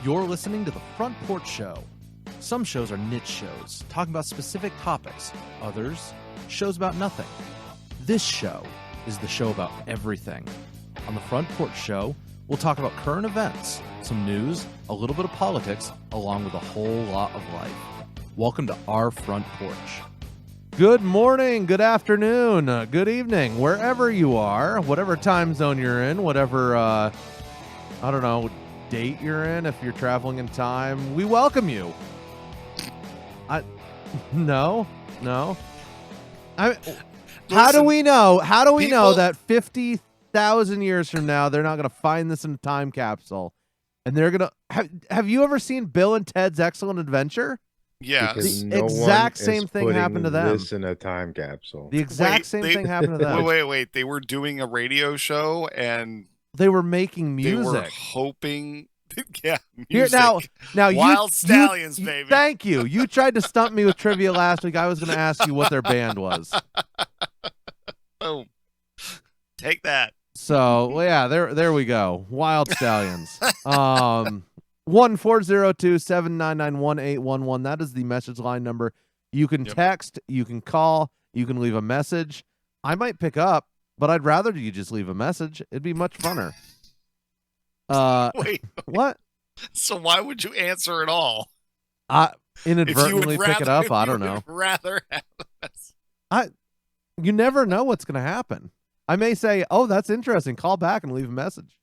You're listening to The Front Porch Show. Some shows are niche shows, talking about specific topics. Others, shows about nothing. This show is the show about everything. On The Front Porch Show, we'll talk about current events, some news, a little bit of politics, along with a whole lot of life. Welcome to our Front Porch. Good morning, good afternoon, good evening, wherever you are, whatever time zone you're in, whatever, I don't know, date you're in, if you're traveling in time, we welcome you. No. How do we know that 50,000 years from now they're not going to find this in a time capsule and they're going to have you ever seen Bill and Ted's Excellent Adventure? Yeah, the exact same thing happened to them. This in a time capsule. The exact same thing happened to them. Wait. They were doing a radio show and they were making music. They were hoping, yeah, music. Here, now Wild Stallions, baby. Thank you. You tried to stump me with trivia last week. I was going to ask you what their band was. Boom. Take that. So, well, yeah, there we go. Wild Stallions. 1-402-799-1811. That is the message line number. You can text, you can call, you can leave a message. I might pick up, but I'd rather you just leave a message. It'd be much funner. Wait. What? So why would you answer at all? Inadvertently pick it up. I don't know. Rather have You never know what's going to happen. I may say, "Oh, that's interesting." Call back and leave a message.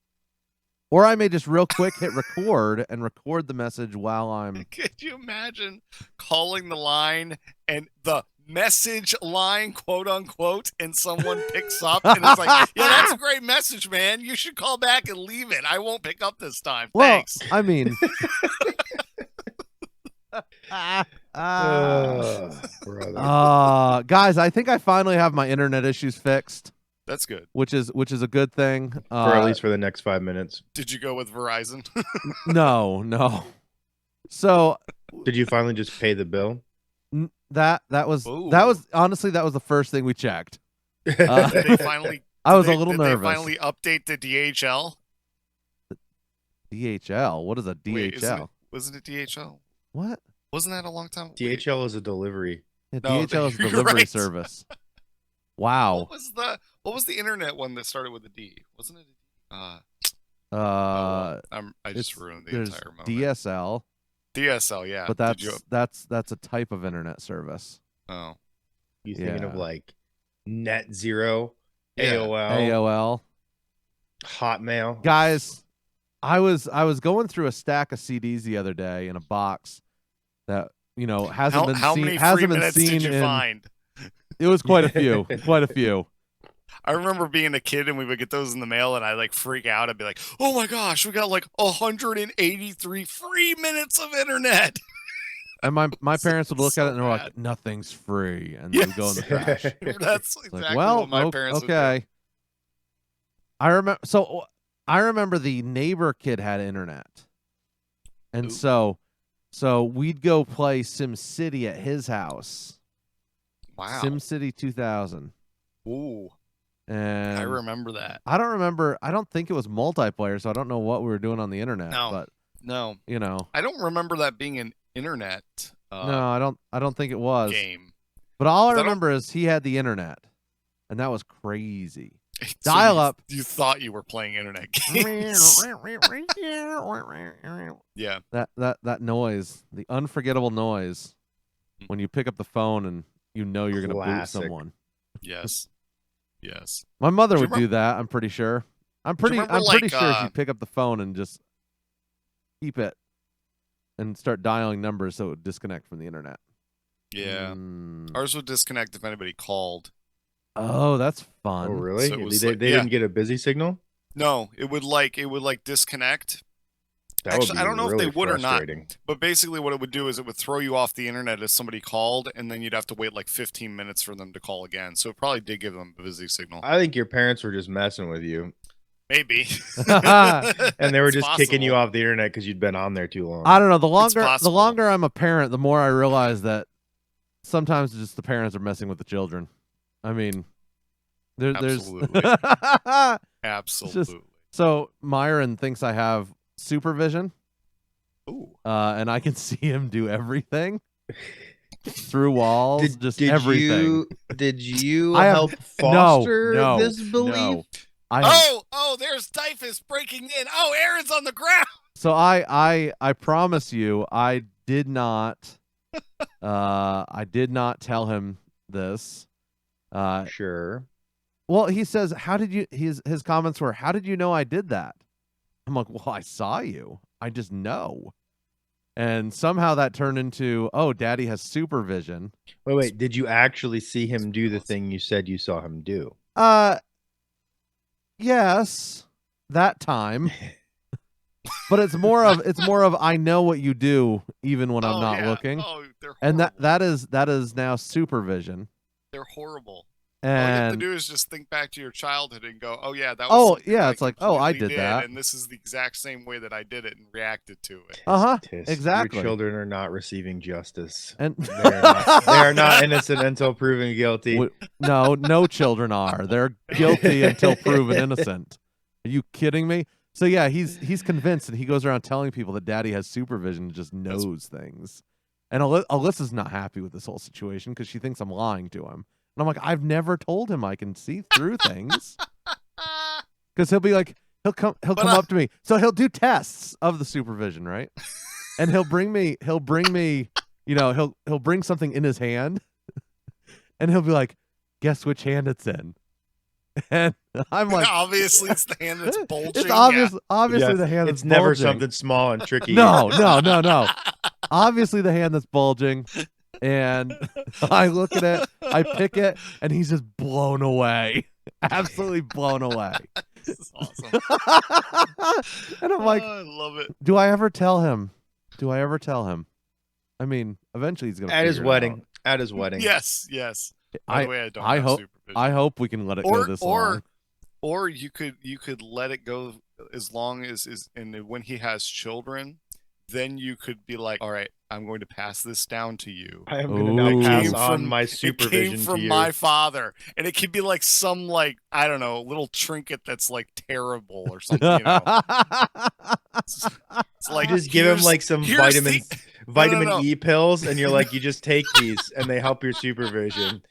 Or I may just real quick hit record and record the message while I'm... Could you imagine calling the line and the message line, quote unquote, and someone picks up and it's like, yeah, that's a great message, man. You should call back and leave it. I won't pick up this time. Thanks. Well, I mean... guys, I think I finally have my internet issues fixed. That's good. Which is a good thing. For at least for the next 5 minutes. Did you go with Verizon? No. So, did you finally just pay the bill? That was honestly the first thing we checked. Did they finally? I was a little nervous. They finally update the DHL. DHL? What is a DHL? Wait, wasn't it DHL? What? Wasn't that a long time? DHL is a delivery. Yeah, DHL is a delivery service. Wow. What was the internet one that started with a D? Wasn't it? I just ruined the entire moment. DSL. DSL, yeah. But that's a type of internet service. Oh. You thinking of like Net Zero, AOL, Hotmail? Guys, I was going through a stack of CDs the other day in a box that hasn't been seen. Did you find? It was quite a few. Quite a few. I remember being a kid and we would get those in the mail and I'd like freak out. I'd be like, oh my gosh, we got like 183 free minutes of internet. And my parents would look at it and they're like, nothing's free. And they would go in the trash. That's exactly like, what my parents would do. I remember the neighbor kid had internet. And so we'd go play SimCity at his house. Wow. SimCity 2000. Ooh. And I remember that. I don't think it was multiplayer, so I don't know what we were doing on the internet. No. I don't remember that being an internet. No, I don't think it was. Game. But all I remember is he had the internet, and that was crazy. Dial up. You thought you were playing internet games. Yeah. That noise, the unforgettable noise, when you pick up the phone and you're going to boot someone. Yes. My mother would do that. I'm pretty sure. I'm pretty sure she'd pick up the phone and just keep it and start dialing numbers so it would disconnect from the internet. Yeah. Ours would disconnect if anybody called. Oh, that's fun. Oh, really? So they didn't get a busy signal? No, it would disconnect. Actually, I don't know if they would or not. But basically what it would do is it would throw you off the internet if somebody called, and then you'd have to wait like 15 minutes for them to call again. So it probably did give them a busy signal. I think your parents were just messing with you. Maybe. And they were just kicking you off the internet because you'd been on there too long. I don't know. The longer I'm a parent, the more I realize that sometimes just the parents are messing with the children. I mean, Absolutely. Absolutely. So Myron thinks I have supervision. Ooh. And I can see him do everything through walls, everything. Did you help foster this belief? No. There's Typhus breaking in. Oh, Aaron's on the ground. So I promise you, I did not tell him this. Sure. Well, he says, "How did you?" His comments were, "How did you know I did that?" I'm like, "Well, I saw you. I just know." And somehow that turned into, "Oh, Daddy has supervision." Wait. Did you actually see him do the thing you said you saw him do? Yes, that time. But it's more of I know what you do even when I'm not looking. Oh, they're horrible. And that is now supervision. They're horrible. And all you have to do is just think back to your childhood and go, "Oh yeah, that was." It's like, "Oh, I did that," and this is the exact same way that I did it and reacted to it. Exactly. Your children are not receiving justice, and they are not innocent until proven guilty. No children are. They're guilty until proven innocent. Are you kidding me? So yeah, he's convinced, and he goes around telling people that Daddy has supervision and just knows things. And Alyssa's not happy with this whole situation because she thinks I'm lying to him. And I'm like, I've never told him I can see through things. Because he'll be like, he'll come up to me. So he'll do tests of the supervision, right? And he'll bring me, he'll bring something in his hand, and he'll be like, "Guess which hand it's in?" And I'm like, obviously it's the hand that's bulging. It's obviously the hand that's bulging. It's never something small and tricky. No. Obviously the hand that's bulging. And I look at it, I pick it, and he's just blown away. Absolutely blown away. This is awesome. And I'm like, I love it. Do I ever tell him? I mean, eventually he's gonna at his wedding. At his wedding. Yes. By the way, I hope we can let it go this long. Or you could let it go as long as and when he has children, then you could be like, "All right, I'm going to pass this down to you. I am going to now pass on my supervision to you." It came from my father, and it could be like some I don't know, little trinket that's like terrible or something. You know? It's like you just give him like some vitamin E pills, and you're like, you just take these, and they help your supervision.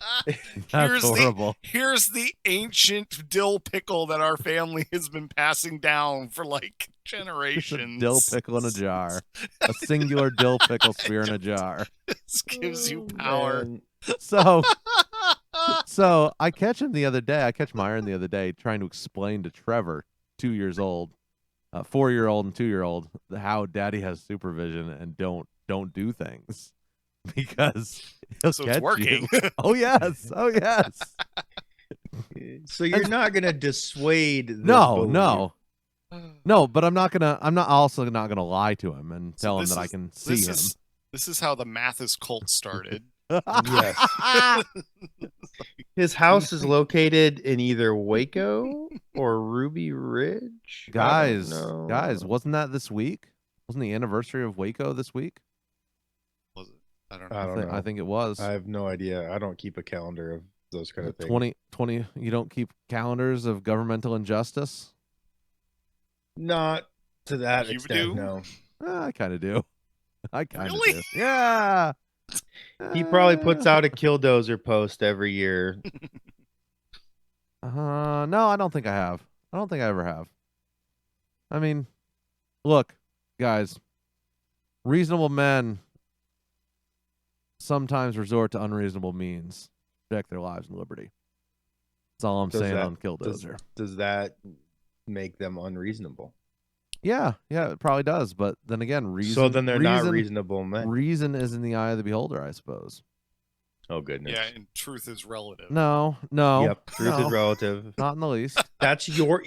That's horrible. Here's the ancient dill pickle that our family has been passing down for like generations. A dill pickle in a jar. A singular dill pickle spear in a jar. This gives you power. Man. So I catch Myron the other day trying to explain to Trevor, 2 years old, 4-year-old and 2-year-old, how Daddy has supervision and don't do things because he'll catch it's working. You. Oh yes. So you're not gonna dissuade the No, but I'm also not gonna lie to him and tell him that I can see him. This is how the Mathis cult started. Yes. His house is located in either Waco or Ruby Ridge. Guys, wasn't that this week? Wasn't the anniversary of Waco this week? Was it? I don't know. I think it was. I have no idea. I don't keep a calendar of those kind of things. 20, you don't keep calendars of governmental injustice? Not to that You extent, do? no. I kind of do. Really? do. Yeah. He probably puts out a Killdozer post every year. No, I don't think I have. I don't think I ever have. I mean, look, guys, reasonable men sometimes resort to unreasonable means to protect their lives and liberty. That's all I'm saying on Killdozer. Does that make them unreasonable? Yeah, it probably does. But then again, reason. So then they're not reasonable men. Reason is in the eye of the beholder, I suppose. Oh goodness. Yeah, and truth is relative. No. Yep, truth is relative. Not in the least. That's your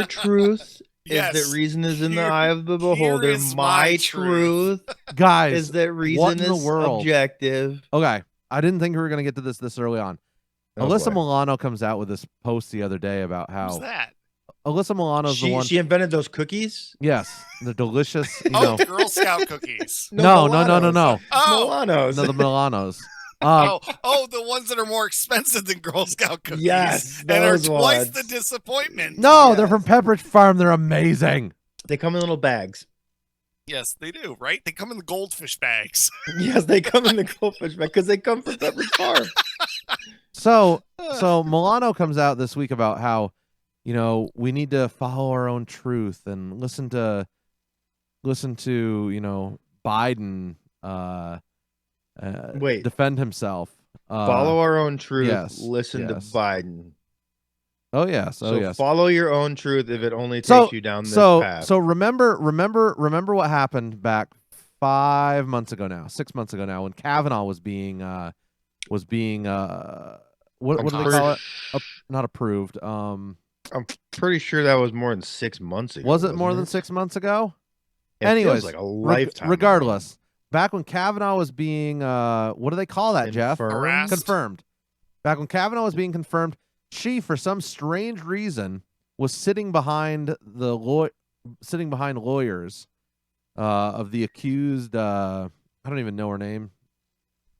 truth. Yes. Is that reason is in the eye of the beholder. My truth, guys, is that reason is objective. Okay, I didn't think we were going to get to this early on. Alyssa Milano comes out with this post the other day about how. Who's that? Alyssa Milano's the one. She invented those cookies? Yes, the delicious. Girl Scout cookies. No. Oh, Milanos. No, the Milanos. The ones that are more expensive than Girl Scout cookies. Yes, and are twice the disappointment. No, They're from Pepperidge Farm. They're amazing. They come in little bags. Yes, they do, right? They come in the goldfish bags. Yes, they come in the goldfish bag because they come from Pepperidge Farm. So Milano comes out this week about how, we need to follow our own truth and listen to Biden defend himself. Follow our own truth. Yes, listen to Biden. Oh yes. Follow your own truth if it only takes you down this path. So remember what happened back 6 months ago now, when Kavanaugh was being what do they call it? Not approved. I'm pretty sure that was more than 6 months ago. Was it more than 6 months ago? Anyways, feels like a lifetime. Regardless, back when Kavanaugh was being what do they call that, Jeff? Confirmed. Back when Kavanaugh was being confirmed, she, for some strange reason, was sitting behind lawyers of the accused. I don't even know her name.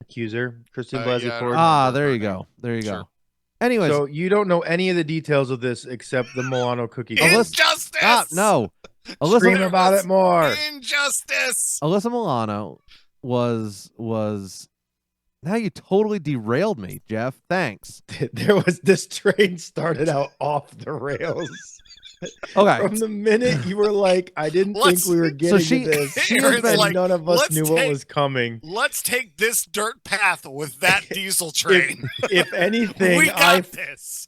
Accuser, Kristen Blasey Ford. There you go. Sure. Anyways, so you don't know any of the details of this except the Milano cookie. Injustice! No. Scream about it more. Injustice! Alyssa Milano was. Now you totally derailed me, Jeff. Thanks. This train started out off the rails. Okay. From the minute you were like, I didn't think we were getting to this. None of us knew what was coming. Let's take this dirt path with that diesel train. If anything,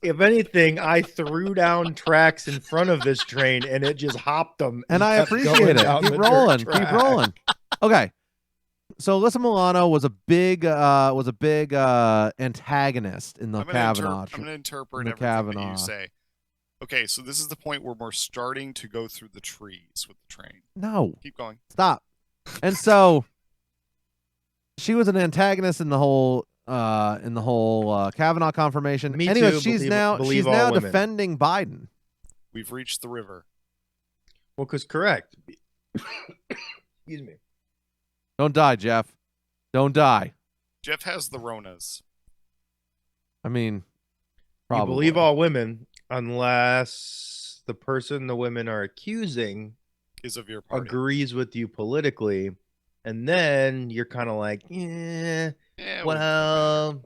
If anything, I threw down tracks in front of this train and it just hopped them. And I appreciate it. Keep rolling. Okay. So Alyssa Milano was a big antagonist in the Kavanaugh. I'm going to interpret everything that you say. Okay, so this is the point where we're starting to go through the trees with the train. No. Keep going. Stop. And so she was an antagonist in the whole Kavanaugh confirmation. Me anyway, too, she's now defending Biden. We've reached the river. Well, because correct. Excuse me. Don't die, Jeff. Don't die. Jeff has the Ronas. I mean, probably. You believe all women unless the person the women are accusing is of your party, agrees with you politically, and then you're kind of like, well,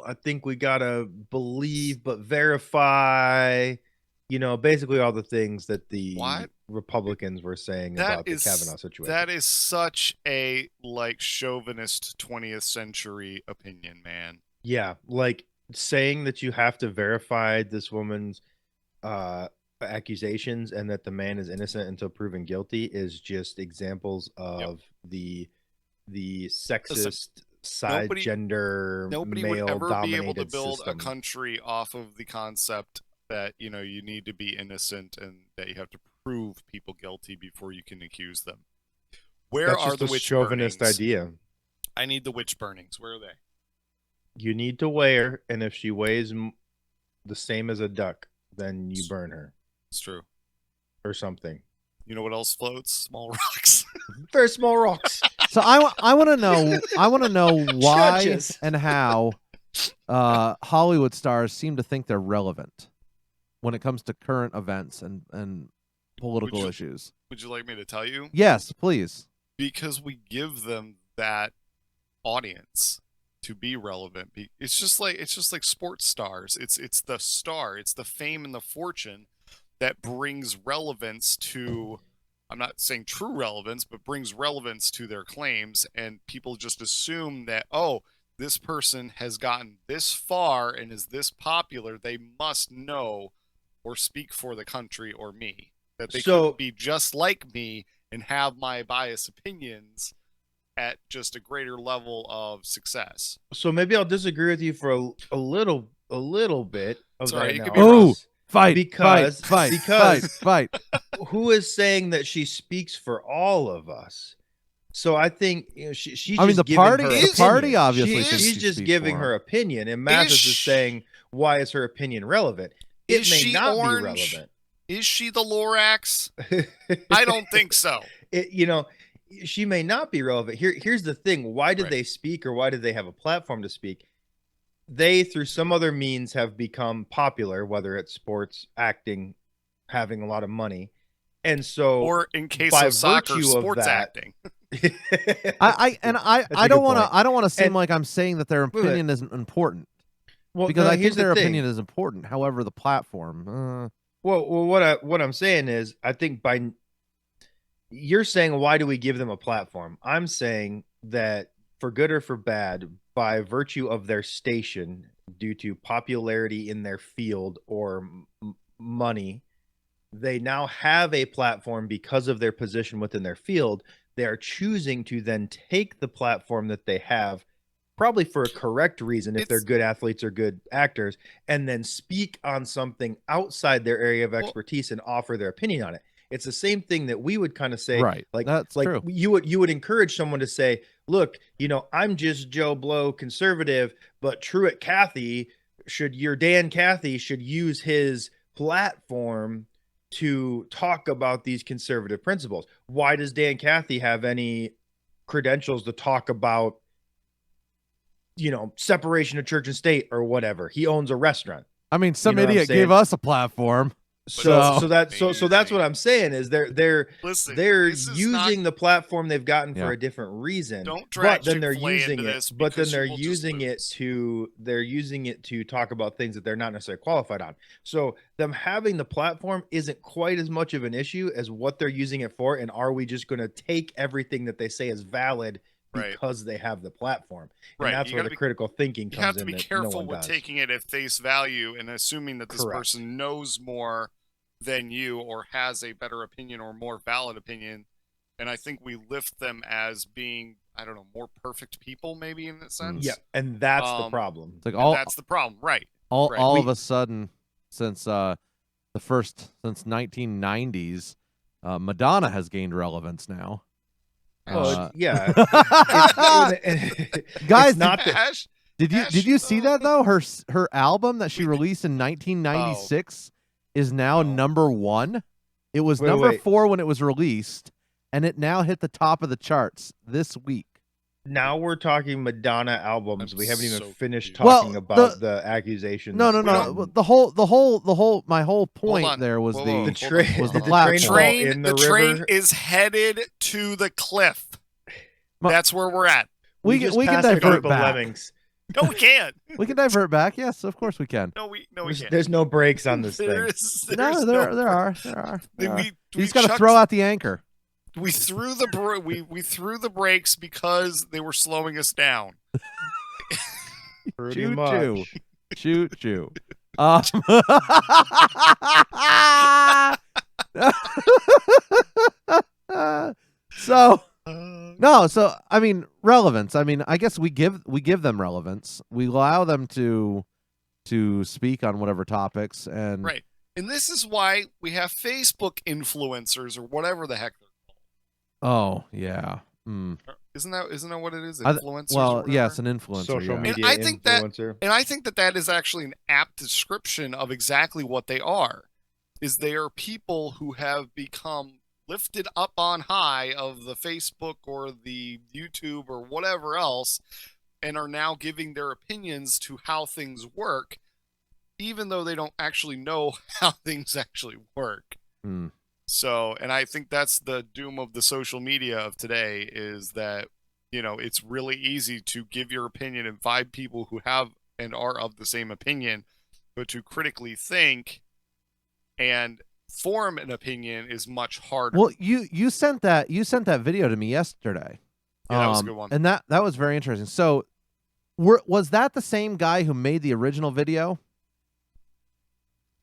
I think we gotta believe but verify. Basically all the things that the Republicans were saying about the Kavanaugh situation. That is such a chauvinist 20th century opinion, man. Yeah, saying that you have to verify this woman's accusations and that the man is innocent until proven guilty is just examples of the sexist gender nobody male would ever be able to build system. A country off of the concept that you need to be innocent and that you have to prove people guilty before you can accuse them. Where are the witch chauvinist burnings? Idea. I need the witch burnings. Where are they? You need to weigh her, and if she weighs the same as a duck, then you burn her. It's true. Or something. You know what else floats? Small rocks. Very small rocks. So I want to know why Judges. And how Hollywood stars seem to think they're relevant when it comes to current events and political issues. Would you like me to tell you? Yes, please. Because we give them that audience to be relevant. It's just like sports stars. It's the star. It's the fame and the fortune that brings relevance to, I'm not saying true relevance, but brings relevance to their claims. And people just assume that, this person has gotten this far and is this popular, they must know or speak for the country or me. That they could be just like me and have my biased opinions at just a greater level of success. So maybe I'll disagree with you for a little bit of Sorry, that. Fight! Because who is saying that she speaks for all of us? So I think she's I mean, just the party obviously she's just giving her opinion, and Mathis is saying, why is her opinion relevant? It may not be relevant. Is she the Lorax? I don't think so. She may not be relevant. Here's the thing. Why did they speak, or why did they have a platform to speak? They, through some other means, have become popular, whether it's sports, acting, having a lot of money. And so, or in case of soccer, sports acting. I don't want to seem like I'm saying that their opinion isn't important. Well, because I think their opinion is important. However, the platform. Well, what I'm saying is, I think you're saying, why do we give them a platform? I'm saying that for good or for bad, by virtue of their station, due to popularity in their field or money, they now have a platform because of their position within their field. They are choosing to then take the platform that they have, probably for a correct reason, if they're good athletes or good actors, and then speak on something outside their area of expertise and offer their opinion on it. It's the same thing that we would kind of say, right? Like, that's true. You would encourage someone to say, look, I'm just Joe Blow conservative, but Truett Cathy Dan Cathy should use his platform to talk about these conservative principles. Why does Dan Cathy have any credentials to talk about, separation of church and state or whatever? He owns a restaurant. I mean, some idiot gave us a platform. So that's what I'm saying is they're using the platform they've gotten for a different reason. But then they're using it. But then they're using it to talk about things that they're not necessarily qualified on. So them having the platform isn't quite as much of an issue as what they're using it for. And are we just going to take everything that they say is valid because they have the platform? And that's where the critical thinking comes in. You have to be careful with taking it at face value and assuming that this person knows more than you or has a better opinion or more valid opinion. And I think we lift them as being, I don't know, more perfect people, maybe, in that sense. Yeah, and that's the problem. It's like that's the problem, right? All of a sudden, since 1990s, Madonna has gained relevance now. Yeah, guys, did you see that though? Her album that she released in 1996 is now number 1. It was number 4 when it was released, and it now hit the top of the charts this week. Now we're talking Madonna albums. We haven't even finished talking about the accusations. No. My whole point there was the train is headed to the cliff. That's where we're at. We can divert back. Lemmings. No, we can't. We can divert back. Yes, of course we can. No, we can't. There's no brakes on this thing. There are. You just got to throw out the anchor. We threw we threw the brakes because they were slowing us down. Choo. So I mean, relevance. I mean, I guess we give them relevance. We allow them to speak on whatever topics, and right. And this is why we have Facebook influencers or whatever the heck they're called. Oh yeah. Isn't that what it is? Influencers. Well, yes, an influencer, social media influencer. And I think that is actually an apt description of exactly what they are. Is they are people who have become lifted up on high of the Facebook or the YouTube or whatever else, and are now giving their opinions to how things work, even though they don't actually know how things actually work. So, and I think that's the doom of the social media of today, is that, it's really easy to give your opinion and find people who have and are of the same opinion, but to critically think and form an opinion is much harder. Well, you sent that video to me yesterday. Yeah, that was a good one. And that was very interesting. So, was that the same guy who made the original video?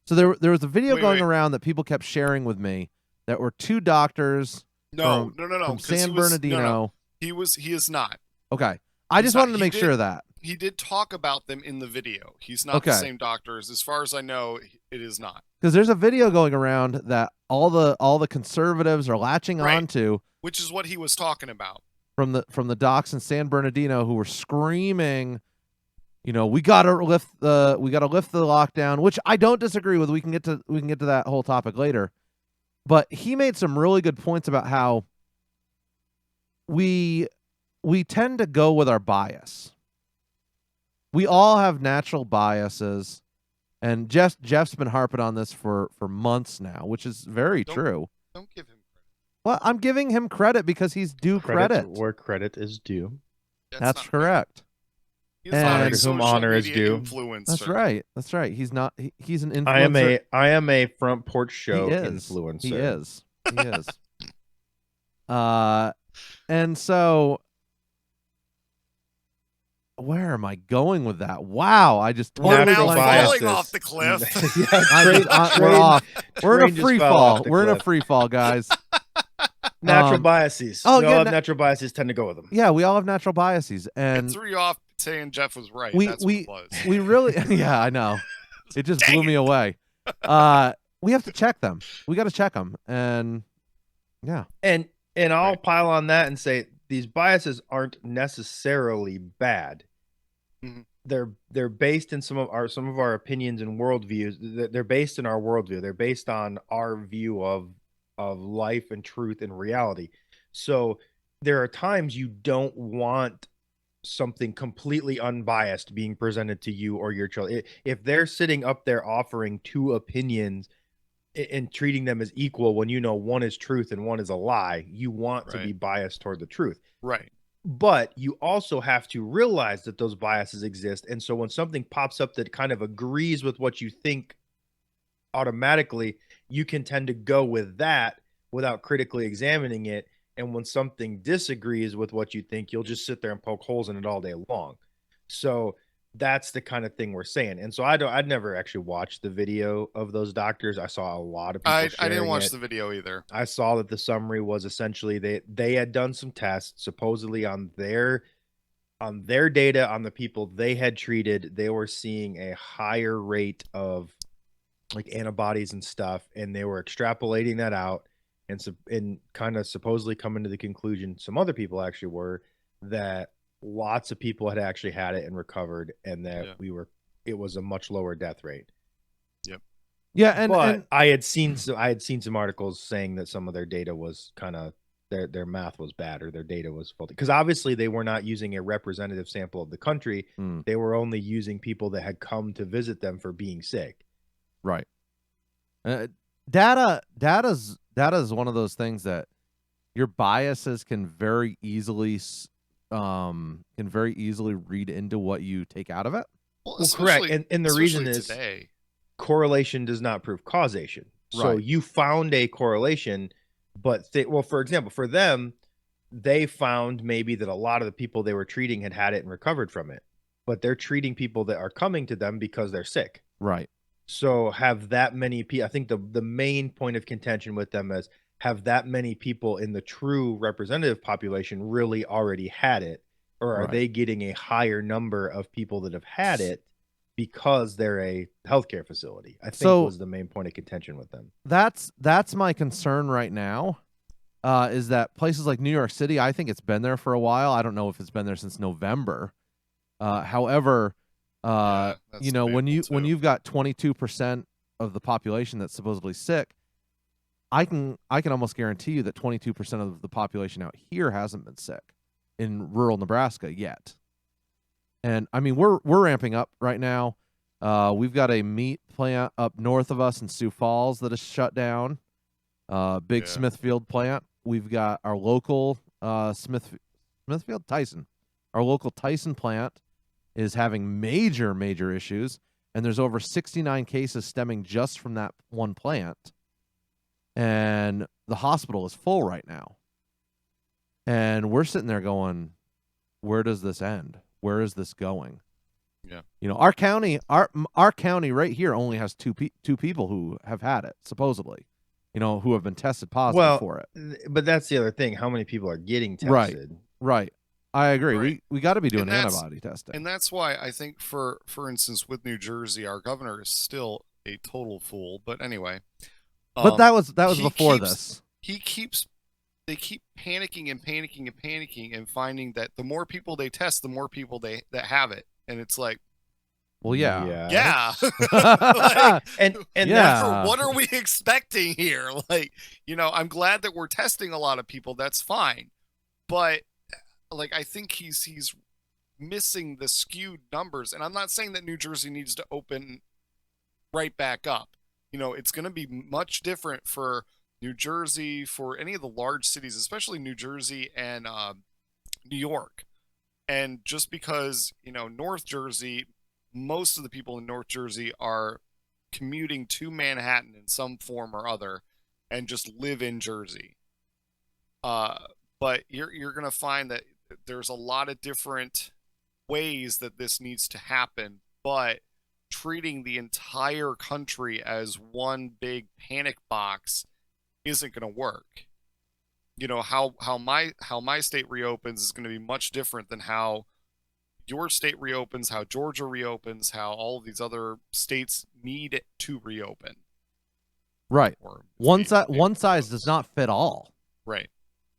So there was a video going around that people kept sharing with me that were 2 doctors. No. From San Bernardino. No. He is not. Okay. I just wanted to make sure of that. He did talk about them in the video. He's not the same doctors. As far as I know, it is not. Because there's a video going around that all the conservatives are latching onto, which is what he was talking about. From the docs in San Bernardino, who were screaming, we gotta lift the lockdown, which I don't disagree with. We can get to that whole topic later. But he made some really good points about how we tend to go with our bias. We all have natural biases, and Jeff's been harping on this for months now, which is very true. Don't give him credit. Well, I'm giving him credit because he's due credit. Where credit is due. That's correct. He's not a to whom honor is due. Influencer. That's right. That's right. He's not. He's an influencer. I am a front porch show influencer. He is. He is. And so, where am I going with that? Wow, I just we're now falling off the cliff. We're off. We're in a free fall. We're in a free fall, guys. Natural biases. Oh, we all have natural biases tend to go with them. Yeah, we all have natural biases, and it threw you off saying Jeff was right. That's we what it was. We really, yeah, I know. It just blew me away. We have to check them. We got to check them, and yeah, and I'll pile on that and say these biases aren't necessarily bad. Mm-hmm. They're based in some of our opinions and worldviews. They're based in our worldview. They're based on our view of life and truth and reality. So there are times you don't want something completely unbiased being presented to you or your child. If they're sitting up there offering two opinions and treating them as equal when you know one is truth and one is a lie, you want to be biased toward the truth. Right. But you also have to realize that those biases exist. And so when something pops up that kind of agrees with what you think, automatically you can tend to go with that without critically examining it. And when something disagrees with what you think, you'll just sit there and poke holes in it all day long. So that's the kind of thing we're saying. And so I'd never actually watched the video of those doctors. I saw a lot of people I didn't watch the video either. I saw that the summary was essentially they had done some tests supposedly on their data on the people they had treated. They were seeing a higher rate of like antibodies and stuff, and they were extrapolating that out and kind of supposedly coming to the conclusion, some other people actually were, that lots of people had actually had it and recovered, and that it was a much lower death rate. Yep. Yeah, and I had seen some articles saying that some of their data was kind of their math was bad or their data was faulty, because obviously they were not using a representative sample of the country. They were only using people that had come to visit them for being sick. Right. Data is one of those things that your biases can very easily read into what you take out of it. Well, correct. And the reason is correlation does not prove causation. Right. So you found a correlation, but for example, for them, they found maybe that a lot of the people they were treating had it and recovered from it, but they're treating people that are coming to them because they're sick. Right. So have that many people, I think the main point of contention with them is, have that many people in the true representative population really already had it? Or are they getting a higher number of people that have had it because they're a healthcare facility? I think was the main point of contention with them. That's my concern right now, is that places like New York City, I think it's been there for a while. I don't know if it's been there since November. However, when you've got 22% of the population that's supposedly sick, I can almost guarantee you that 22% of the population out here hasn't been sick in rural Nebraska yet. And I mean, we're ramping up right now. We've got a meat plant up north of us in Sioux Falls that is shut down. Big Smithfield plant. We've got our local Smithfield Tyson. Our local Tyson plant is having major issues, and there's over 69 cases stemming just from that one plant. And the hospital is full right now. And we're sitting there going, where does this end? Where is this going? Yeah. Our county right here only has two people who have had it, supposedly, who have been tested positive for it. But that's the other thing. How many people are getting tested? Right. I agree. Right. We got to be doing antibody testing. And that's why I think for instance, with New Jersey, our governor is still a total fool. But anyway. But that was before this. They keep panicking and finding that the more people they test, the more people that have it. And it's like, well, yeah. Like, and what are we expecting here? Like, I'm glad that we're testing a lot of people. That's fine. But like, I think he's missing the skewed numbers. And I'm not saying that New Jersey needs to open right back up. It's going to be much different for New Jersey, for any of the large cities, especially New Jersey and New York. And just because, North Jersey, most of the people in North Jersey are commuting to Manhattan in some form or other and just live in Jersey. But you're going to find that there's a lot of different ways that this needs to happen, but treating the entire country as one big panic box isn't going to work. How my state reopens is going to be much different than how your state reopens, how Georgia reopens, how all of these other states need it to reopen. Right. One size does not fit all. Right.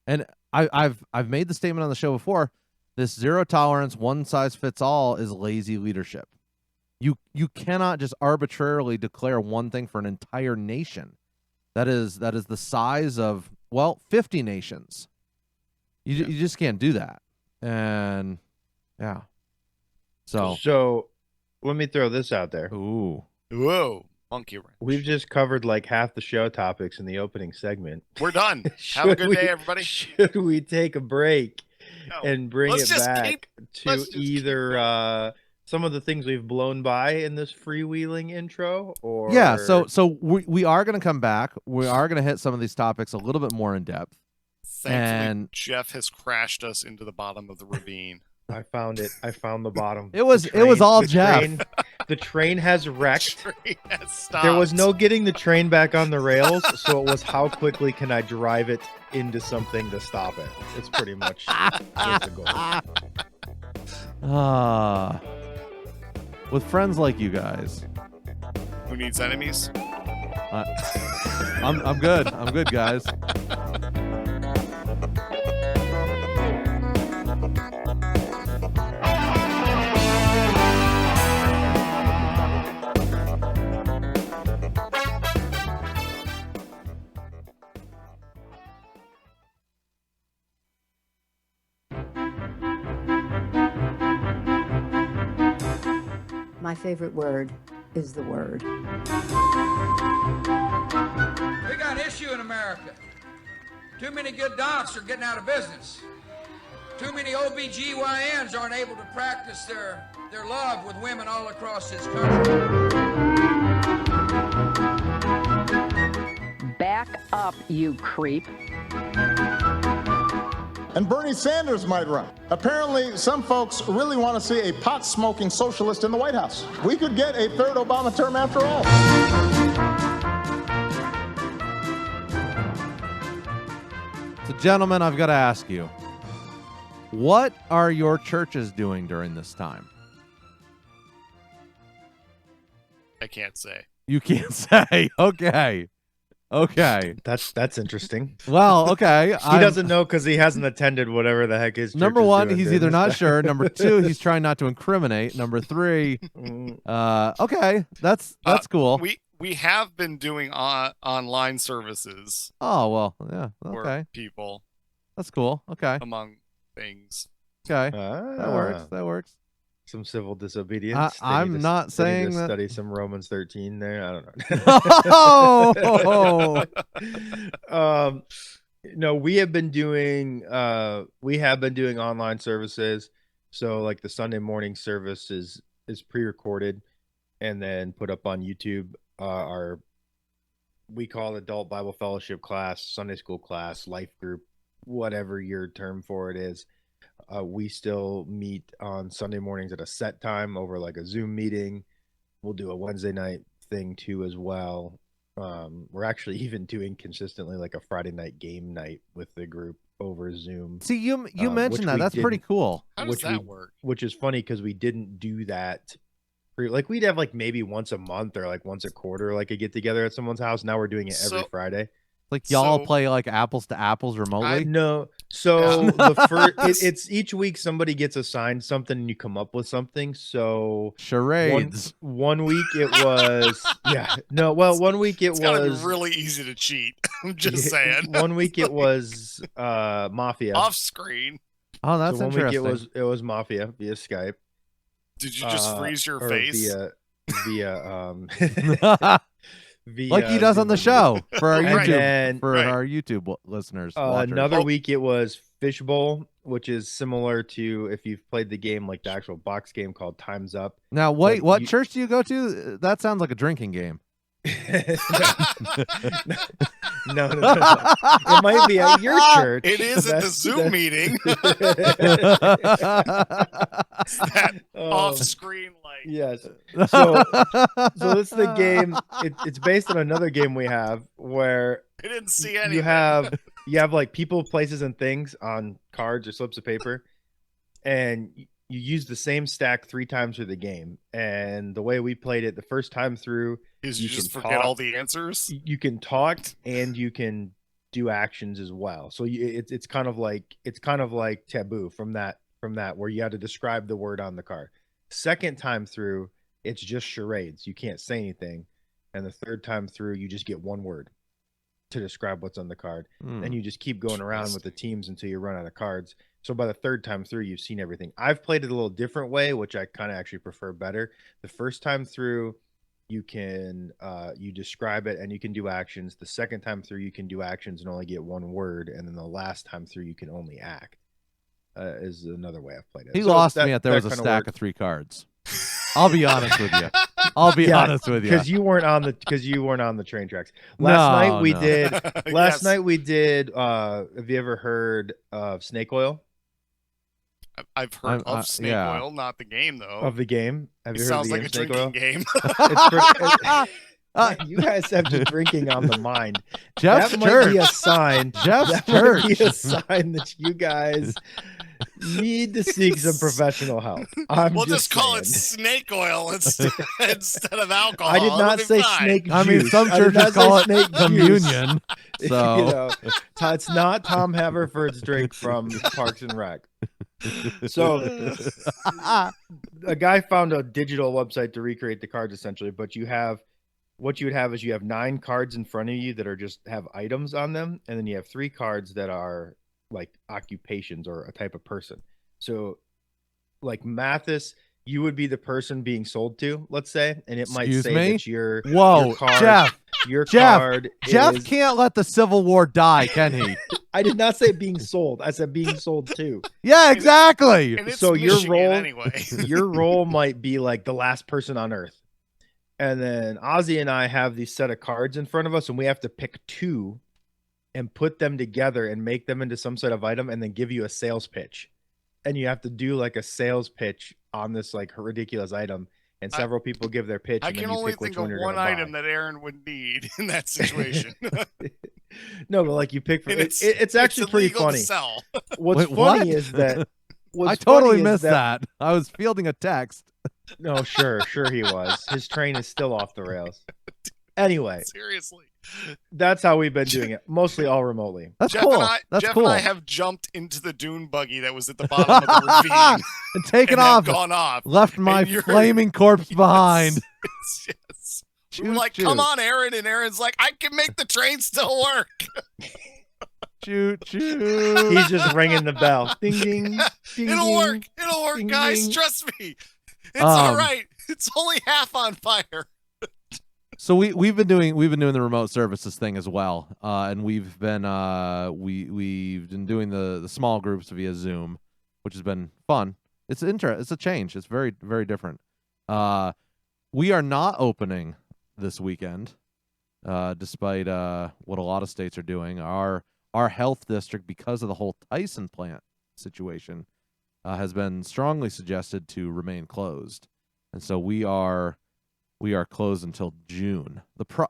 And I've made the statement on the show before. This zero tolerance, one size fits all is lazy leadership. You cannot just arbitrarily declare one thing for an entire nation. That is the size of 50 nations. You just can't do that. And yeah. So let me throw this out there. Ooh. Whoa. Monkey wrench. We've just covered like half the show topics in the opening segment. We're done. Have a good day, everybody. Should we take a break and bring it back to either some of the things we've blown by in this freewheeling intro, or so we are going to come back. We are going to hit some of these topics a little bit more in depth. Thankfully, Jeff has crashed us into the bottom of the ravine. I found it. I found the bottom. It was all Jeff. The train has wrecked. The train has stopped. There was no getting the train back on the rails, so it was how quickly can I drive it into something to stop it. It's pretty much the goal. With friends like you guys. Who needs enemies? I'm good. I'm good, guys. My favorite word is the word. We got an issue in America. Too many good docs are getting out of business. Too many OBGYNs aren't able to practice their love with women all across this country. Back up, you creep. And Bernie Sanders might run. Apparently, some folks really want to see a pot-smoking socialist in the White House. We could get a third Obama term after all. So, gentlemen, I've got to ask you, what are your churches doing during this time? I can't say. You can't say. Okay. That's interesting. Well, okay. He doesn't know because he hasn't attended whatever the heck his church Number one, is doing he's either not sure. Number two, he's trying not to incriminate. Number three, okay, that's cool. We have been doing online services. Oh well, yeah, okay. For people. That's cool. Okay. Among things. Okay. That works. Some civil disobedience. I'm not saying that. Study some Romans 13 there. I don't know. No, we have been doing online services. So like the Sunday morning service is pre-recorded and then put up on YouTube. We call adult Bible fellowship class, Sunday school class, life group, whatever your term for it is. We still meet on Sunday mornings at a set time over like a Zoom meeting. We'll do a Wednesday night thing too as well. We're actually even doing consistently like a Friday night game night with the group over Zoom. See, you mentioned that. That's pretty cool. How does that work? Which is funny because we didn't do that. Like we'd have like maybe once a month or like once a quarter, like a get together at someone's house. Now we're doing it every Friday. Like y'all play like apples to apples remotely? No. So it's each week somebody gets assigned something and you come up with something. So charades. One week it was one week it was really easy to cheat. I'm just saying. One week it was Mafia off screen. Oh, that's interesting. Week it was Mafia via Skype. Did you just freeze your face? Via like he does on the show for our YouTube our YouTube listeners. Another week it was Fishbowl, which is similar to if you've played the game, like the actual box game called Time's Up. Now, wait, what church do you go to? That sounds like a drinking game. No. It might be at your church. It is at the Zoom meeting. It's that off-screen light. Yes. So this is the game. It's based on another game we have where I didn't see anything. You have like people, places, and things on cards or slips of paper, and you use the same stack 3 times through the game. And the way we played it the first time through is you just forget all the answers. You can talk and you can do actions as well. So it's kind of like Taboo from that where you had to describe the word on the card. Second time through, it's just charades. You can't say anything. And the third time through, you just get one word to describe what's on the card. And you just keep going around with the teams until you run out of cards. So by the third time through, you've seen everything. I've played it a little different way, which I kind of actually prefer better. The first time through, you can you describe it and you can do actions. The second time through, you can do actions and only get one word. And then the last time through, you can only act. Is another way I've played it. He lost me at there was a stack of 3 cards. I'll be honest with you. Honest with you because you weren't on the train tracks. Last night we did. Have you ever heard of snake oil? I've heard of snake oil, not the game though. Of the game, have you heard sounds of the like a drinking game. You guys have the drinking on the mind. Jeff's that church. Might be a sign. Jeff's church. Might be a sign that you guys need to seek some professional help. We'll just call it snake oil instead of alcohol. I did not say snake juice. I mean, some churches call it snake communion. So it's not Tom Haverford's drink from Parks and Rec. So a guy found a digital website to recreate the cards essentially, but what you would have is you have 9 cards in front of you that are just have items on them, and then you have 3 cards that are like occupations or a type of person. So like Mathis, you would be the person being sold to, let's say, and it might say that your card, Jeff can't let the Civil War die, can he? I did not say being sold. I said being sold to. Yeah, exactly. And it's so Michigan your role might be like the last person on Earth. And then Ozzy and I have these set of cards in front of us, and we have to pick 2 and put them together and make them into some sort of item and then give you a sales pitch. And you have to do like a sales pitch on this like ridiculous item. And several people give their pitch. I can only think of one item that Aaron would need in that situation. No, but like you pick for it's actually pretty funny. To sell. What's funny is that I totally missed that. I was fielding a text. No, sure he was. His train is still off the rails. Anyway, seriously, that's how we've been doing it, mostly all remotely. That's cool. Jeff and I have jumped into the dune buggy that was at the bottom of the ravine and taken off, gone off, left my flaming corpse behind. Yes. We're like, come on, Aaron, and Aaron's like, I can make the train still work. Choo choo. He's just ringing the bell. Ding ding. Ding, It'll work, ding, guys. ding. Trust me. It's all right. It's only half on fire. So we've been doing the remote services thing as well, and we've been doing the small groups via Zoom, which has been fun. It's a change. It's very, very different. We are not opening this weekend, despite what a lot of states are doing. Our health district, because of the whole Tyson plant situation, has been strongly suggested to remain closed, and so we are closed until June.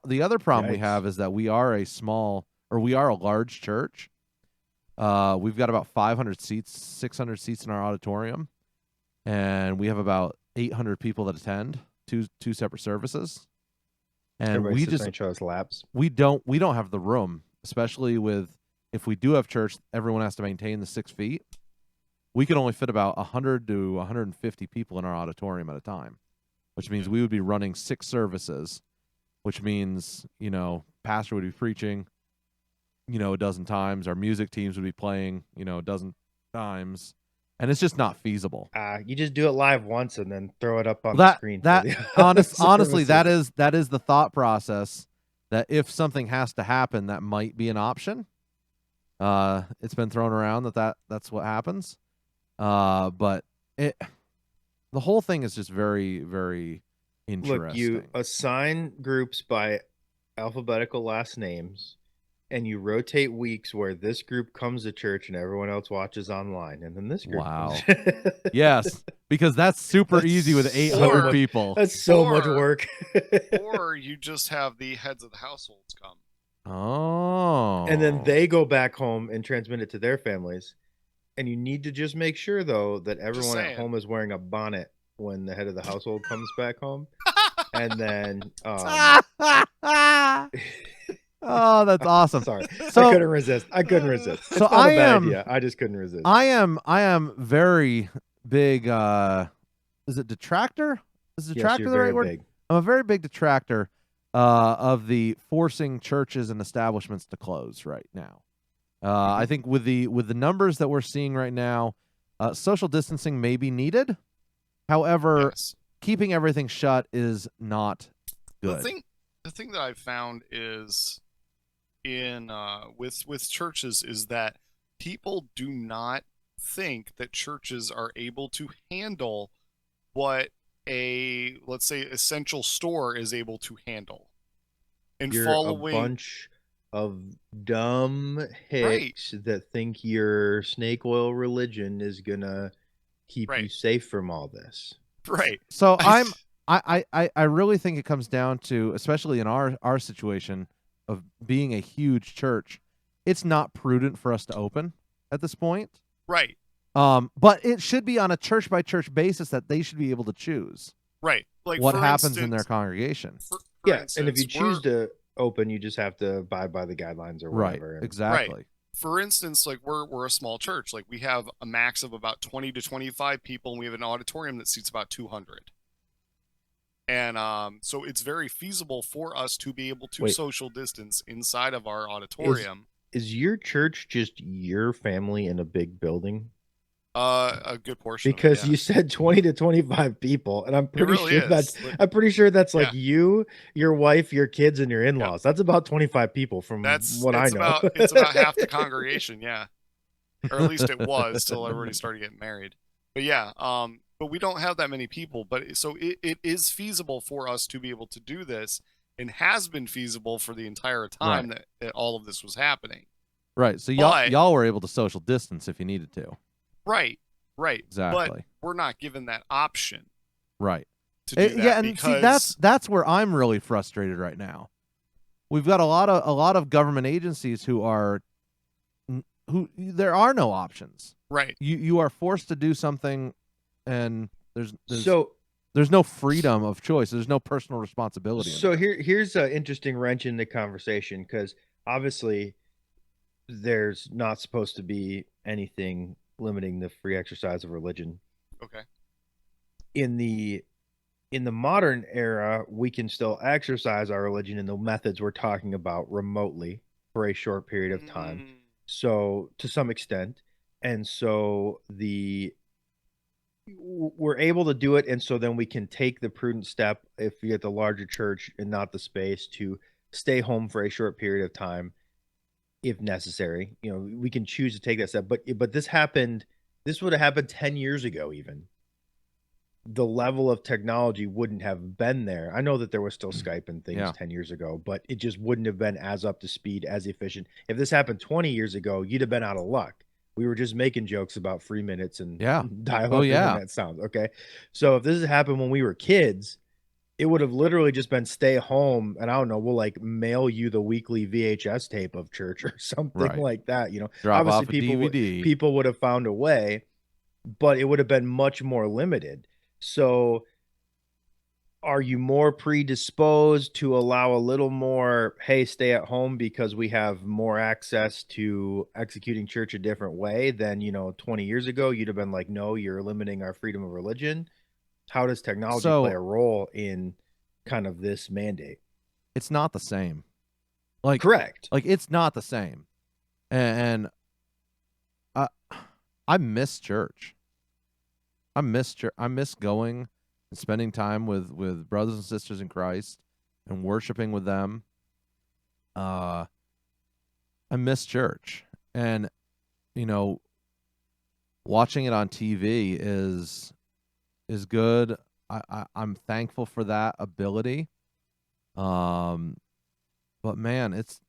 The other problem we have is that we are a large church. We've got about 500 seats, 600 seats in our auditorium, and we have about 800 people that attend two separate services. And everybody we just laps. We don't have the room, especially if we do have church, everyone has to maintain the 6 feet. We can only fit about 100 to 150 people in our auditorium at a time, which means we would be running 6 services, which means, pastor would be preaching, a dozen times. Our music teams would be playing, a dozen times. And it's just not feasible. You just do it live once and then throw it up on the screen. Honestly, that is the thought process. that if something has to happen, that might be an option. It's been thrown around that's what happens. But the whole thing is just very, very interesting. Look, you assign groups by alphabetical last names, and you rotate weeks where this group comes to church and everyone else watches online, and then this group. Wow. Yes, because that's super easy with 800 people. That's so much work. Or you just have the heads of the households come. Oh. And then they go back home and transmit it to their families. And you need to just make sure, though, that everyone at home is wearing a bonnet when the head of the household comes back home. And then oh, that's awesome. Sorry. So, I couldn't resist. It's so not a bad idea. I just couldn't resist. I am very big is it detractor? Is detractor the right word? Big. I'm a very big detractor of the forcing churches and establishments to close right now. I think with the numbers that we're seeing right now, social distancing may be needed. However, keeping everything shut is not good. The thing that I've found is in with churches is that people do not think that churches are able to handle what a, let's say, essential store is able to handle. And You're following a bunch of dumb hicks that think your snake oil religion is gonna keep you safe from all this. Right. So I really think it comes down to, especially in our situation of being a huge church, it's not prudent for us to open at this point. Right. But it should be on a church by church basis that they should be able to choose. Right. Like what happens in their congregation. For instance, and if you choose to open, you just have to abide by the guidelines or whatever. Right. Exactly. Right. For instance, like we're a small church. Like we have a max of about 20 to 25 people, and we have an auditorium that seats about 200. And so it's very feasible for us to be able to social distance inside of our auditorium. Is your church just your family in a big building? A good portion. Because of it, you said 20 to 25 people, and I'm pretty sure that's like you, your wife, your kids, and your in-laws. That's about 25 people from what I know. It's about half the congregation, yeah. Or at least it was till everybody started getting married. But yeah, but we don't have that many people. But so it is feasible for us to be able to do this, and has been feasible for the entire time that all of this was happening. Right. So y'all were able to social distance if you needed to. Right. Exactly. But we're not given that option. Right. To do that, yeah, and see, that's where I'm really frustrated right now. We've got a lot of government agencies who there are no options. Right. You are forced to do something, and there's no freedom of choice. There's no personal responsibility. So here's an interesting wrench in the conversation, because obviously there's not supposed to be anything limiting the free exercise of religion. Okay. In the modern era, we can still exercise our religion in the methods we're talking about remotely for a short period of time. So to some extent, and so we're able to do it, and so then we can take the prudent step, if you get the larger church and not the space, to stay home for a short period of time if necessary. We can choose to take that step, but this would have happened 10 years ago. Even the level of technology wouldn't have been there. I know that there was still Skype and things 10 years ago, but it just wouldn't have been as up to speed, as efficient. If this happened 20 years ago, you'd have been out of luck. We were just making jokes about free minutes and dial-up internet sounds. Okay. So if this had happened when we were kids, it would have literally just been stay home, and I don't know, we'll like mail you the weekly VHS tape of church or something like that. Drop obviously off a DVD. People would have found a way, but it would have been much more limited. So are you more predisposed to allow a little more, hey, stay at home because we have more access to executing church a different way than, 20 years ago? You'd have been like, no, you're limiting our freedom of religion. How does technology play a role in kind of this mandate? It's not the same. Correct. It's not the same. And I miss church. I miss going and spending time with brothers and sisters in Christ and worshiping with them. I miss church, and you know, watching it on TV is good. I'm thankful for that ability. But man, it's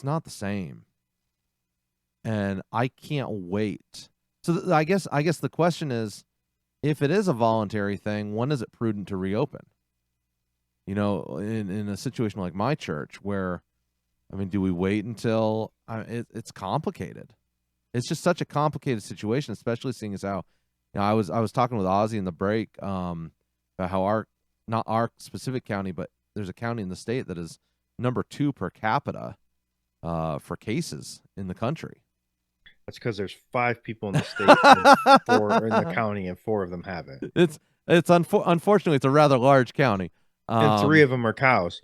not the same, and I can't wait. So I guess the question is, if it is a voluntary thing, when is it prudent to reopen? You know, in a situation like my church, where, I mean, do we wait until it's complicated? It's just such a complicated situation, especially seeing as how, you know, I was talking with Ozzy in the break about how not our specific county, but there's a county in the state that is number 2 per capita for cases in the country. That's because there's 5 people in the state, and 4 are in the county, and 4 of them have it. Unfortunately, it's a rather large county, and 3 of them are cows.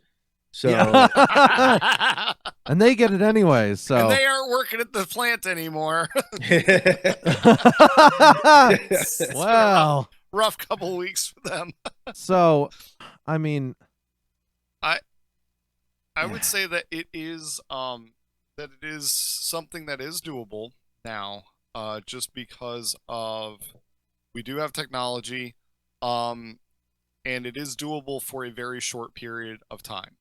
So, yeah. And they get it anyways. So, and they aren't working at the plant anymore. Wow, rough couple weeks for them. So, I mean, I would say that it is something that is doable now, just because of we do have technology, and it is doable for a very short period of time.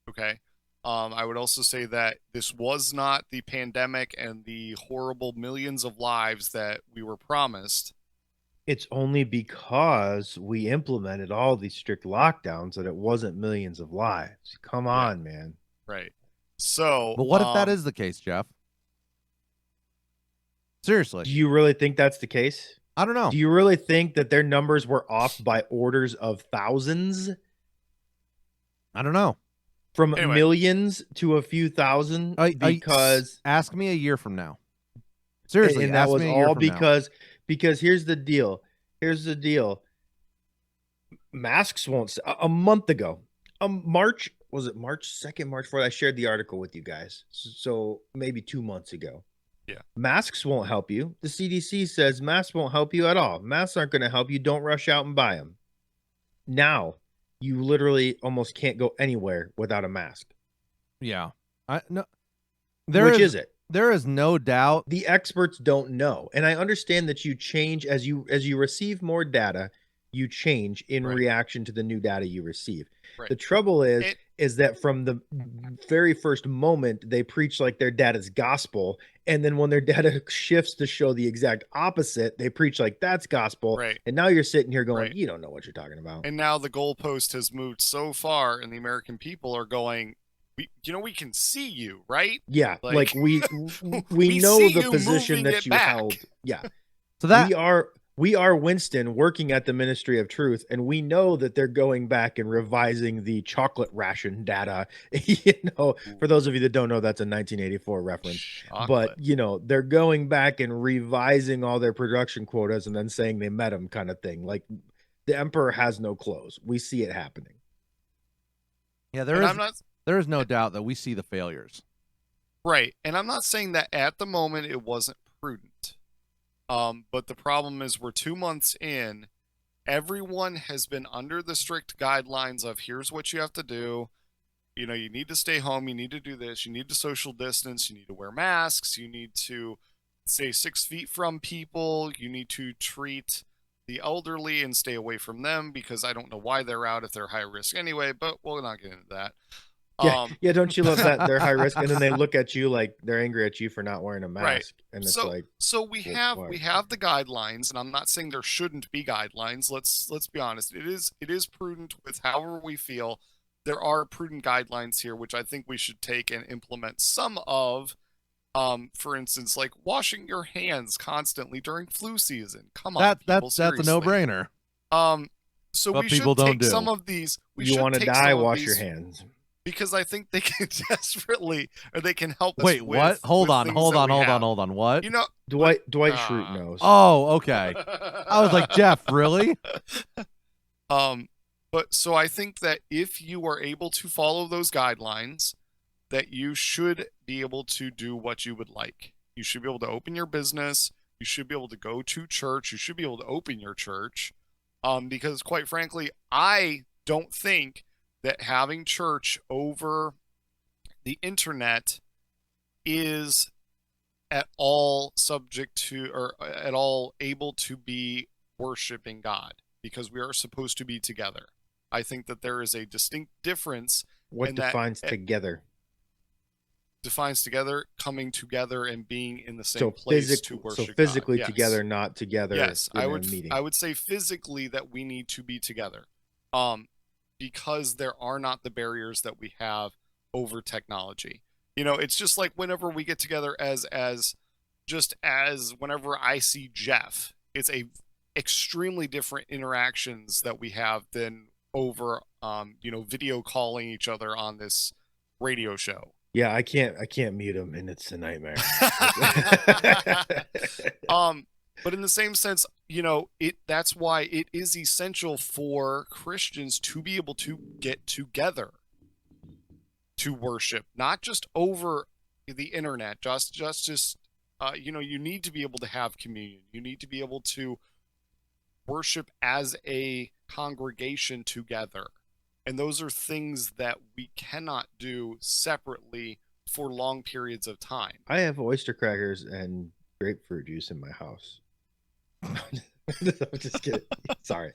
Okay. I would also say that this was not the pandemic and the horrible millions of lives that we were promised. It's only because we implemented all these strict lockdowns that it wasn't millions of lives. Come on, man. Right. So, but what if that is the case, Jeff? Seriously. Do you really think that's the case? I don't know. Do you really think that their numbers were off by orders of thousands? I don't know. From millions to a few thousand, because ask me a year from now. Seriously, and that was all because here's the deal. Masks won't. A month ago, March 2nd, March 4th. I shared the article with you guys. So maybe 2 months ago. Yeah. Masks won't help you. The CDC says masks won't help you at all. Masks aren't going to help you. Don't rush out and buy them. Now, you literally almost can't go anywhere without a mask. Yeah. No. Which is it? There is no doubt. The experts don't know. And I understand that you change as you receive more data, you change in reaction to the new data you receive. Right. The trouble is that from the very first moment, they preach like their data's gospel. And then when their data shifts to show the exact opposite, they preach like that's gospel. Right. And now you're sitting here going, you don't know what you're talking about. And now the goalpost has moved so far, and the American people are going, we can see you, right? Yeah. Like we know the position that you held. Yeah. So that we are Winston working at the Ministry of Truth, and we know that they're going back and revising the chocolate ration data. For those of you that don't know, that's a 1984 reference. Chocolate. But, they're going back and revising all their production quotas and then saying they met them, kind of thing. Like, the emperor has no clothes. We see it happening. Yeah, there is no doubt that we see the failures. Right. And I'm not saying that at the moment it wasn't prudent. But the problem is we're 2 months in. Everyone has been under the strict guidelines of here's what you have to do. You need to stay home. You need to do this. You need to social distance. You need to wear masks. You need to stay 6 feet from people. You need to treat the elderly and stay away from them because I don't know why they're out if they're high risk anyway, but we'll not get into that. Yeah, don't you love that they're high risk and then they look at you like they're angry at you for not wearing a mask, right. And it's so we have the guidelines, and I'm not saying there shouldn't be guidelines. Let's be honest. It is prudent with however we feel. There are prudent guidelines here, which I think we should take and implement some of. For instance, like washing your hands constantly during flu season. Come on, that's a no-brainer. So we should take some of these. You want to die? Wash your hands. Because I think they can desperately, or they can help us. Wait, what? Hold on. What? Dwight Schrute knows. Oh, okay. I was like, Jeff, really? But so I think that if you are able to follow those guidelines, that you should be able to do what you would like. You should be able to open your business. You should be able to go to church. You should be able to open your church. Because quite frankly, I don't think that having church over the internet is at all subject to, or at all able to be worshiping God, because we are supposed to be together. I think that there is a distinct difference. What defines together? Defines together, coming together and being in the same place to worship So physically God. together, not together. Yes, I would say physically that we need to be together, because there are not the barriers that we have over technology. It's just like whenever we get together as whenever I see Jeff, it's a extremely different interactions that we have than over video calling each other on this radio show. Yeah, I can't mute him, and it's a nightmare. But in the same sense, that's why it is essential for Christians to be able to get together to worship, not just over the internet, you need to be able to have communion. You need to be able to worship as a congregation together. And those are things that we cannot do separately for long periods of time. I have oyster crackers and grapefruit juice in my house. I'm just kidding. Sorry.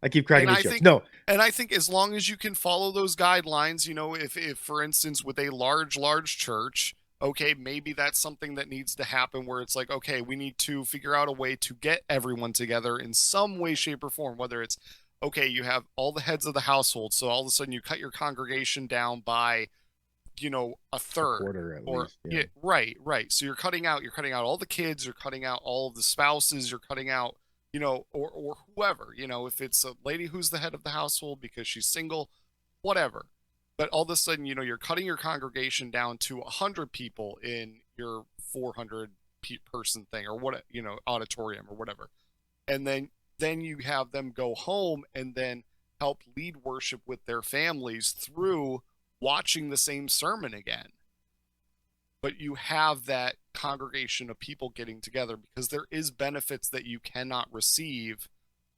I keep cracking these jokes. No. And I think as long as you can follow those guidelines, if for instance, with a large church, okay, maybe that's something that needs to happen where it's like, okay, we need to figure out a way to get everyone together in some way, shape, or form, whether it's, okay, you have all the heads of the household, so all of a sudden you cut your congregation down by, a third, a quarter at or least. Yeah. Right. So you're cutting out all the kids, you're cutting out all of the spouses, you're cutting out, or whoever, if it's a lady who's the head of the household because she's single, whatever. But all of a sudden, you're cutting your congregation down to 100 people in your 400 person thing, or what, auditorium or whatever, and then you have them go home and then help lead worship with their families through watching the same sermon again. But you have that congregation of people getting together, because there is benefits that you cannot receive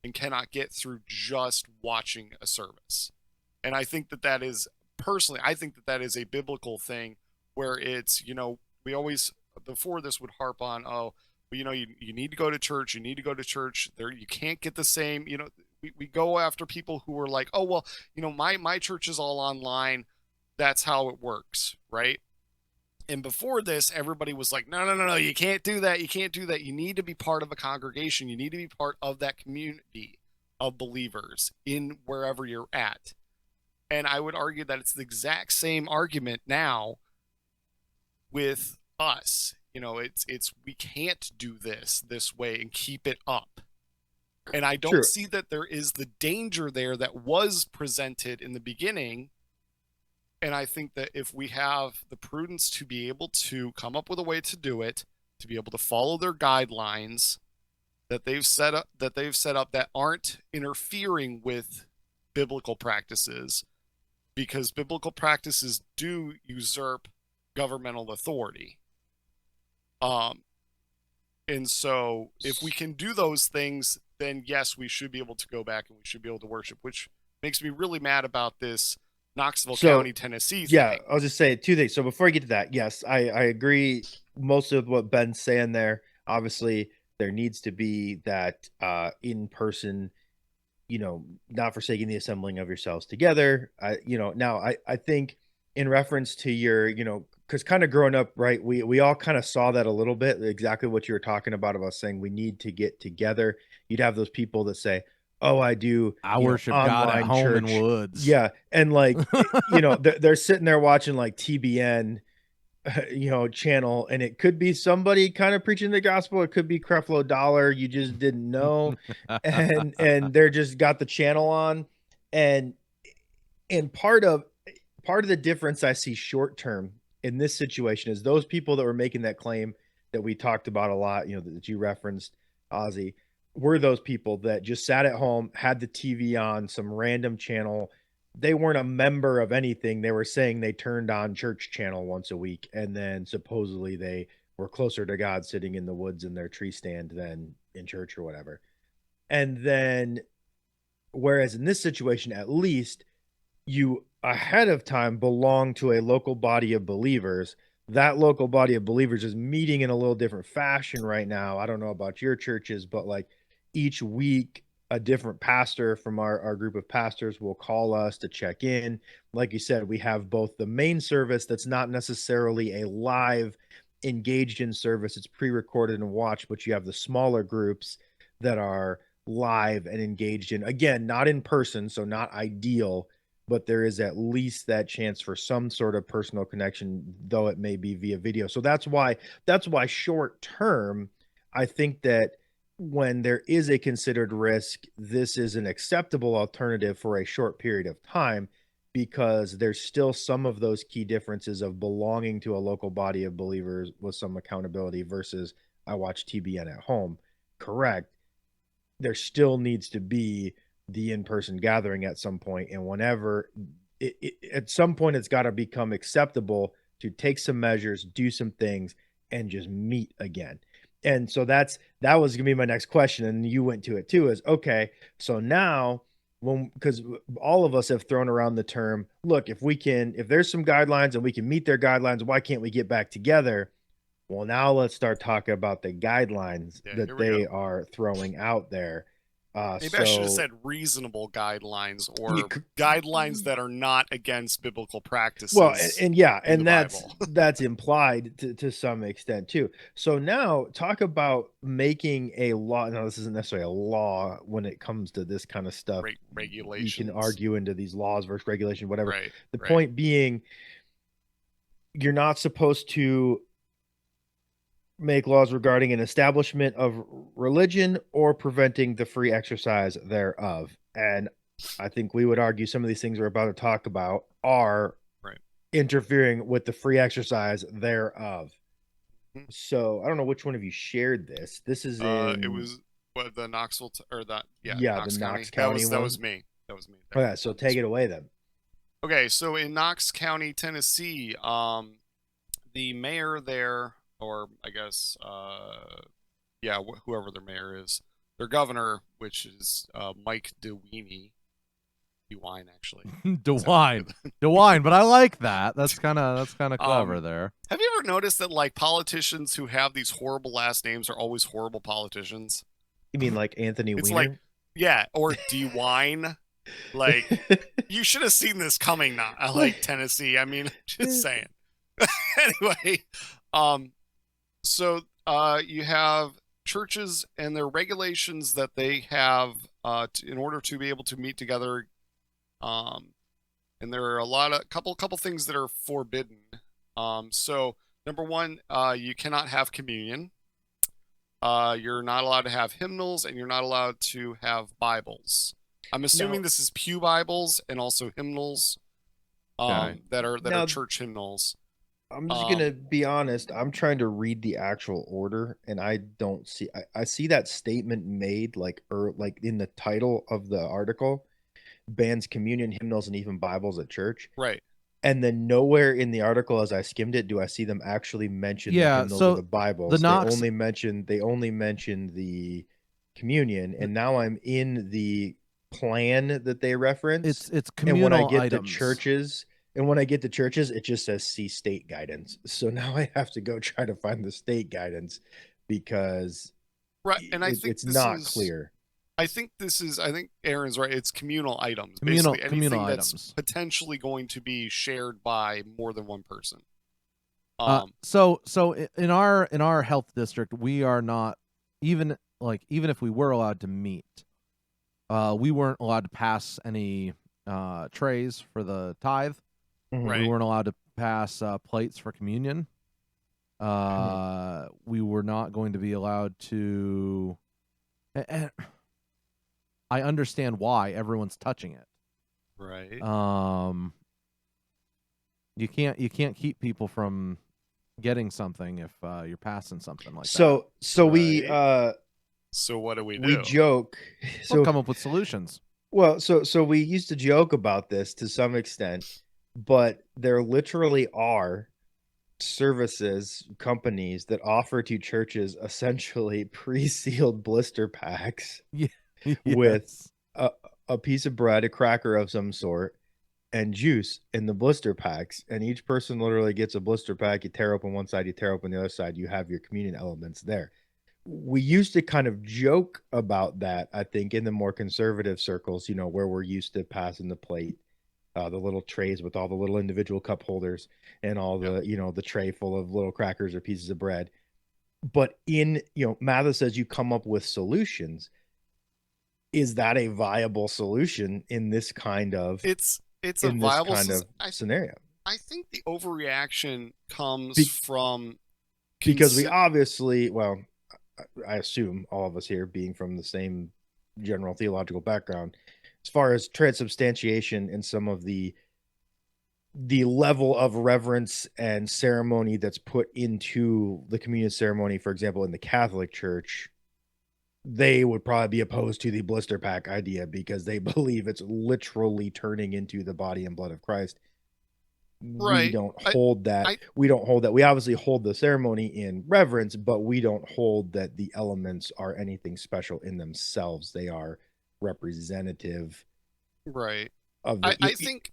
and cannot get through just watching a service. And I think that is, personally, I think that is a biblical thing, where it's, we always, before this, would harp on, you need to go to church. You need to go to church. There, you can't get the same. We go after people who are like, oh well, my church is all online. That's how it works, right? And before this, everybody was like, no, you can't do that. You can't do that. You need to be part of a congregation. You need to be part of that community of believers in wherever you're at. And I would argue that it's the exact same argument now with us. It's we can't do this way and keep it up. And I don't see that there is the danger there that was presented in the beginning. And I think that if we have the prudence to be able to come up with a way to do it, to be able to follow their guidelines that they've set up that aren't interfering with biblical practices, because biblical practices do usurp governmental authority. And so if we can do those things, then yes, we should be able to go back and we should be able to worship, which makes me really mad about this Knoxville County, Tennessee thing. Yeah, I'll just say two things. So before I get to that, yes, I agree most of what Ben's saying there. Obviously, there needs to be that in-person, not forsaking the assembling of yourselves together. I think in reference to your, because kind of growing up, right, we all kind of saw that a little bit, exactly what you were talking about saying we need to get together. You'd have those people that say, oh, I worship God at home in woods. Yeah. And like, they're sitting there watching like TBN, channel, and it could be somebody kind of preaching the gospel. It could be Creflo Dollar. You just didn't know. and they're just got the channel on. And part of the difference I see short term in this situation is those people that were making that claim that we talked about a lot, that you referenced, Ozzy, were those people that just sat at home, had the TV on some random channel. They weren't a member of anything. They were saying they turned on church channel once a week, and then supposedly they were closer to God sitting in the woods in their tree stand than in church or whatever. And then, whereas in this situation, at least, you ahead of time belong to a local body of believers. That local body of believers is meeting in a little different fashion right now. I don't know about your churches, but like each week, a different pastor from our group of pastors will call us to check in. Like you said, we have both the main service that's not necessarily a live engaged in service, it's pre-recorded and watched, but you have the smaller groups that are live and engaged in, again, not in person, so not ideal, but there is at least that chance for some sort of personal connection, though it may be via video. So that's why short term, I think that when there is a considered risk, this is an acceptable alternative for a short period of time, because there's still some of those key differences of belonging to a local body of believers with some accountability versus I watch TBN at home. Correct. There still needs to be the in-person gathering at some point, and whenever at some point it's got to become acceptable to take some measures, do some things, and just meet again. And so that was gonna be my next question, and you went to it too, is okay, so now because all of us have thrown around the term, look, if there's some guidelines and we can meet their guidelines, why can't we get back together? Well, now let's start talking about the guidelines that they are throwing out there. Maybe I should have said reasonable guidelines, or guidelines that are not against biblical practices. Well, and that's implied to some extent too. So now talk about making a law. Now, this isn't necessarily a law when it comes to this kind of stuff. Regulations. You can argue into these laws versus regulation, whatever. Right, the point being, you're not supposed to make laws regarding an establishment of religion or preventing the free exercise thereof. And I think we would argue some of these things we're about to talk about are interfering with the free exercise thereof. So I don't know which one of you shared this. This is it was the Knoxville Knox the County. Knox County that was me. Okay, so take it away then. Okay, so in Knox County, Tennessee, the mayor there, or I guess, whoever their mayor is, their governor, which is Mike DeWine, actually. DeWine, but I like that. That's kind of clever there. Have you ever noticed that like politicians who have these horrible last names are always horrible politicians? You mean like Anthony It's Weiner? like, yeah, or DeWine. Like, you should have seen this coming. Not I like Tennessee. I mean, just saying. Anyway, so you have churches and their regulations that they have in order to be able to meet together, and there are a couple things that are forbidden. So number one, you cannot have communion. You're not allowed to have hymnals, and you're not allowed to have Bibles. I'm assuming this is pew Bibles and also hymnals that are church hymnals. I'm just gonna be honest. I'm trying to read the actual order, and I don't see. I see that statement made like in the title of the article, bans communion, hymnals, and even Bibles at church. Right. And then nowhere in the article, as I skimmed it, do I see them actually mention the hymnals or the Bibles. They only mention the communion, and now I'm in the plan that they reference. It's communal and when I get items. when I get to churches, it just says see state guidance. So now I have to go try to find the state guidance because and I think it's not clear. I think Aaron's right. It's communal items. Communal anything items. That's potentially going to be shared by more than one person. So in our health district, we are not even if we were allowed to meet, we weren't allowed to pass any trays for the tithe. Right. We weren't allowed to pass plates for communion. We were not going to be allowed to. And I understand why everyone's touching it. Right. You can't keep people from getting something if you're passing something like that. So we So what do? We joke. We'll come up with solutions. Well, so we used to joke about this to some extent, but there literally are companies that offer to churches essentially pre-sealed blister packs with a piece of bread, a cracker of some sort, and juice in the blister packs, and each person literally gets a blister pack. You tear open one side, you tear open the other side, you have your communion elements there. We used to kind of joke about that, I think, in the more conservative circles, where we're used to passing the plate, the little trays with all the little individual cup holders and all the, the tray full of little crackers or pieces of bread. But Mathis says you come up with solutions. Is that a viable solution in this kind of it's a viable scenario? I think the overreaction comes from because we obviously, well, I assume all of us here being from the same general theological background, as far as transubstantiation and some of the level of reverence and ceremony that's put into the communion ceremony, for example, in the Catholic Church, they would probably be opposed to the blister pack idea because they believe it's literally turning into the body and blood of Christ. Right. We don't hold that. We obviously hold the ceremony in reverence, but we don't hold that the elements are anything special in themselves. They are representative. Right. Of I think.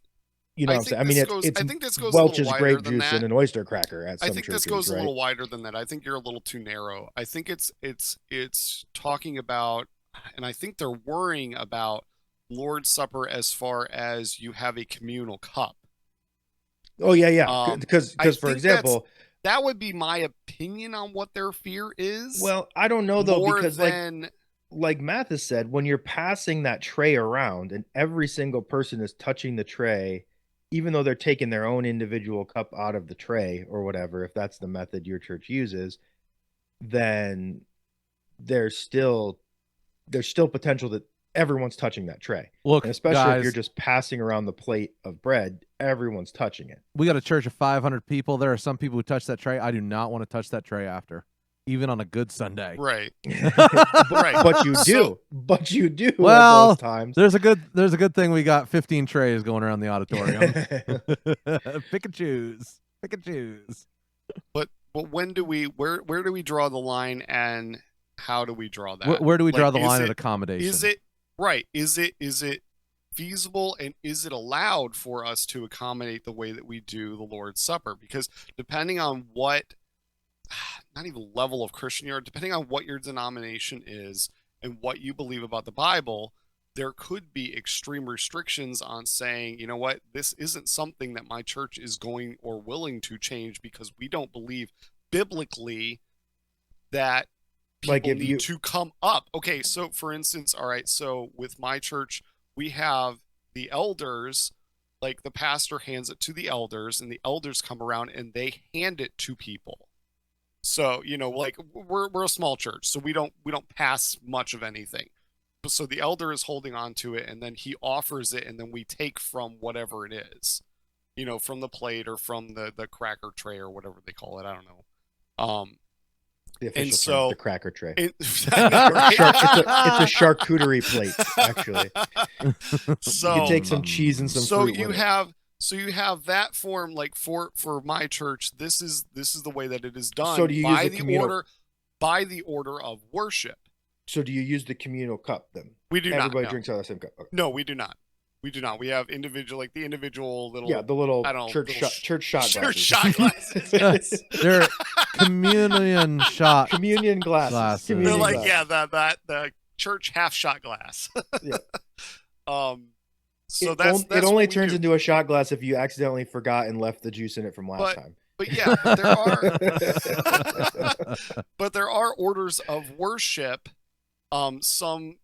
I think this goes Welch's grape juice and an oyster cracker at some churches. I think this goes a little wider than that. I think you're a little too narrow. I think it's talking about, and I think they're worrying about Lord's Supper as far as you have a communal cup. Oh yeah. Because for example, that would be my opinion on what their fear is. Well, I don't know though, because like Mathis said, when you're passing that tray around and every single person is touching the tray, even though they're taking their own individual cup out of the tray or whatever, if that's the method your church uses, then there's still potential that everyone's touching that tray. Look, and especially guys, if you're just passing around the plate of bread, everyone's touching it. We got a church of 500 people. There are some people who touch that tray. I do not want to touch that tray after, even on a good Sunday. Right. Right. But you do. But you do. Well, those times. There's a good thing we got 15 trays going around the auditorium. Pick and choose. But when do we where do we draw the line, and how do we draw that? Where do we draw the line at accommodation? Is it right? Is it feasible, and is it allowed for us to accommodate the way that we do the Lord's Supper? Because depending on what, not even level of Christian you are, depending on what your denomination is and what you believe about the Bible, there could be extreme restrictions on saying, you know what, this isn't something that my church is going or willing to change because we don't believe biblically that people need to come up. Okay, so for instance, all right, so with my church, we have the elders, like the pastor hands it to the elders, and the elders come around and they hand it to people. So, like we're a small church, so we don't pass much of anything. So the elder is holding on to it, and then he offers it, and then we take from whatever it is, from the plate or from the cracker tray or whatever they call it. I don't know. The official term, the cracker tray. It's a charcuterie plate, actually. So you can take some cheese and some fruit. So you have that form, like for my church. This is the way that it is done. So do you by the order of worship? So do you use the communal cup then? We do not. Everybody drinks out of the same cup. Okay. No, we do not. We have individual, the individual little. Yeah, the little church shot glasses. Church shot glasses. They're communion shot. Communion glasses. They're like the church half shot glass. Yeah. So it only turns into a shot glass if you accidentally forgot and left the juice in it from last time. But yeah, there are orders of worship. Some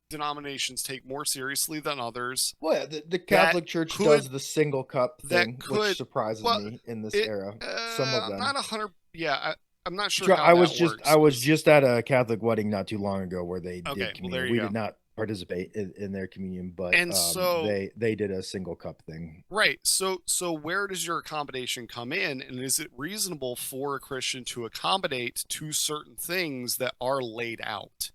denominations take more seriously than others. Well, the Catholic Church does the single cup thing, which surprises me in this era. Some of them, not 100. Yeah, I'm not sure. I was just at a Catholic wedding not too long ago where they did communion. We did not participate in their communion, but so they did a single cup thing. Right. So where does your accommodation come in, and is it reasonable for a Christian to accommodate to certain things that are laid out?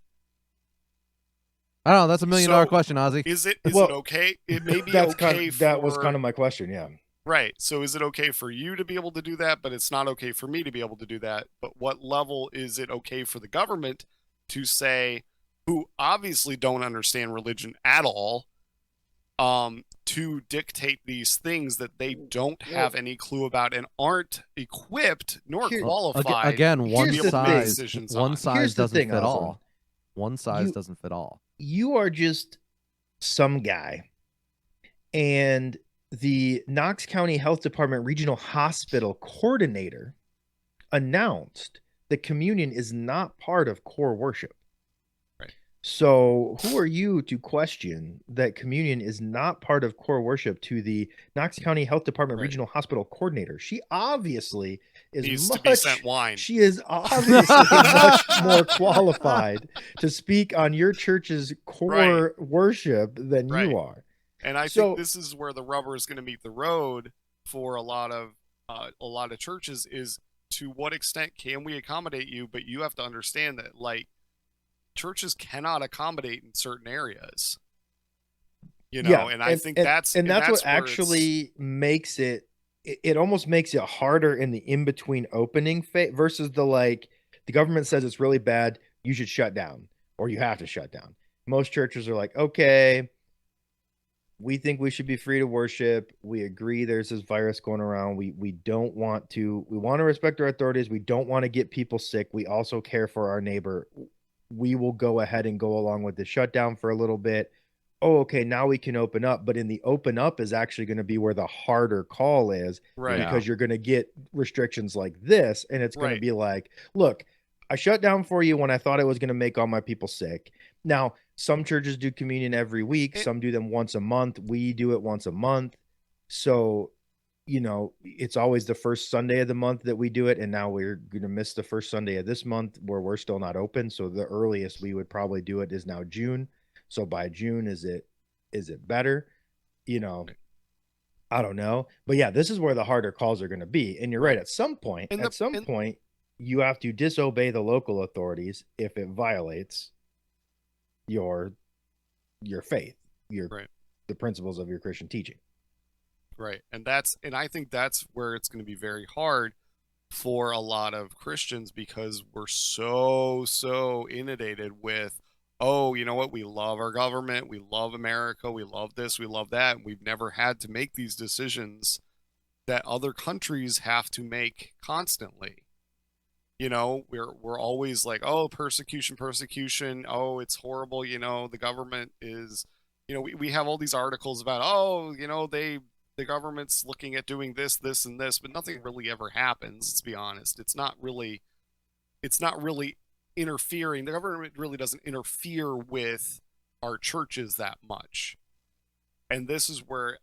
I don't know. That's $1 million question, Ozzy. Is it okay? It may be okay. That was kind of my question. Yeah. Right. So is it okay for you to be able to do that, but it's not okay for me to be able to do that? But what level is it okay for the government to say, who obviously don't understand religion at all, to dictate these things that they don't have any clue about and aren't equipped nor qualified. Again, one size doesn't fit all. One size doesn't fit all. You are just some guy, and the Knox County Health Department Regional Hospital coordinator announced that communion is not part of core worship. Right. So who are you to question that communion is not part of core worship to the Knox County Health Department Regional Hospital coordinator? She obviously is to be sent wine. She is obviously much more qualified to speak on your church's core worship than you are. And I think this is where the rubber is going to meet the road for a lot of churches, is to what extent can we accommodate you? But you have to understand that, like, churches cannot accommodate in certain areas, and I think that's what actually makes it almost makes it harder in the in-between opening phase versus the government says it's really bad, you should shut down, or you have to shut down. Most churches are like, okay, we think we should be free to worship. We agree there's this virus going around. We want to respect our authorities. We don't want to get people sick. We also care for our neighbor. We will go ahead and go along with the shutdown for a little bit. Oh, okay, now we can open up. But in the open up is actually going to be where the harder call is, because you're going to get restrictions like this. And it's going to be like, look, I shut down for you when I thought I was going to make all my people sick. Now, some churches do communion every week. Some do them once a month. We do it once a month. So, it's always the first Sunday of the month that we do it. And now we're going to miss the first Sunday of this month where we're still not open. So the earliest we would probably do it is now June. So by June, is it better? I don't know. But yeah, this is where the harder calls are going to be. And you're right. At some point, you have to disobey the local authorities if it violates your faith, the principles of your Christian teaching. Right. And I think that's where it's going to be very hard for a lot of Christians, because we're so inundated with, oh, you know what? We love our government. We love America. We love this. We love that. And we've never had to make these decisions that other countries have to make constantly. We're always like, oh, persecution. Oh, it's horrible. The government is, we have all these articles about, oh, the government's looking at doing this, and this, but nothing really ever happens. Let's be honest. It's not really interfering. The government really doesn't interfere with our churches that much. And this is where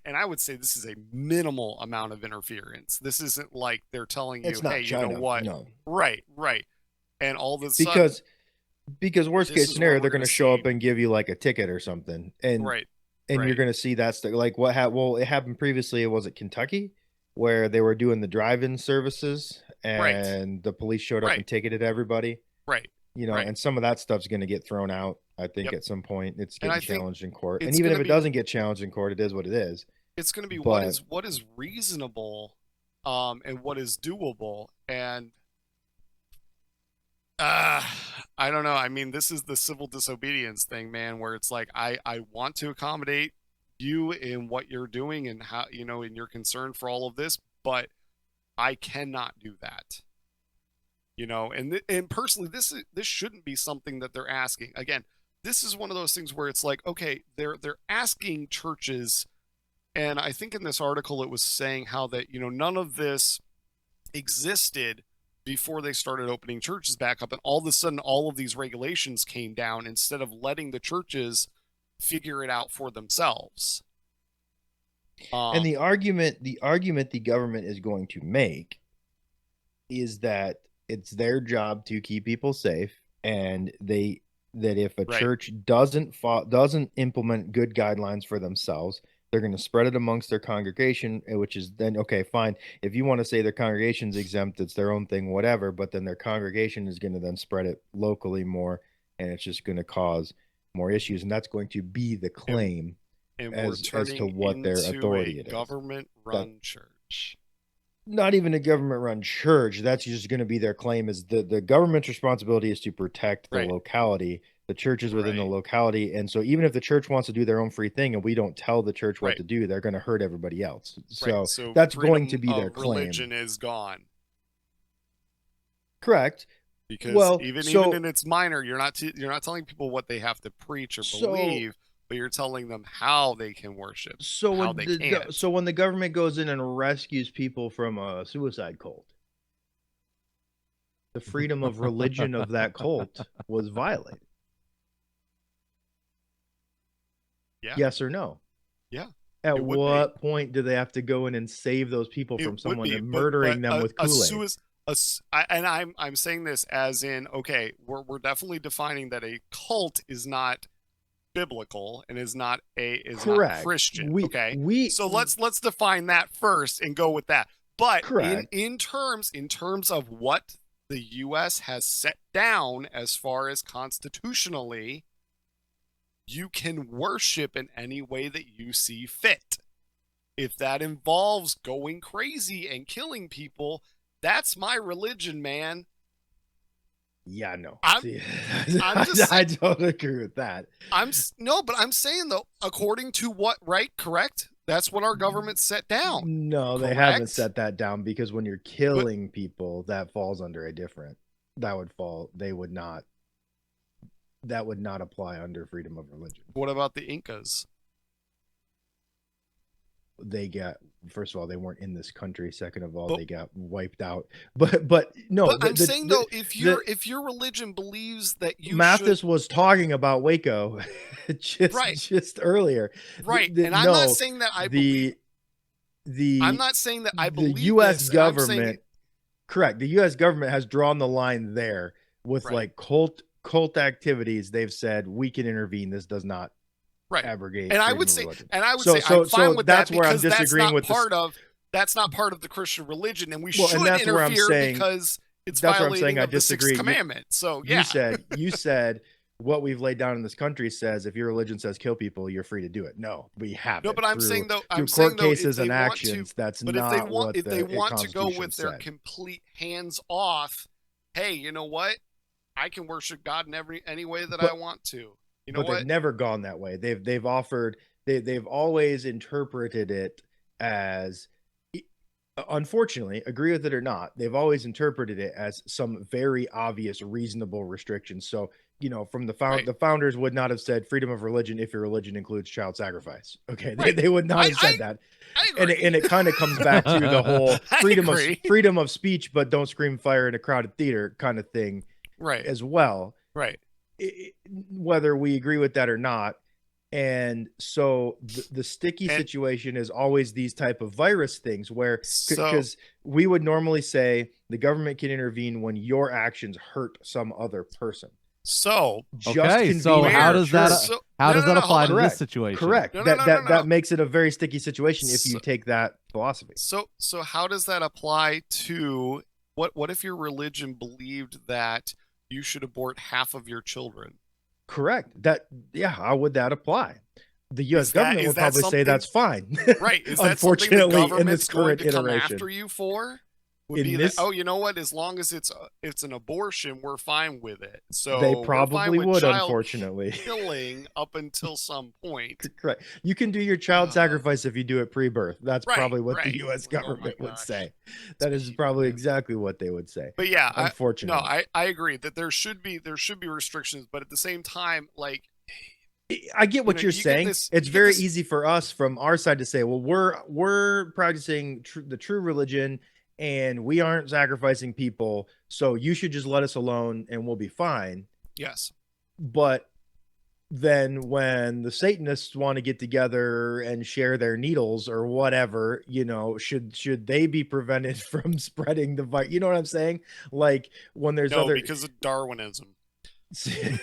I would say this is a minimal amount of interference. This isn't like they're telling you, hey, China, you know what? No. Right. And all this because worst case scenario, they're going to show up and give you like a ticket or something. And you're going to see that's like what it happened previously. Was it Kentucky where they were doing the drive-in services and the police showed up and ticketed everybody? Right. And some of that stuff's going to get thrown out. I think at some point it's getting challenged in court. And even if it doesn't get challenged in court, it is what it is. It's going to be what is reasonable and what is doable. And I don't know. I mean, this is the civil disobedience thing, man, where it's like, I want to accommodate you in what you're doing and how, in your concern for all of this, but I cannot do that. And personally, this shouldn't be something that they're asking. Again, this is one of those things where it's like, okay, they're asking churches, and I think in this article it was saying how that, none of this existed before they started opening churches back up, and all of a sudden all of these regulations came down instead of letting the churches figure it out for themselves. And the argument the government is going to make is that it's their job to keep people safe, and that if a church doesn't implement good guidelines for themselves, they're going to spread it amongst their congregation, which is then, okay, fine. If you want to say their congregation's exempt, it's their own thing, whatever, but then their congregation is going to then spread it locally more, and it's just going to cause more issues. And that's going to be the claim as to what their authority is. Government-run church. Not even a government-run church. That's just going to be their claim, is the government's responsibility is to protect the locality. The church is within the locality. And so even if the church wants to do their own free thing and we don't tell the church what to do, they're going to hurt everybody else. So that's going to be their claim. Religion is gone. Correct. Because even in its minor, you're not telling people what they have to preach or believe, but you're telling them how they can worship. So when the government goes in and rescues people from a suicide cult, the freedom of religion of that cult was violated. Yeah. Yes or no? Yeah. At what point do they have to go in and save those people from someone and murdering them with Kool-Aid? I'm saying this as in, okay, we're definitely defining that a cult is not biblical and is not not Christian. So let's define that first and go with that. But in terms of what the U.S. has set down as far as constitutionally, you can worship in any way that you see fit. If that involves going crazy and killing people, that's my religion, man. Yeah, no. I don't agree with that. But I'm saying though, according to what, correct? That's what our government set down. No, they haven't set that down, because when you're killing people, that falls under a different. That would not apply under freedom of religion. What about the Incas? First of all, they weren't in this country. Second of all, they got wiped out. But I'm saying though, if your religion believes that you Mathis was talking about Waco just earlier. Right. And I'm not saying that I believe I'm not saying that I believe the US government. Correct. The US government has drawn the line there with like cult activities. They've said we can intervene. This does not abrogate. And I would say I'm fine with that's that, where I'm disagreeing with that's not part of the Christian religion, and we should interfere because it's violating of the sixth commandment. So yeah, you said what we've laid down in this country says if your religion says kill people, you're free to do it. No, we haven't. No, but I'm saying though, court cases and actions, that's not what if they want to go with said. their complete hands off. Hey, you know what? I can worship God in any way that I want to. You know what? They've never gone that way. They've always interpreted it as, unfortunately, agree with it or not, they've always interpreted it as some very obvious, reasonable restrictions. So, from the founders would not have said freedom of religion if your religion includes child sacrifice. Okay, they would not have said that. And it kind of comes back to the whole freedom of speech, but don't scream fire in a crowded theater kind of thing, as well. Right. Whether we agree with that or not. And so the sticky situation is always these type of virus things where, because we would normally say the government can intervene when your actions hurt some other person. So how does that apply to this situation? Correct. That makes it a very sticky situation if you take that philosophy. So how does that apply to what if your religion believed that you should abort half of your children? Correct. How would that appy? The U.S. government would probably say that's fine. Right. Is that unfortunately the in this current come iteration after you for? You know what? As long as it's an abortion, we're fine with it. So they probably would, unfortunately. Killing up until some point. Correct. You can do your child sacrifice if you do it pre-birth. That's probably what the U.S. government would say. That is probably exactly what they would say. But yeah, unfortunately, I agree that there should be restrictions, but at the same time, like, I get what you're saying. It's very easy for us from our side to say, well, we're practicing the true religion and we aren't sacrificing people, so you should just let us alone and we'll be fine. Yes. But then when the Satanists want to get together and share their needles or whatever, should they be prevented from spreading the virus? You know what I'm saying? Like when there's because of Darwinism.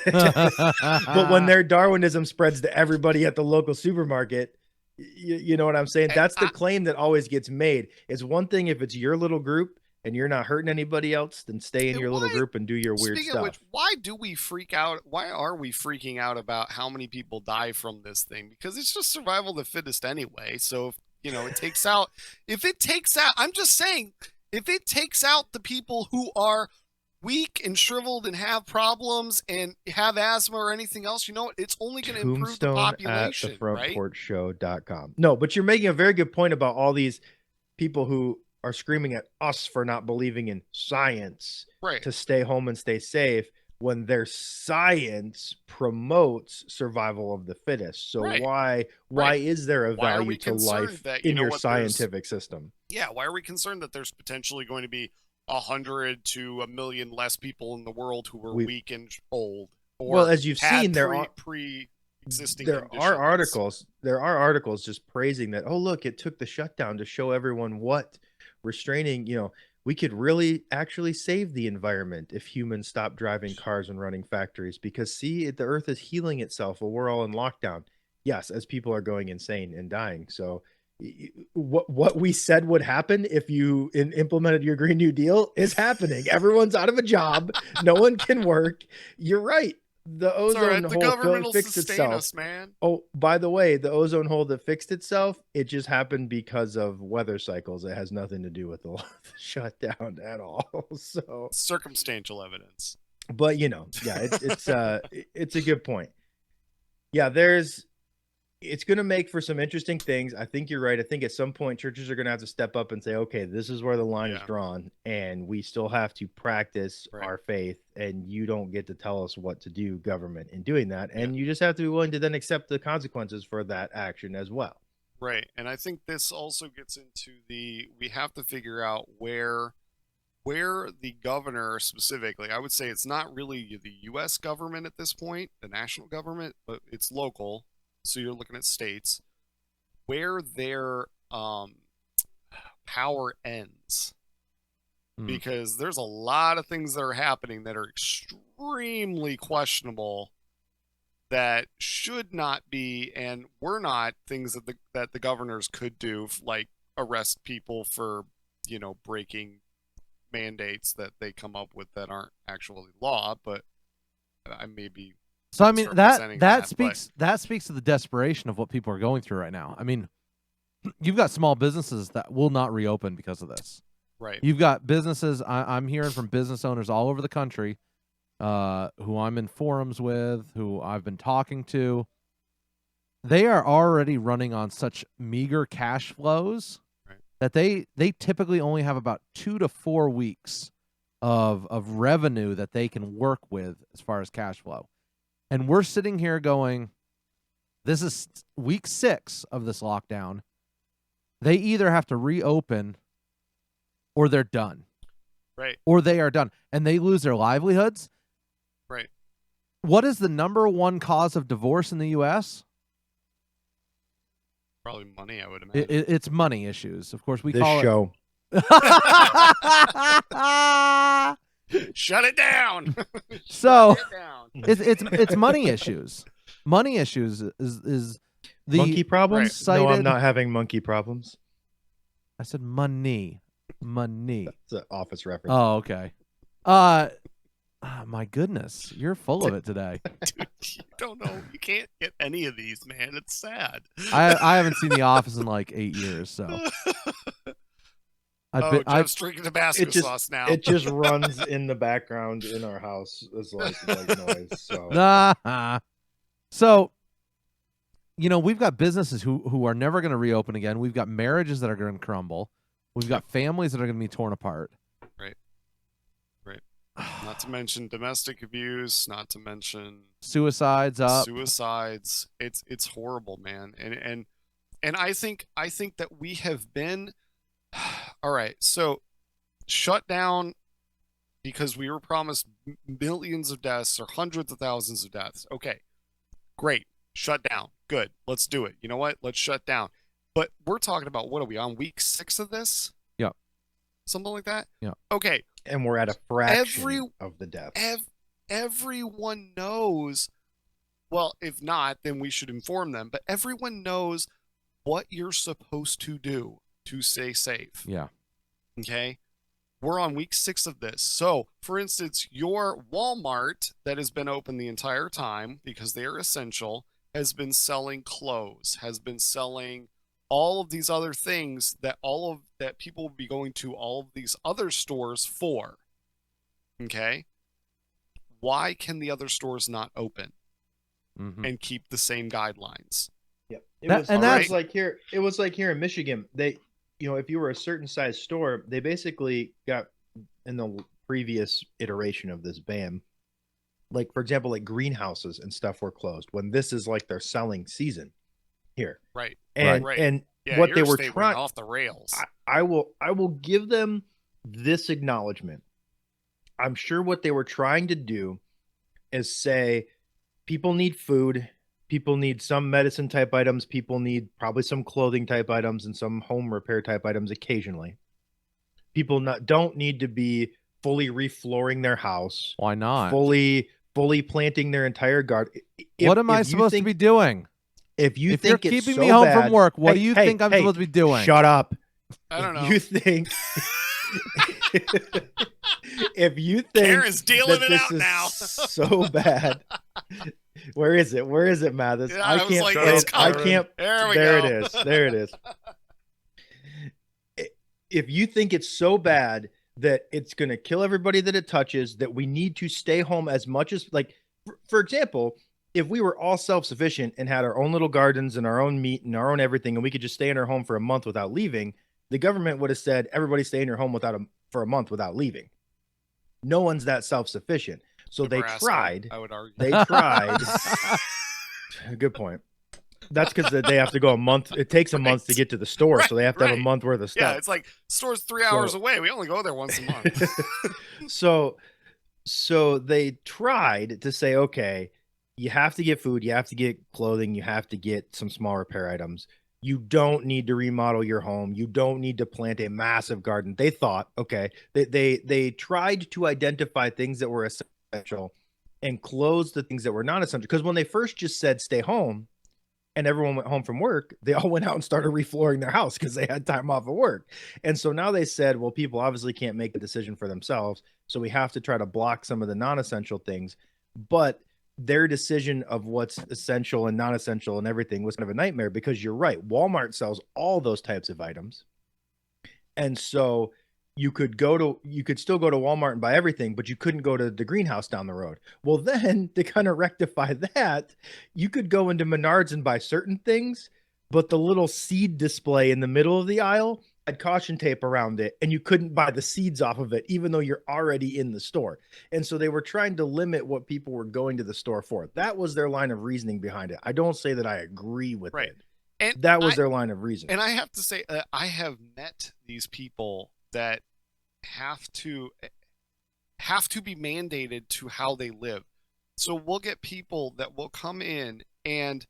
But when their Darwinism spreads to everybody at the local supermarket, you know what I'm saying? That's the claim that always gets made. It's one thing if it's your little group and you're not hurting anybody else, then stay in your little group and do your weird stuff. Of which, why do we freak out? Why are we freaking out about how many people die from this thing? Because it's just survival of the fittest anyway. So, it takes out, I'm just saying, if it takes out the people who are weak and shriveled and have problems and have asthma or anything else, you know what? It's only going to improve the population, at thefrontporchshow.com. No, but you're making a very good point about all these people who are screaming at us for not believing in science to stay home and stay safe when their science promotes survival of the fittest. So why is there a value to life in your scientific system? Yeah, why are we concerned that there's potentially going to be 100 to 1 million less people in the world who are weak and old? Or well, as you've seen, there are articles just praising that. Oh, look, it took the shutdown to show everyone what restraining, we could really actually save the environment if humans stop driving cars and running factories, because see, the earth is healing itself while we're all in lockdown. Yes, as people are going insane and dying. So what we said would happen if you implemented your Green New Deal is happening. Everyone's out of a job. No one can work. You're right. The ozone hole fixed itself. Us, man. Oh, by the way, the ozone hole that fixed itself, it just happened because of weather cycles. It has nothing to do with the shutdown at all. So circumstantial evidence. But it's a good point. Yeah, it's going to make for some interesting things. I think you're right. I think at some point churches are going to have to step up and say, okay, this is where the line is drawn, and we still have to practice our faith, and you don't get to tell us what to do, government, in doing that. And you just have to be willing to then accept the consequences for that action as well. Right. And I think this also gets into we have to figure out where the governor specifically, I would say it's not really the U.S. government at this point, the national government, but it's local. So you're looking at states where their power ends, because there's a lot of things that are happening that are extremely questionable, that should not be, and were not things that the governors could do, like arrest people for breaking mandates that they come up with that aren't actually law. But I may be. So I mean that speaks to the desperation of what people are going through right now. I mean, you've got small businesses that will not reopen because of this. Right. You've got businesses. I'm hearing from business owners all over the country, who I'm in forums with, who I've been talking to. They are already running on such meager cash flows that they typically only have about 2 to 4 weeks of revenue that they can work with as far as cash flow. And we're sitting here going, this is week 6 of this lockdown. They either have to reopen or they're done. Right. Or they are done. And they lose their livelihoods. Right. What is the number one cause of divorce in the U.S.? Probably money, I would imagine. It's money issues. Of course, we this call show. Shut it down. So it's money issues. Money issues is the monkey problems. Cited, no, I'm not having monkey problems. I said money. That's an office reference. Oh, okay. My goodness, you're full of it today. Dude, you don't know. You can't get any of these, man. It's sad. I haven't seen The Office in like 8 years, so. Jeff's drinking Tabasco sauce now. It just runs in the background in our house as like noise. So. So, we've got businesses who are never going to reopen again. We've got marriages that are going to crumble. We've got families that are going to be torn apart. Right. Not to mention domestic abuse. Not to mention suicides up. Suicides. It's horrible, man. And I think that we have been. All right, so shut down because we were promised millions of deaths or hundreds of thousands of deaths. Okay, great. Shut down. Good. Let's do it. You know what? Let's shut down. But we're talking about, what are we on, week 6 of this? Yeah. Something like that? Yeah. Okay. And we're at a fraction of the deaths. Everyone knows. Well, if not, then we should inform them. But everyone knows what you're supposed to do to stay safe. Yeah. Okay. We're on week 6 of this. So, for instance, your Walmart that has been open the entire time because they are essential has been selling clothes, has been selling all of these other things that people will be going to all of these other stores for. Okay. Why can the other stores not open and keep the same guidelines? Yep. It was like here in Michigan. They, if you were a certain size store, they basically got in the previous iteration of this ban. Like, for example, like greenhouses and stuff were closed when this is like their selling season here. Right. And what they were trying off the rails. I will give them this acknowledgement. I'm sure what they were trying to do is say people need food, people need some medicine type items, people need probably some clothing type items and some home repair type items occasionally. People don't need to be fully reflooring their house. Why not? Fully planting their entire garden. What am I supposed to be doing? If you're keeping me home from work, what do you think I'm supposed to be doing? Shut up. I don't know. You think if you think Karen's dealing it out now. So bad. Where is it? Mathis? Yeah, I can't. There it is. If you think it's so bad that it's going to kill everybody that it touches, that we need to stay home as much as, like, for example, if we were all self-sufficient and had our own little gardens and our own meat and our own everything, and we could just stay in our home for a month without leaving, the government would have said, everybody stay in your home for a month without leaving. No one's that self-sufficient. So Nebraska, they tried. I would argue. They tried. Good point. That's because they have to go a month. It takes a month to get to the store, so they have to have a month worth of stuff. Yeah, it's like store's 3 hours away. We only go there once a month. So they tried to say, okay, you have to get food, you have to get clothing, you have to get some small repair items. You don't need to remodel your home. You don't need to plant a massive garden. They thought, okay, they tried to identify things that were essential and close the things that were not essential. Because when they first just said stay home and everyone went home from work, they all went out and started reflooring their house because they had time off of work. And so now they said, well, people obviously can't make the decision for themselves, so we have to try to block some of the non-essential things. But their decision of what's essential and non-essential and everything was kind of a nightmare, because you're right, Walmart sells all those types of items. And so you could still go to Walmart and buy everything, but you couldn't go to the greenhouse down the road. Well, then to kind of rectify that, you could go into Menards and buy certain things, but the little seed display in the middle of the aisle had caution tape around it, and you couldn't buy the seeds off of it, even though you're already in the store. And so they were trying to limit what people were going to the store for. That was their line of reasoning behind it. I don't say that I agree with it. And that was their line of reasoning. And I have to say, I have met these people that have to be mandated to how they live. So we'll get people that will come in and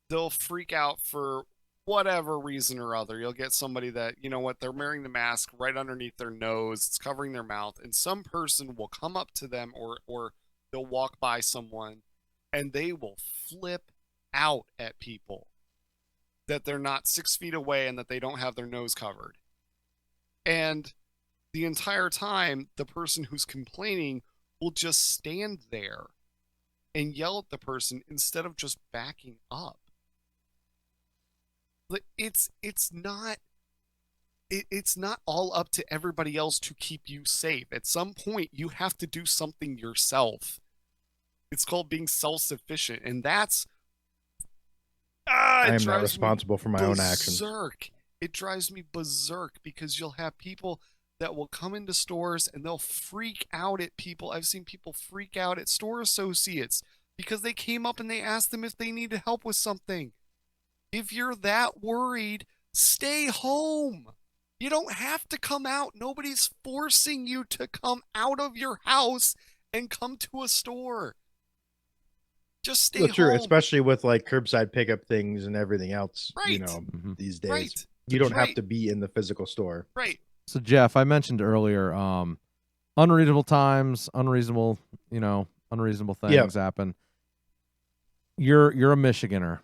they'll freak out for whatever reason or other. You'll get somebody that, you know what, they're wearing the mask right underneath their nose, it's covering their mouth, and some person will come up to them or they'll walk by someone and they will flip out at people that they're not 6 feet away and that they don't have their nose covered. And the entire time, the person who's complaining will just stand there and yell at the person instead of just backing up. It's not all up to everybody else to keep you safe. At some point, you have to do something yourself. It's called being self-sufficient, and that's I am not responsible for my own actions. It drives me berserk because you'll have people that will come into stores and they'll freak out at people. I've seen people freak out at store associates because they came up and they asked them if they needed help with something. If you're that worried, stay home. You don't have to come out. Nobody's forcing you to come out of your house and come to a store. Just stay home. True, especially with like curbside pickup things and everything else, these days. You don't have to be in the physical store. Right. So Jeff, I mentioned earlier, unreasonable times, unreasonable things happen. You're a Michiganer.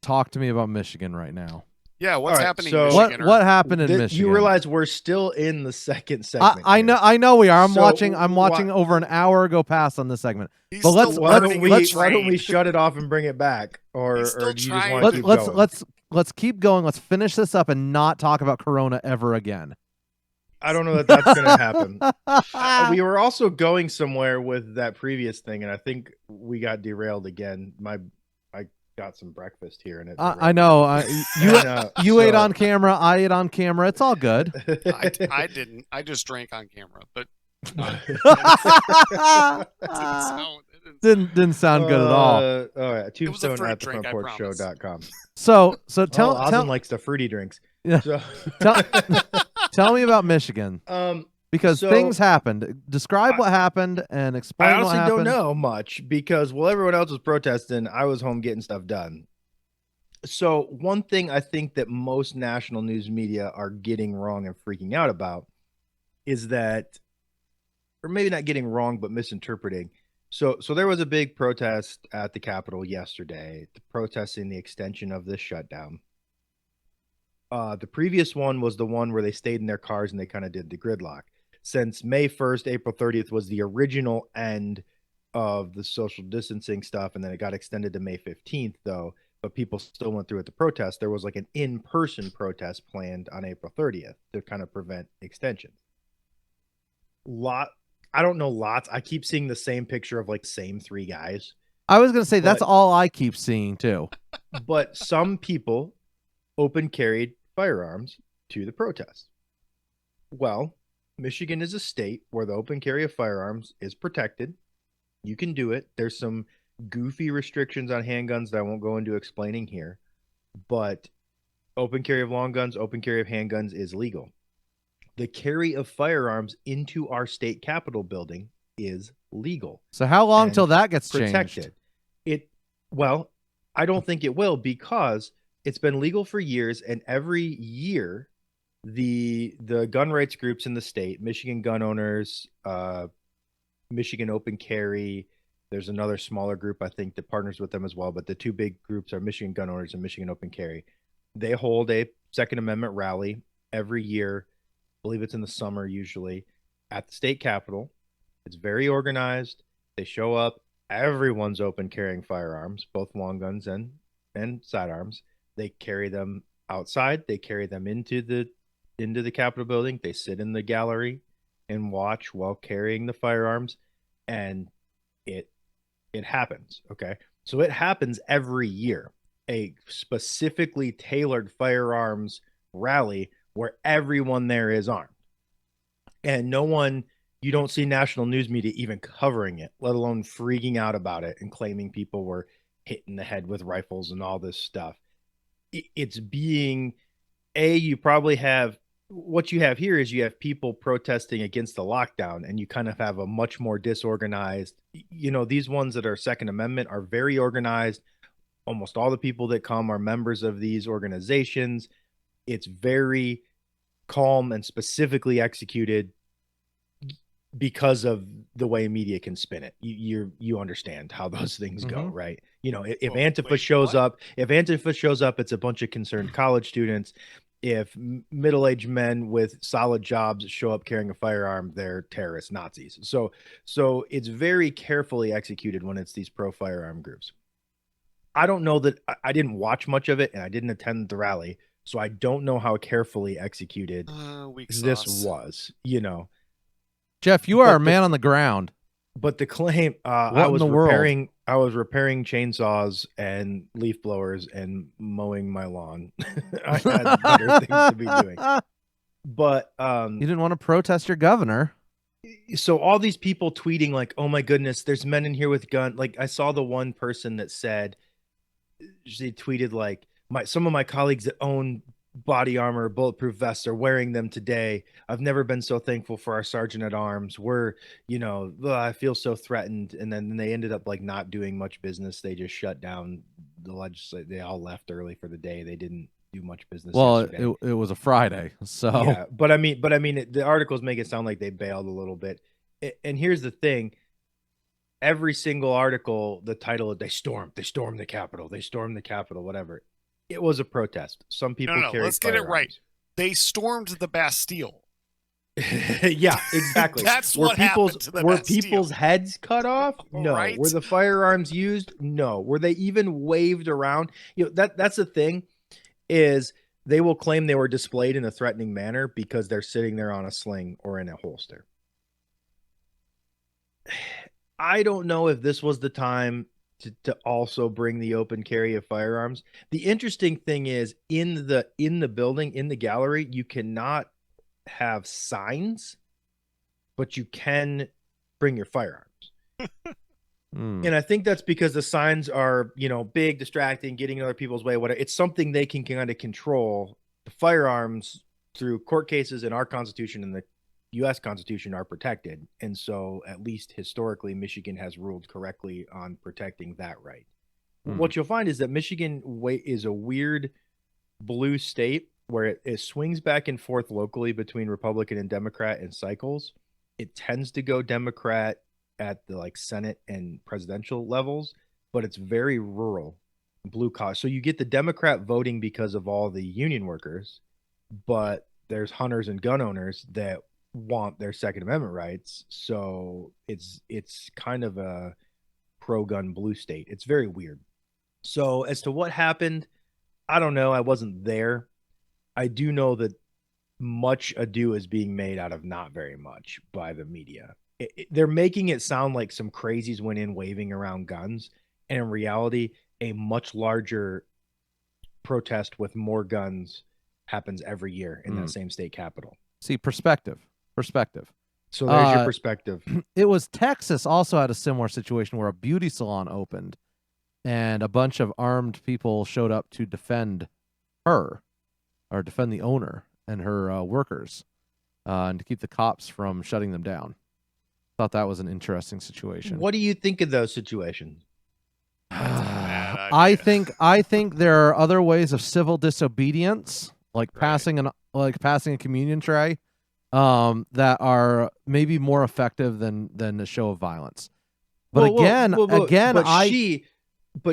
Talk to me about Michigan right now. Yeah, what's happening? So in what happened in Michigan? You realize we're still in the second segment. I know we are. I'm watching over an hour go past on this segment. Why don't we shut it off and bring it back, or do you just want to keep going? Let's keep going. Let's finish this up and not talk about Corona ever again. I don't know that that's going to happen. We were also going somewhere with that previous thing, and I think we got derailed again. I got some breakfast here, and it. I know. You ate on camera. I ate on camera. It's all good. I didn't. I just drank on camera, but didn't sound good at all. All right, Tombstone at thefrontporchshow.com. So tell Ozzy likes the fruity drinks. Yeah. So. tell me about Michigan. Because things happened. Describe what happened and explain what happened. I honestly don't know much because while everyone else was protesting, I was home getting stuff done. So one thing I think that most national news media are getting wrong and freaking out about is that, or maybe not getting wrong, but misinterpreting. So there was a big protest at the Capitol yesterday, protesting the extension of this shutdown. The previous one was the one where they stayed in their cars and they kind of did the gridlock. Since May 1st, April 30th was the original end of the social distancing stuff, and then it got extended to May 15th, though, but people still went through with the protest. There was like an in-person protest planned on April 30th to kind of prevent extension. I don't know lots. I keep seeing the same picture of like same three guys. I was going to say that's all I keep seeing too. But some people open carried firearms to the protest. Well, Michigan is a state where the open carry of firearms is protected. You can do it. There's some goofy restrictions on handguns that I won't go into explaining here, but open carry of long guns, open carry of handguns is legal. The carry of firearms into our state capitol building is legal. So how long till that gets protected? Changed? Well, I don't think it will because it's been legal for years, and every year the gun rights groups in the state, Michigan Gun Owners, Michigan Open Carry, there's another smaller group I think that partners with them as well, but the two big groups are Michigan Gun Owners and Michigan Open Carry. They hold a Second Amendment rally every year. I believe it's in the summer usually at the state capitol. It's very organized. They show up. Everyone's open carrying firearms, both long guns and sidearms. They carry them outside. They carry them into the Capitol building. They sit in the gallery and watch while carrying the firearms, and it happens. Okay, so it happens every year. A specifically tailored firearms rally where everyone there is armed, and you don't see national news media even covering it, let alone freaking out about it and claiming people were hit in the head with rifles and all this stuff. It's being you probably have what you have here is you have people protesting against the lockdown, and you kind of have a much more disorganized, these ones that are Second Amendment are very organized. Almost all the people that come are members of these organizations. It's very calm and specifically executed because of the way media can spin it. You understand how those things go, right? If Antifa shows up, it's a bunch of concerned college students. If middle-aged men with solid jobs show up carrying a firearm, they're terrorist Nazis. So it's very carefully executed when it's these pro-firearm groups. I don't know that I didn't watch much of it, and I didn't attend the rally, so I don't know how carefully executed this was. Jeff, you are a man on the ground. But the claim, I was repairing chainsaws and leaf blowers and mowing my lawn. I had better things to be doing. But you didn't want to protest your governor. So all these people tweeting like, "Oh my goodness, there's men in here with guns." Like I saw the one person that said, she tweeted like, some of my colleagues that own body armor, bulletproof vests are wearing them today. I've never been so thankful for our sergeant at arms. I feel so threatened. And then they ended up like not doing much business. They just shut down the legislature. They all left early for the day. They didn't do much business. Well, it was a Friday, so yeah. But I mean, the articles make it sound like they bailed a little bit. And here's the thing: every single article, the title, they stormed the Capitol, whatever. It was a protest. Some people carried let's firearms. Get it right. They stormed the Bastille. Yeah, exactly. That's what happened to the Bastille. Were people's heads cut off? No. Right? Were the firearms used? No. Were they even waved around? That's the thing is they will claim they were displayed in a threatening manner because they're sitting there on a sling or in a holster. I don't know if this was the time to also bring the open carry of firearms. The interesting thing is in the building, in the gallery, you cannot have signs, but you can bring your firearms. And I think that's because the signs are, big, distracting, getting in other people's way, whatever. It's something they can kind of control. The firearms through court cases in our Constitution and the U.S. Constitution are protected. And so at least historically, Michigan has ruled correctly on protecting that right. What you'll find is that Michigan is a weird blue state where it swings back and forth locally between Republican and Democrat in cycles. It tends to go Democrat at the Senate and presidential levels, but it's very rural, blue collar. So you get the Democrat voting because of all the union workers, but there's hunters and gun owners that want their Second Amendment rights. So it's kind of a pro-gun blue state. It's very weird. So as to what happened, I don't know. I wasn't there. I do know that much ado is being made out of not very much by the media. They're making it sound like some crazies went in waving around guns, and in reality, a much larger protest with more guns happens every year in that same state capital. See, perspective. So there's your perspective. It was Texas also had a similar situation where a beauty salon opened, and a bunch of armed people showed up to defend her, or defend the owner and her workers, and to keep the cops from shutting them down. Thought that was an interesting situation. What do you think of those situations? I think there are other ways of civil disobedience, like passing a communion tray, that are maybe more effective than the show of violence. But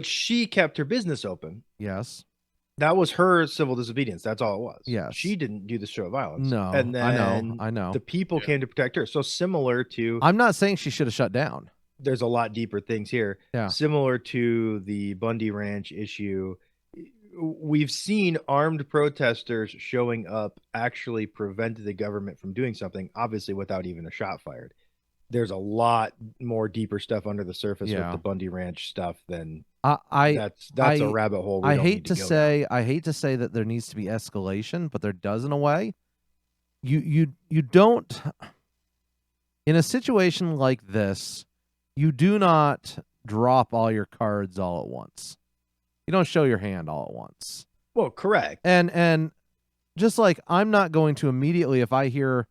she kept her business open. Yes. That was her civil disobedience. That's all it was. Yes. She didn't do the show of violence. No, and then I know. The people came to protect her. So similar to... I'm not saying she should have shut down. There's a lot deeper things here. Yeah. Similar to the Bundy Ranch issue, we've seen armed protesters showing up actually prevent the government from doing something, obviously without even a shot fired. There's a lot more deeper stuff under the surface with the Bundy Ranch stuff than... that's a rabbit hole. I hate to say that there needs to be escalation, but there does in a way. You don't, in a situation like this, you do not drop all your cards all at once. You don't show your hand all at once. Well, correct. And just like I'm not going to immediately if I hear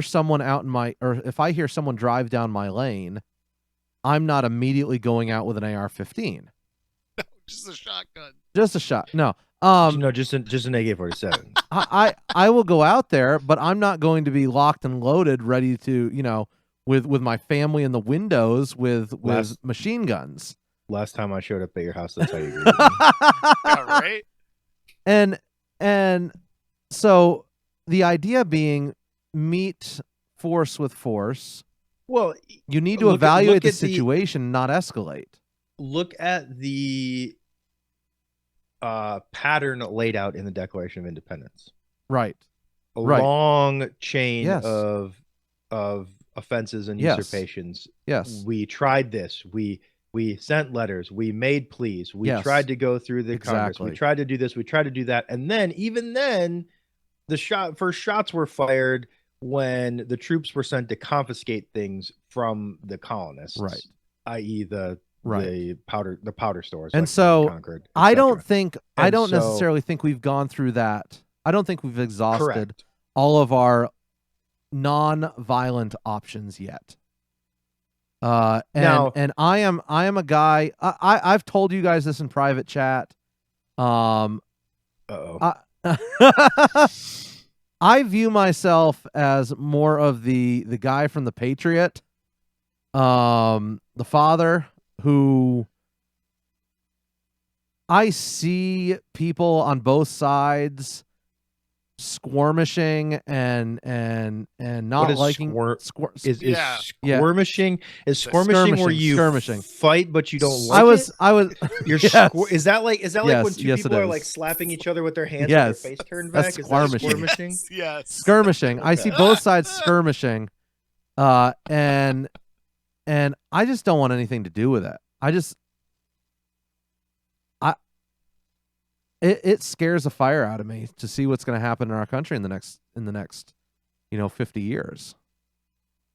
someone if I hear someone drive down my lane, I'm not immediately going out with an AR-15. No, just a shotgun. Just a shot. No. Just an AK-47. I will go out there, but I'm not going to be locked and loaded, ready to, with my family in the windows with machine guns. Last time I showed up at your house, that's how you greeted me. Yeah, right? And so the idea being meet force with force. Well, you need to evaluate the situation, not escalate. Look at the pattern laid out in the Declaration of Independence. Right. A long chain of offenses and usurpations. Yes. We tried this. We sent letters. We made pleas. We tried to go through the Congress. We tried to do this. We tried to do that. And then, even then, first shots were fired when the troops were sent to confiscate things from the colonists, right? I.e., the powder stores. And so Concord, I don't necessarily think we've gone through that. I don't think we've exhausted all of our non-violent options yet. And I am a guy. I've told you guys this in private chat. I view myself as more of the guy from The Patriot, the father who I see people on both sides squirmishing and not liking skirmishing is skirmishing where you fight but you don't like I was you're is that like when two people are like slapping each other with their hands with their face turned back? That's skirmishing. Is that skirmishing? Yes. Skirmishing. Okay. I see both sides skirmishing, and I just don't want anything to do with it. It scares the fire out of me to see what's going to happen in our country in the next 50 years.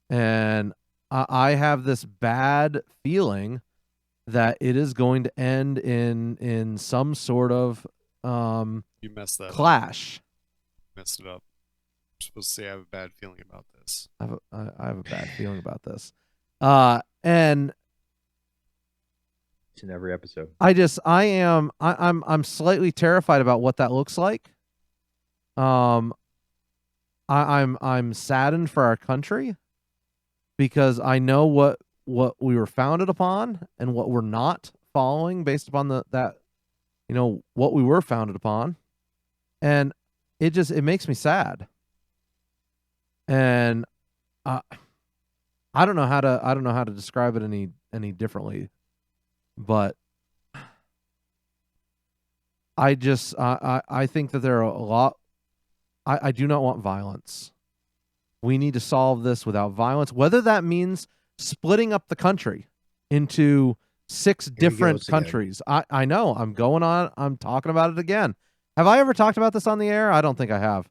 And I have this bad feeling that it is going to end in some sort of you messed that clash. Up. Messed it up. You're supposed to say I have a bad feeling about this. I have a bad feeling about this. And in every episode. I'm slightly terrified about what that looks like. I'm saddened for our country because I know what we were founded upon and what we're not following based upon what we were founded upon. And it makes me sad. And I don't know how to describe it any differently. But I think that there are a lot. I do not want violence. We need to solve this without violence, whether that means splitting up the country into 6 different countries. I know. I'm talking about it again. Have I ever talked about this on the air? I don't think I have.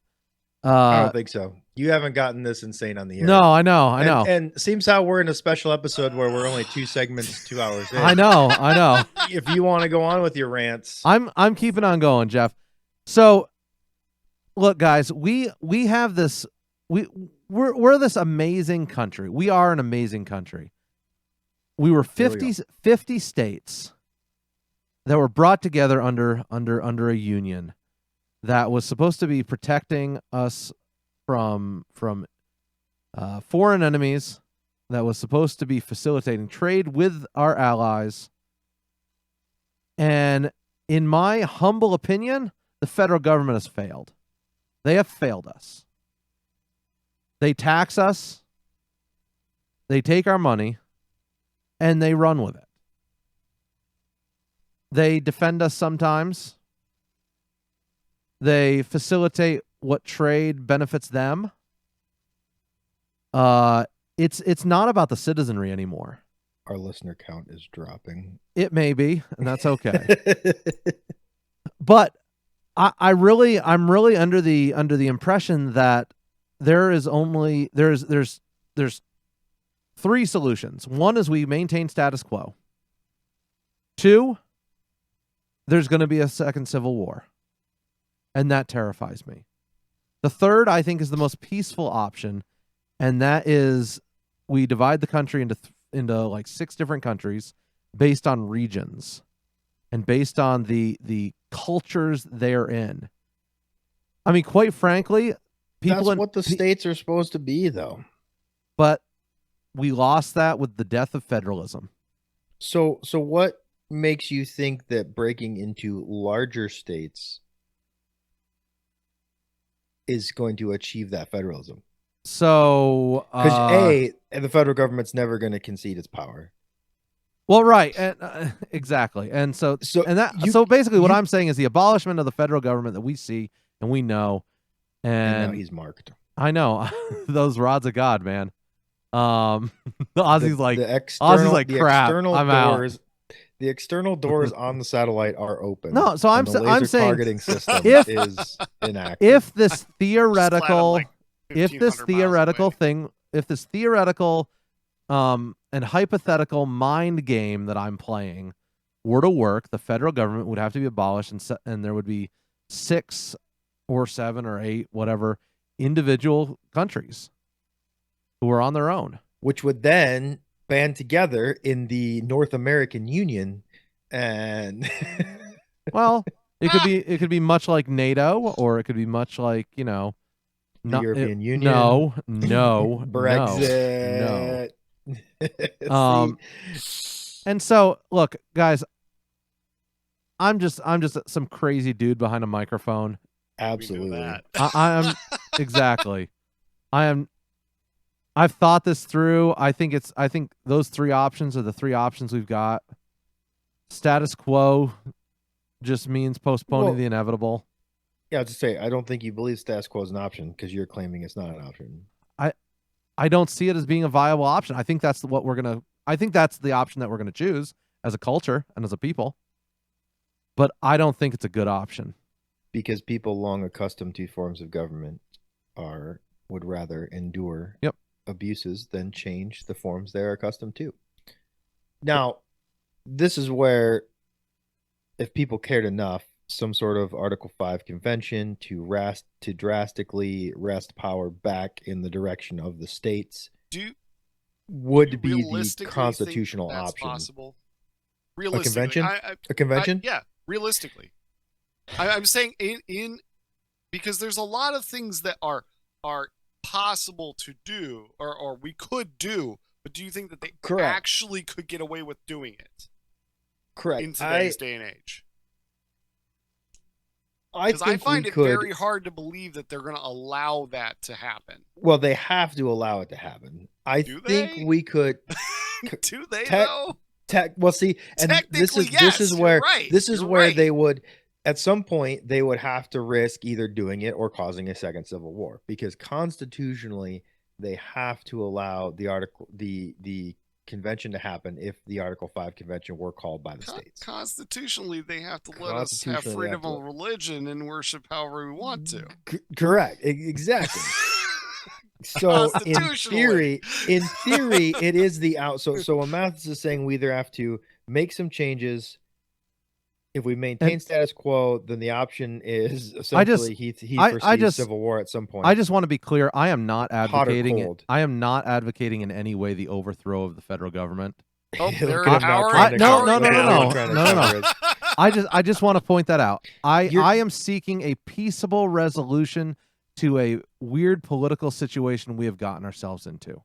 I don't think so. You haven't gotten this insane on the air. No, I know. And seems how we're in a special episode where we're only 2 segments, 2 hours in. I know. If you want to go on with your rants, I'm keeping on going, Jeff. So, look, guys, we have this. We're this amazing country. We are an amazing country. We were 50 states that were brought together under a union that was supposed to be protecting us from foreign enemies, that was supposed to be facilitating trade with our allies. And in my humble opinion, the federal government has failed. They have failed us. They tax us, they take our money, and they run with it. They defend us sometimes. They facilitate what trade benefits them. It's not about the citizenry anymore. Our listener count is dropping. It may be, and that's okay. But I'm really under the impression that there's 3 solutions. One is we maintain status quo. 2, there's going to be a second civil war. And that terrifies me. The third, I think, is the most peaceful option, and that is we divide the country into like 6 different countries based on regions and based on the cultures they're in. I mean, quite frankly, that's what the states are supposed to be, though. But we lost that with the death of federalism. So what makes you think that breaking into larger states is going to achieve that federalism? So, because the federal government's never going to concede its power. Well, right, and exactly, and so basically, what I'm saying is the abolishment of the federal government that we see and we know, and now he's marked. I know those rods of God, man. Ozzy's crap. I'm out. The external doors on the satellite are open. No, so I'm saying targeting system is inactive. If this theoretical and hypothetical mind game that I'm playing were to work, the federal government would have to be abolished, and there would be 6 or 7 or 8, whatever, individual countries who are on their own, which would then band together in the North American Union, and well, it could be much like NATO, or it could be much like the European Union. No, Brexit. No. And so, look, guys, I'm just some crazy dude behind a microphone, Absolutely. I am exactly. I've thought this through. I think those three options are the three options we've got. Status quo just means postponing the inevitable. Yeah, to say, I don't think you believe status quo is an option because you're claiming it's not an option. I don't see it as being a viable option. I think that's the option that we're gonna choose as a culture and as a people. But I don't think it's a good option. Because people long accustomed to forms of government would rather endure abuses than change the forms they're accustomed to. Now, this is where, if people cared enough, some sort of Article 5 convention to drastically wrest power back in the direction of the states would be the constitutional option. Possible? A convention? A convention? Yeah, realistically. I'm saying in because there's a lot of things that are possible to do or we could do, but do you think that they actually could get away with doing it? Correct. In today's day and age. Because I find it very hard to believe that they're going to allow that to happen. Well, they have to allow it to happen. I think we could. Do they though? Well, see, and this is where they would, at some point, they would have to risk either doing it or causing a second civil war, because constitutionally they have to allow the convention to happen if the Article 5 convention were called by the states. Constitutionally, they have to let us have freedom of religion and worship however we want to. Correct. Exactly. So in theory, it is the out. So when Mathis is saying we either have to make some changes. If we maintain status quo, then the option is essentially he foresees civil war at some point. I just want to be clear. I am not advocating it. I am not advocating in any way the overthrow of the federal government. Oh, no. I just want to point that out. I am seeking a peaceable resolution to a weird political situation we have gotten ourselves into.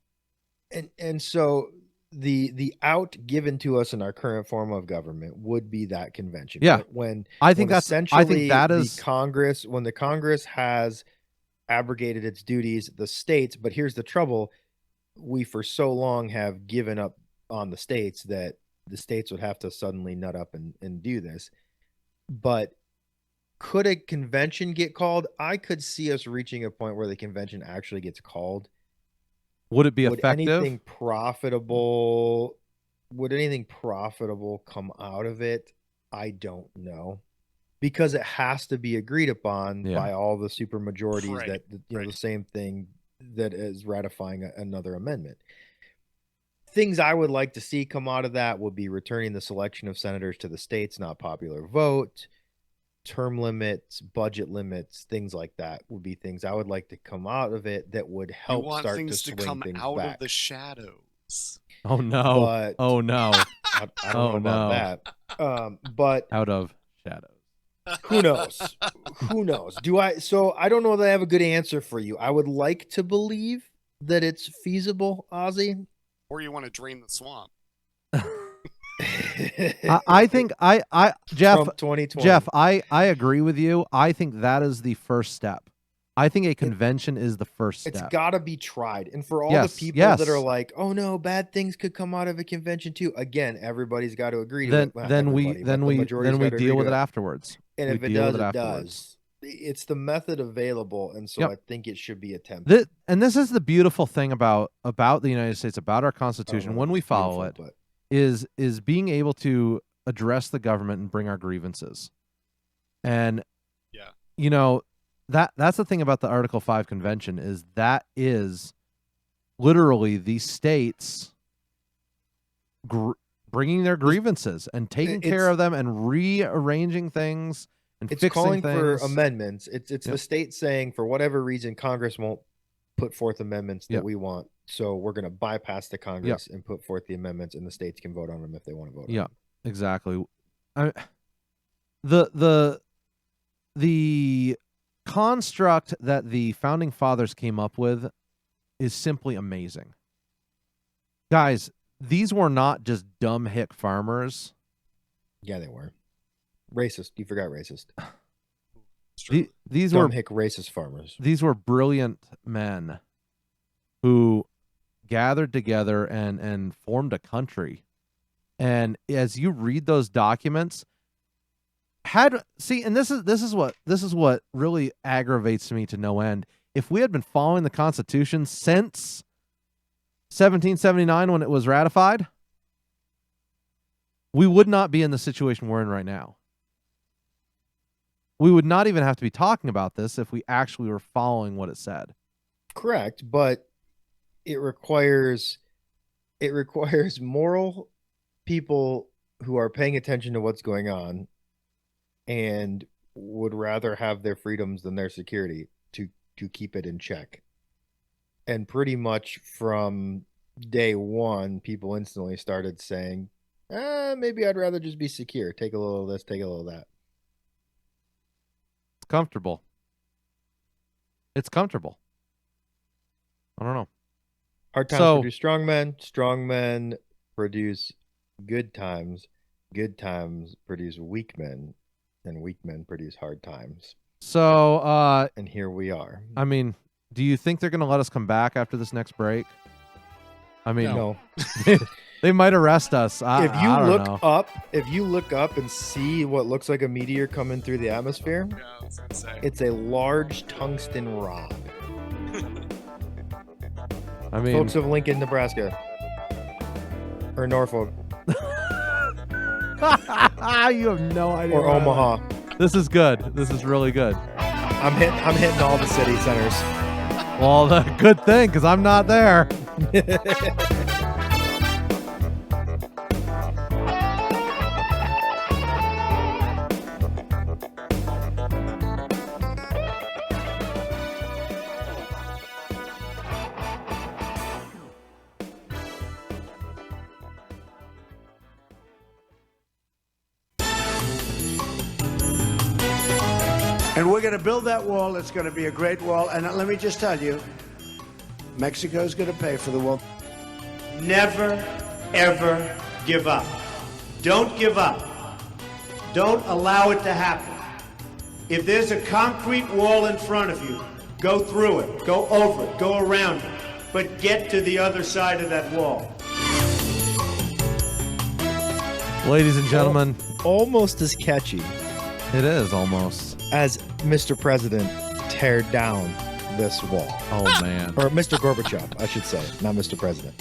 And so the out given to us in our current form of government would be that convention. Yeah. When the Congress, when the Congress has abrogated its duties, the states, but here's the trouble, we for so long have given up on the states that the states would have to suddenly nut up and do this. But could a convention get called? I could see us reaching a point where the convention actually gets called. Would it be effective? Would anything profitable come out of it? I don't know, because it has to be agreed upon by all the super majorities the same thing that is ratifying another amendment. Things I would like to see come out of that would be returning the selection of senators to the states, not popular vote, term limits, budget limits, things like that would be things I would like to come out of it that would help start to swing things back. Out of the shadows. Oh no! But, oh no! I don't know about that. But out of shadows. Who knows? Who knows? So I don't know that I have a good answer for you. I would like to believe that it's feasible, Ozzy. Or you want to drain the swamp. I think Jeff, Trump 2020. Jeff, I agree with you. I think that is the first step. I think a convention is the first step. It's got to be tried. And for all the people that are like, oh no, bad things could come out of a convention too. Again, everybody's got to agree to it. Then we deal with it afterwards. And if it does, it does. It's the method available, and so I think it should be attempted. This is the beautiful thing about the United States, about our Constitution, when we follow it, is being able to address the government and bring our grievances. And that's the thing about the Article 5 convention, is that is literally the states bringing their grievances and taking care of them and rearranging things. It's calling for amendments. It's the state saying, for whatever reason, Congress won't put forth amendments that we want, so we're going to bypass the Congress and put forth the amendments, and the states can vote on them if they want to vote on them. Yeah, exactly. The construct that the founding fathers came up with is simply amazing. Guys, these were not just dumb hick farmers. Yeah, they were. Racist. You forgot racist. Dumb hick racist farmers. These were brilliant men who gathered together and formed a country. And as you read those documents, and this is what really aggravates me to no end. If we had been following the Constitution since 1779 when it was ratified, we would not be in the situation we're in right now. We would not even have to be talking about this if we actually were following what it said. Correct, but it requires moral people who are paying attention to what's going on and would rather have their freedoms than their security to keep it in check. And pretty much from day one, people instantly started saying, maybe I'd rather just be secure. Take a little of this, take a little of that. It's comfortable. It's comfortable. I don't know. Hard times produce strong men. Strong men produce good times. Good times produce weak men. And weak men produce hard times. So, and here we are. I mean, do you think they're going to let us come back after this next break? I mean, no. They might arrest us. If you look up and see what looks like a meteor coming through the atmosphere, it's a large tungsten rod. I mean, folks of Lincoln, Nebraska, or Norfolk, you have no idea. Or Omaha. This is good. This is really good. I'm hitting all the city centers. Well, the good thing, because I'm not there. And we're going to build that wall. It's going to be a great wall. And let me just tell you, Mexico's going to pay for the wall. Never, ever give up. Don't give up. Don't allow it to happen. If there's a concrete wall in front of you, go through it, go over it, go around it, but get to the other side of that wall. Ladies and gentlemen. Almost as catchy. It is almost. As Mr. President tear down this wall. Oh, man. Or Mr. Gorbachev, I should say, not Mr. President.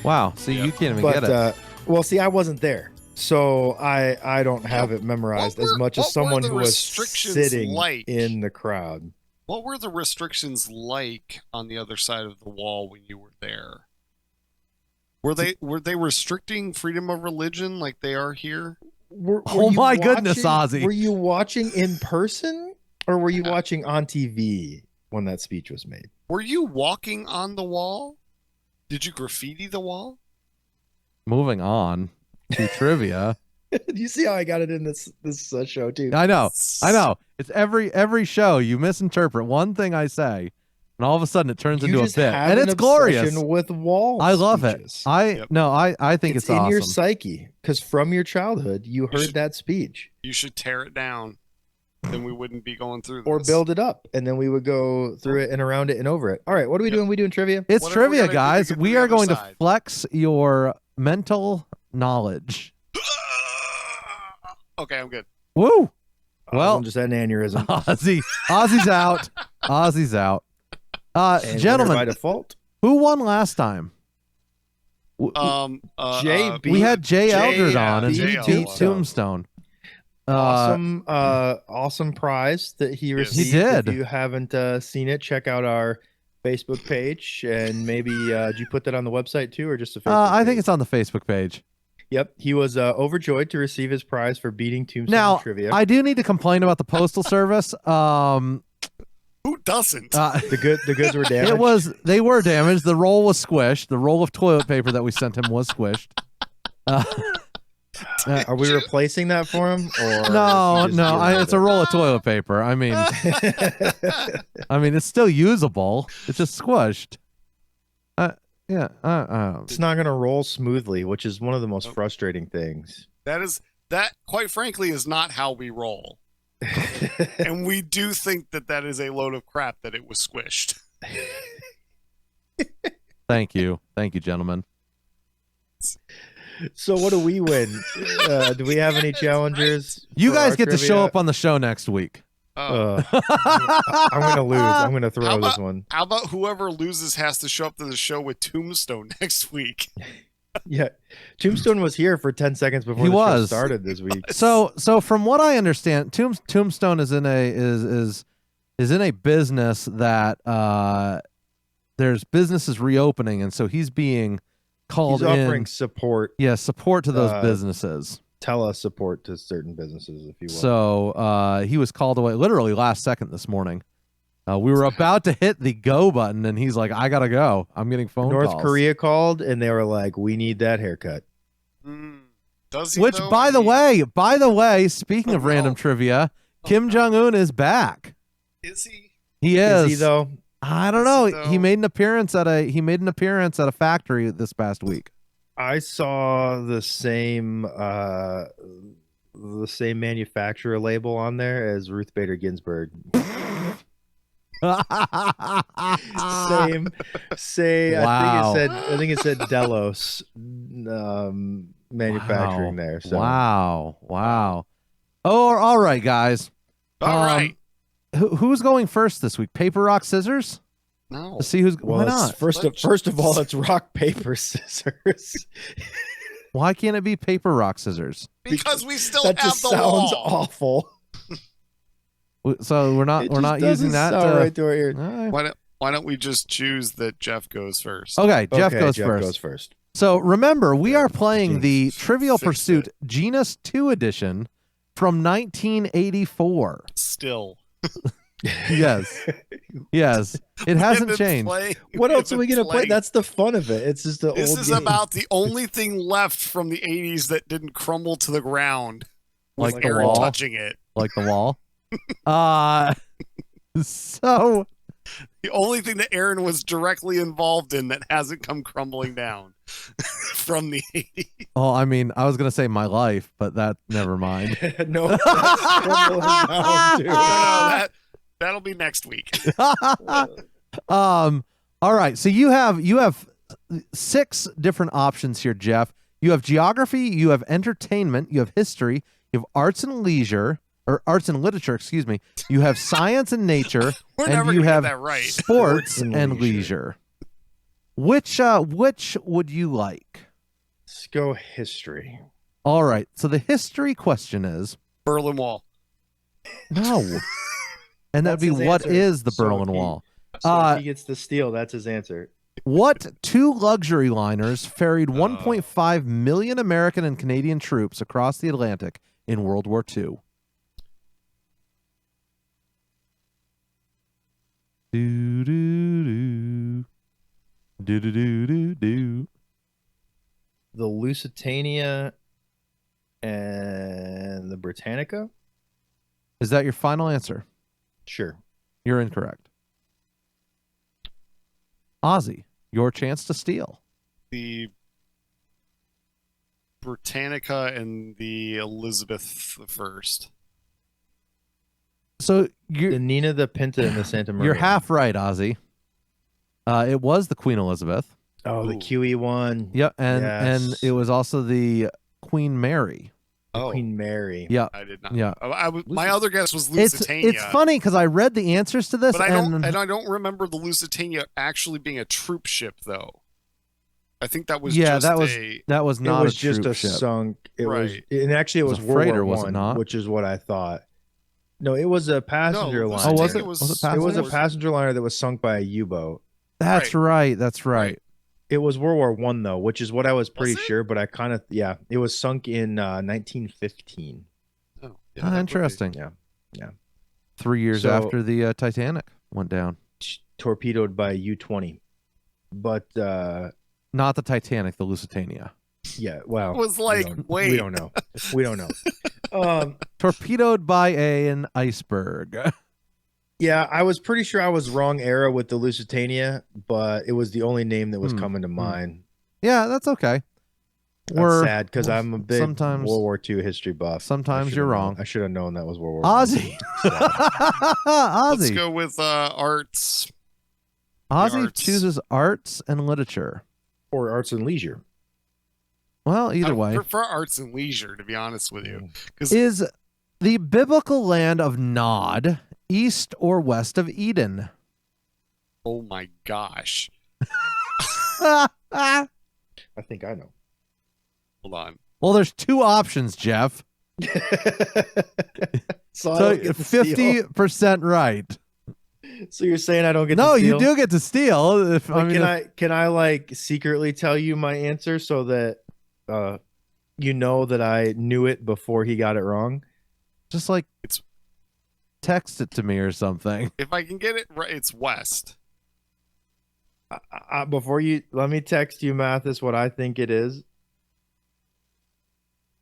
Wow. See, you can't even get it. Well, see, I wasn't there. So I don't have it memorized as much as someone who was sitting in the crowd. What were the restrictions like on the other side of the wall when you were there? Were they restricting freedom of religion like they are here? Oh my goodness, Ozzy. Were you watching in person or were you watching on TV when that speech was made? Were you walking on the wall? Did you graffiti the wall? Moving on to trivia. You see how I got it in this show too? I know. It's every show you misinterpret one thing I say, and all of a sudden it turns into a bit, and it's glorious. With walls, I love it. I think it's awesome. In your psyche, because from your childhood you heard that speech. You should tear it down. Then we wouldn't be going through this. Or build it up, and then we would go through it and around it and over it. All right, what are we doing? We doing trivia? It's trivia, guys. We are going to flex your mental knowledge. Okay, I'm good. Woo! Well, I'm just had an aneurysm. Ozzy's out. Ozzy's out. Gentlemen, by default, who won last time? JB. We had Jay Eldred on and he beat Tombstone. Awesome prize that he received. He did. If you haven't seen it, check out our Facebook page, and maybe did you put that on the website too, or just a Facebook I page? think it's on the Facebook page. Yep, he was overjoyed to receive his prize for beating Tombstone trivia. I do need to complain about the Postal Service. Who doesn't? The goods were damaged. They were damaged. The roll was squished. The roll of toilet paper that we sent him was squished. Are we replacing that for him? Or no, it's a roll of toilet paper. I mean, it's still usable. It's just squished. It's not going to roll smoothly, which is one of the most frustrating things. That quite frankly is not how we roll. And we do think that is a load of crap that it was squished. Thank you, gentlemen. So what do we win? Do we have any challengers? You guys get to show up on the show next week. I'm gonna lose. I'm gonna throw this one. How about whoever loses has to show up to the show with Tombstone next week? Yeah, Tombstone was here for 10 seconds before the show started this week. So from what I understand, Tombstone is in a business that there's businesses reopening, and so he's being called in. He's offering support. Yeah, support to those businesses. Support to certain businesses, if you will. So he was called away literally last second this morning. We were about to hit the go button, and he's like, "I gotta go. I'm getting phone calls." North Korea called, and they were like, "We need that haircut." Does he? Which, by the way, speaking of random trivia, Kim Jong-un is back. Is he? He is. Is he though? I don't know. He made an appearance at a factory this past week. I saw the same manufacturer label on there as Ruth Bader Ginsburg. Wow. I think it said Delos manufacturing there. So. Wow. Oh, all right, guys. All right. Who's going first this week? Paper, rock, scissors? No. To see who's. Well, why not? First of all, it's rock, paper, scissors. Why can't it be paper, rock, scissors? Because we still that have just the sounds wall. awful. So we're not using that. Right to our ear. Right. Why don't we just choose that Jeff goes first? Okay, Jeff goes first. So remember, we are playing the Trivial Pursuit Genus 2 edition from 1984. Still. Yes. It hasn't changed. What else are we gonna play? That's the fun of it. It's just This is about the only thing left from the 80s that didn't crumble to the ground. Like the Aaron wall. touching it. Like the wall. So the only thing that Aaron was directly involved in that hasn't come crumbling down from the 80s. Oh, I mean, I was gonna say my life, but that never mind. No, that's crumbling down, dude. No, that'll be next week. All right. So you have 6 different options here, Jeff. You have geography, you have entertainment, you have history, you have arts and leisure, or arts and literature, excuse me. You have science and nature, and you have sports and leisure. Which would you like? Let's go history. All right. So the history question is Berlin Wall. No. And that'd be what is the Berlin Wall? So if he gets the steal, that's his answer. What 2 luxury liners ferried 1.5 million American and Canadian troops across the Atlantic in World War II? Do do do do do do do do. The Lusitania and the Britannica. Is that your final answer? Sure. You're incorrect. Ozzy, your chance to steal. The Britannica and the Elizabeth I. So the Nina, the Pinta, and the Santa Maria. You're half right, Ozzy. It was the Queen Elizabeth. Oh, the QE one. Yep, and it was also the Queen Mary. Queen Mary. Yeah, I did not. Yeah, my other guess was Lusitania. It's funny because I read the answers to this, but I don't remember the Lusitania actually being a troop ship, though. I think that was that was not. It was a just troop a ship. sunk. It right. was, and actually it was a World freighter, War was it I, not? which is what I thought. No, it was a passenger liner. Oh, was it? It was passenger? It was a passenger liner that was sunk by a U-boat. That's right. That's right. It was World War I though, which is what I was pretty sure, but I kind of it was sunk in 1915. Oh, yeah, interesting. Yeah. 3 years after the Titanic went down. Torpedoed by U-20, but not the Titanic, the Lusitania. Yeah, well, it was like, we don't know. We don't know. Torpedoed by an iceberg. Yeah, I was pretty sure I was wrong era with the Lusitania, but it was the only name that was coming to mind. Yeah, that's okay. That's sad because I'm a big World War II history buff. Sometimes you're wrong. I should have known that was World War Ozzy. Ozzy. Let's go with arts. Ozzy chooses arts and literature. Or arts and leisure. Well, either way. I prefer arts and leisure, to be honest with you. Is the biblical land of Nod east or west of Eden? Oh my gosh. I think I know. Hold on. Well, there's two options, Jeff. So 50% right. So you're saying I don't get no, to steal? you do get to steal. Can I like secretly tell you my answer so that you know that I knew it before he got it wrong? Just like text it to me or something. If I can get it right, it's west. Before you, let me text you, Mathis, what I think it is.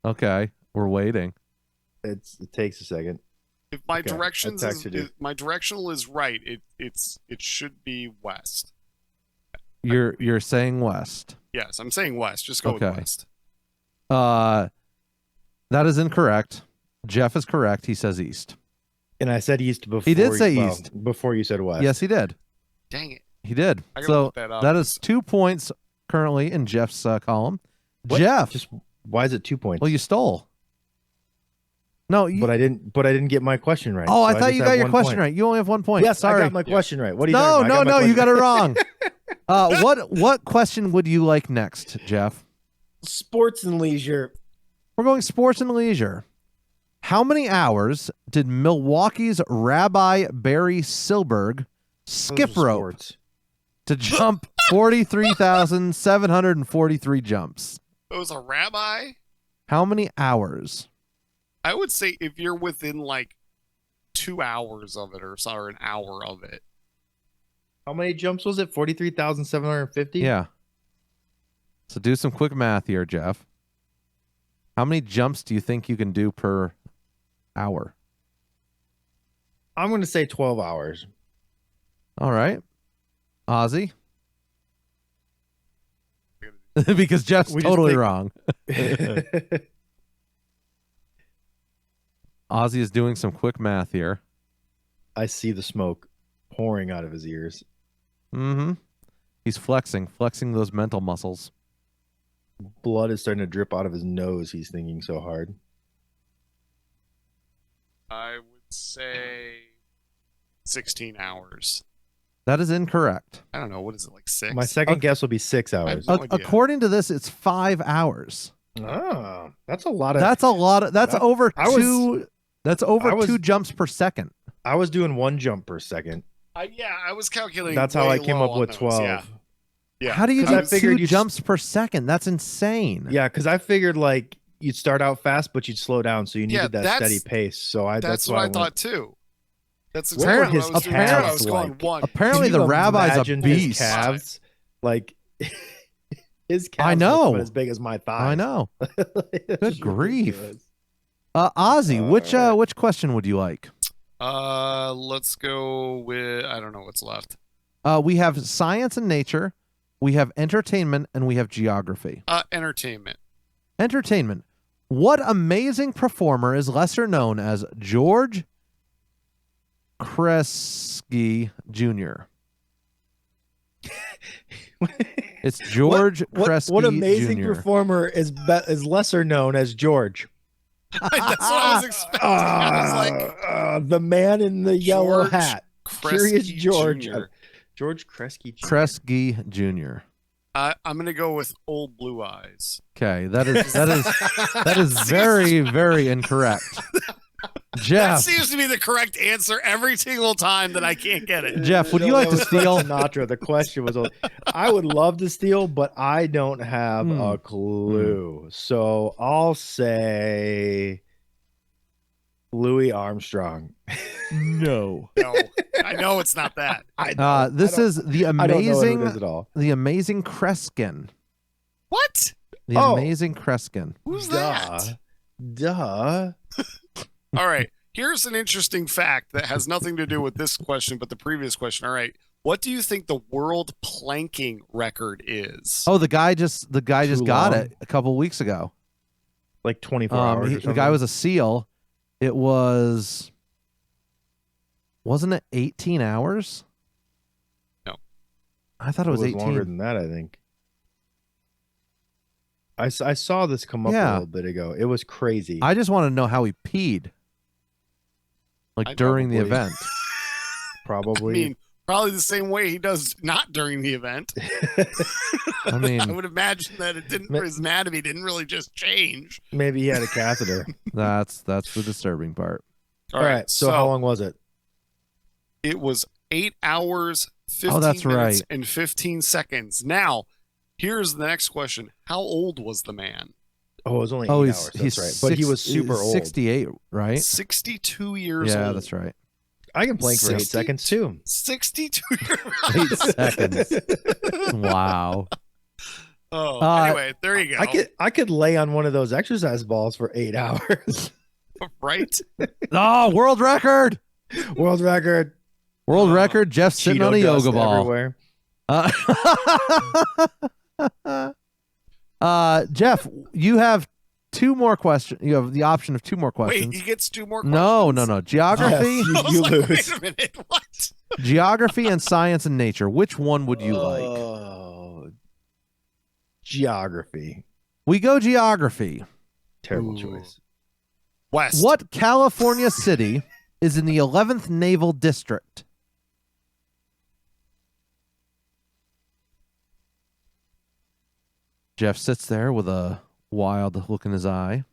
Okay, we're waiting. It takes a second. If my my directional is right, it should be west. You're saying west. Yes, I'm saying west. Just go with west. That is incorrect. Jeff is correct. He says east. And I said east before. He did say east before you said west. Yes, he did. Dang it. He did. So that is 2 points currently in Jeff's column. What? Jeff, why is it 2 points? Well, you stole. No, but I didn't get my question right. Oh, so I thought you got your question right. You only have 1 point. Yes, sorry. I got my question right. What are you talking about? No, you got it wrong. What question would you like next, Jeff? Sports and leisure. We're going sports and leisure. How many hours did Milwaukee's Rabbi Barry Silberg skip rope to jump 43,743 jumps? It was a rabbi? How many hours? I would say if you're within like 2 hours of it or an hour of it. How many jumps was it? 43,750? Yeah. So do some quick math here, Jeff. How many jumps do you think you can do per hour? I'm going to say 12 hours. All right. Ozzy? Because Jeff's totally wrong. Ozzy is doing some quick math here. I see the smoke pouring out of his ears. Mm-hmm. He's flexing those mental muscles. Blood is starting to drip out of his nose. He's thinking so hard. I would say 16 hours. That is incorrect. I don't know. What is it, like 6? My second guess will be 6 hours. According to this, it's 5 hours. Oh, that's a lot of. That's over two. That's over 2 jumps per second. I was doing 1 jump per second. I was calculating. That's how I came up with 12. Yeah. How do you do 2 jumps per second? That's insane. Yeah, because I figured like you'd start out fast, but you'd slow down, so you needed that steady pace. So that's what I thought too. That's exactly what I was going one. Apparently, the rabbi's a beast. His calves, like his calves, I know, as big as my thighs. I know. Good grief. Ozzy, which question would you like? Let's go with, I don't know what's left. We have science and nature, we have entertainment, and we have geography. Entertainment. Entertainment. What amazing performer is lesser known as George Kresge Jr.? It's George Kresge What amazing Jr. performer is lesser known as George? That's what I was expecting. I was like, the man in the yellow hat. Curious George. Jr. George Kresge Jr. Kresge Jr. I'm gonna go with Old Blue Eyes. Okay, that is very, very incorrect. Jeff, that seems to be the correct answer every single time that I can't get it. Jeff, would you like to steal? Sinatra. The question was, I would love to steal, but I don't have a clue. So I'll say Louis Armstrong. No. I know it's not that. This is the amazing, I don't know who it is at all. The amazing Kreskin. What? The amazing Kreskin. Who's that? Duh. All right. Here's an interesting fact that has nothing to do with this question, but the previous question. All right. What do you think the world planking record is? Oh, the guy just got it a couple weeks ago. Like 24 hours or something? The guy was a SEAL. It wasn't it 18 hours? No. I thought it was 18. Longer than that, I think. I saw this come up a little bit ago. It was crazy. I just want to know how he peed. Like during the event. Probably. I mean, probably the same way he does not during the event. I mean, I would imagine that his anatomy didn't really just change. Maybe he had a catheter. That's the disturbing part. All right. So how long was it? It was 8 hours, 15 minutes, and 15 seconds. Now, here's the next question. How old was the man? Oh, it was only 8 hours. That's right. But he was super old. 68, right? 62 years old. Yeah, that's right. I can plank for 8 seconds too. 62 years 8 seconds. Wow. Oh, anyway, there you go. I could lay on one of those exercise balls for 8 hours. Right? Oh, world record. World record. World record. Jeff sitting on a yoga ball. Everywhere. Jeff, you have 2 more questions. You have the option of 2 more questions. Wait, he gets 2 more questions? No. Geography. Yes, you lose. Wait a minute. What? Geography and science and nature. Which one would you like? Geography. We go geography. Terrible choice. West. What California city is in the 11th Naval District? Jeff sits there with a wild look in his eye.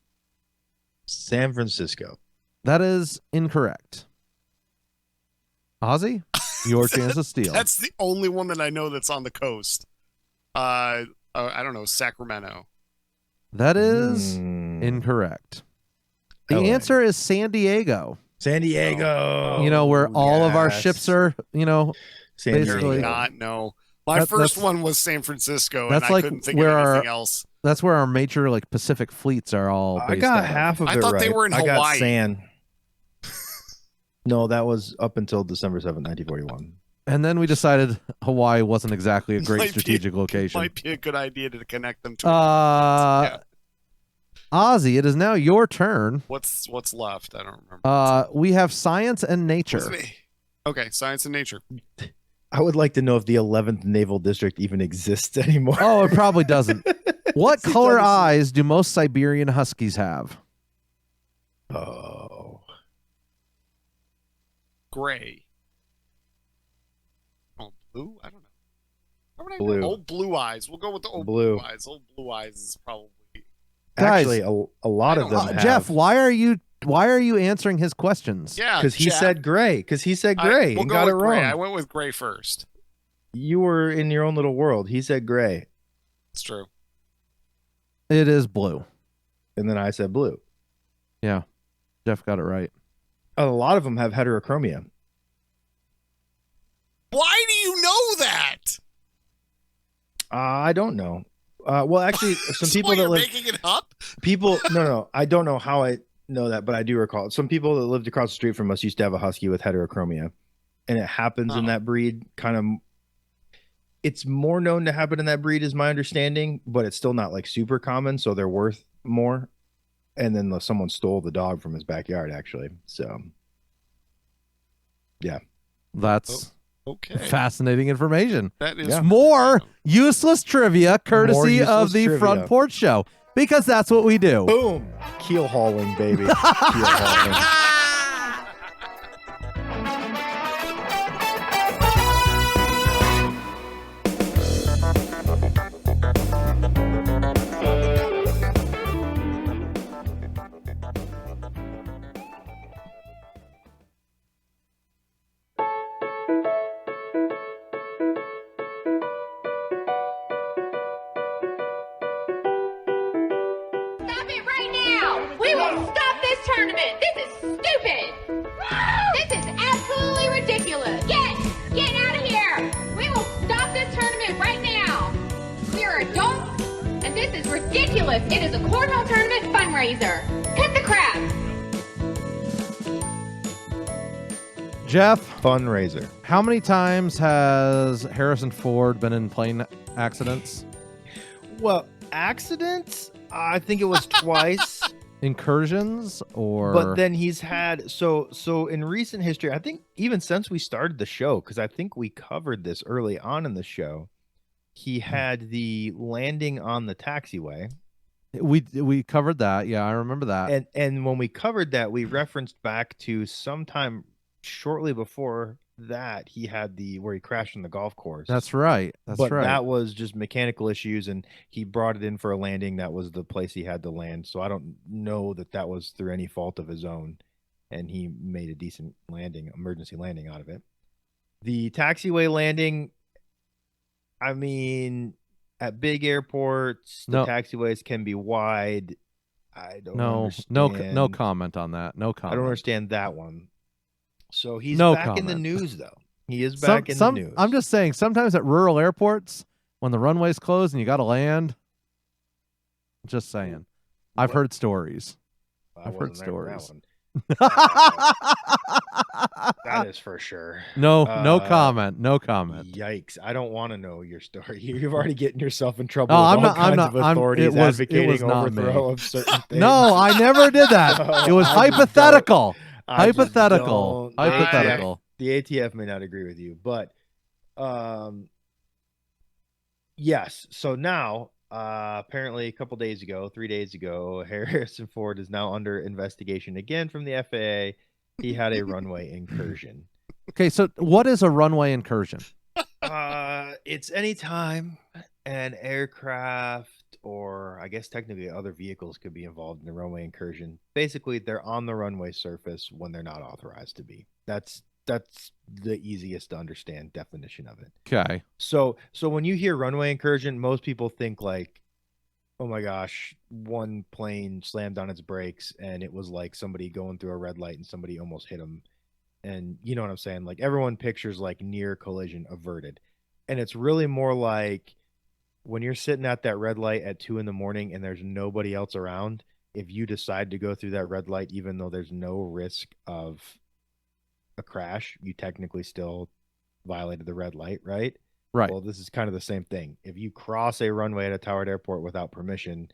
San Francisco. That is incorrect. Ozzy, your chance to steal. That's the only one that I know that's on the coast. I don't know, Sacramento. That is incorrect. The answer is San Diego. San Diego. You know, where all of our ships are, San basically. Not, no. My first one was San Francisco, that's and I couldn't think of anything else. That's where our major Pacific fleets are all based I got out half of it I thought right. they were in I got Hawaii. San. No, that was up until December 7th, 1941. And then we decided Hawaii wasn't exactly a great strategic location. Might be a good idea to connect them to. Ozzy, it is now your turn. What's left? I don't remember. We have science and nature. Okay, science and nature. I would like to know if the 11th Naval District even exists anymore. Oh, it probably doesn't. What color eyes do most Siberian Huskies have? Oh. Gray. Oh, blue? I don't know. Blue. Old blue eyes. We'll go with the old blue eyes. Old blue eyes is probably. Guys, actually a lot of them have. Jeff, why are you answering his questions? Yeah, because he said gray. Because he said gray and got it wrong. Gray. I went with gray first. You were in your own little world. He said gray. It's true. It is blue. And then I said blue. Yeah, Jeff got it right. A lot of them have heterochromia. Why do you know that? I don't know. Well, actually, some people that live making it up. People, no. I don't know how I know that, but I do recall some people that lived across the street from us used to have a husky with heterochromia, and it happens in that breed. It's more known to happen in that breed, is my understanding, but it's still not super common, so they're worth more. And then someone stole the dog from his backyard, actually. So, yeah, that's. Okay. Fascinating information. That is more useless trivia courtesy of the Front Porch Show, because that's what we do. Boom. Keel hauling, baby. Keel hauling. It is a cornhole tournament fundraiser. Cut the crap. Jeff, fundraiser. How many times has Harrison Ford been in plane accidents? Well, accidents? I think it was twice. Incursions, or but then he's had so in recent history, I think even since we started the show, because I think we covered this early on in the show, he had the landing on the taxiway. We covered that. Yeah, I remember that. And when we covered that, we referenced back to sometime shortly before that he had where he crashed on the golf course. That's right. But that was just mechanical issues, and he brought it in for a landing. That was the place he had to land. So I don't know that was through any fault of his own, and he made a decent emergency landing out of it. The taxiway landing, I mean, at big airports, the taxiways can be wide. I don't understand. No comment on that. No comment. I don't understand that one. So he's back in the news, though. He is back in the news. I'm just saying, sometimes at rural airports, when the runway's closed and you got to land, just saying. I've heard stories. I've heard stories. That is for sure. No comment. No comment. Yikes! I don't want to know your story. You're already getting yourself in trouble. Oh, with all kinds of authorities advocating overthrow of certain things. No, I never did that. It was hypothetical. Hypothetical. The ATF may not agree with you, but yes. So now, apparently, 3 days ago, Harrison Ford is now under investigation again from the FAA. He had a runway incursion. Okay, so what is a runway incursion? It's any time an aircraft, or I guess technically other vehicles, could be involved in a runway incursion. Basically, they're on the runway surface when they're not authorized to be. That's the easiest to understand definition of it. Okay. So when you hear runway incursion, most people think like, oh my gosh, one plane slammed on its brakes and it was like somebody going through a red light and somebody almost hit them. And you know what I'm saying? Like everyone pictures like near collision averted. And it's really more like when you're sitting at that red light at 2 a.m. and there's nobody else around, if you decide to go through that red light, even though there's no risk of a crash, you technically still violated the red light, right? Right. Well, this is kind of the same thing. If you cross a runway at a towered airport without permission,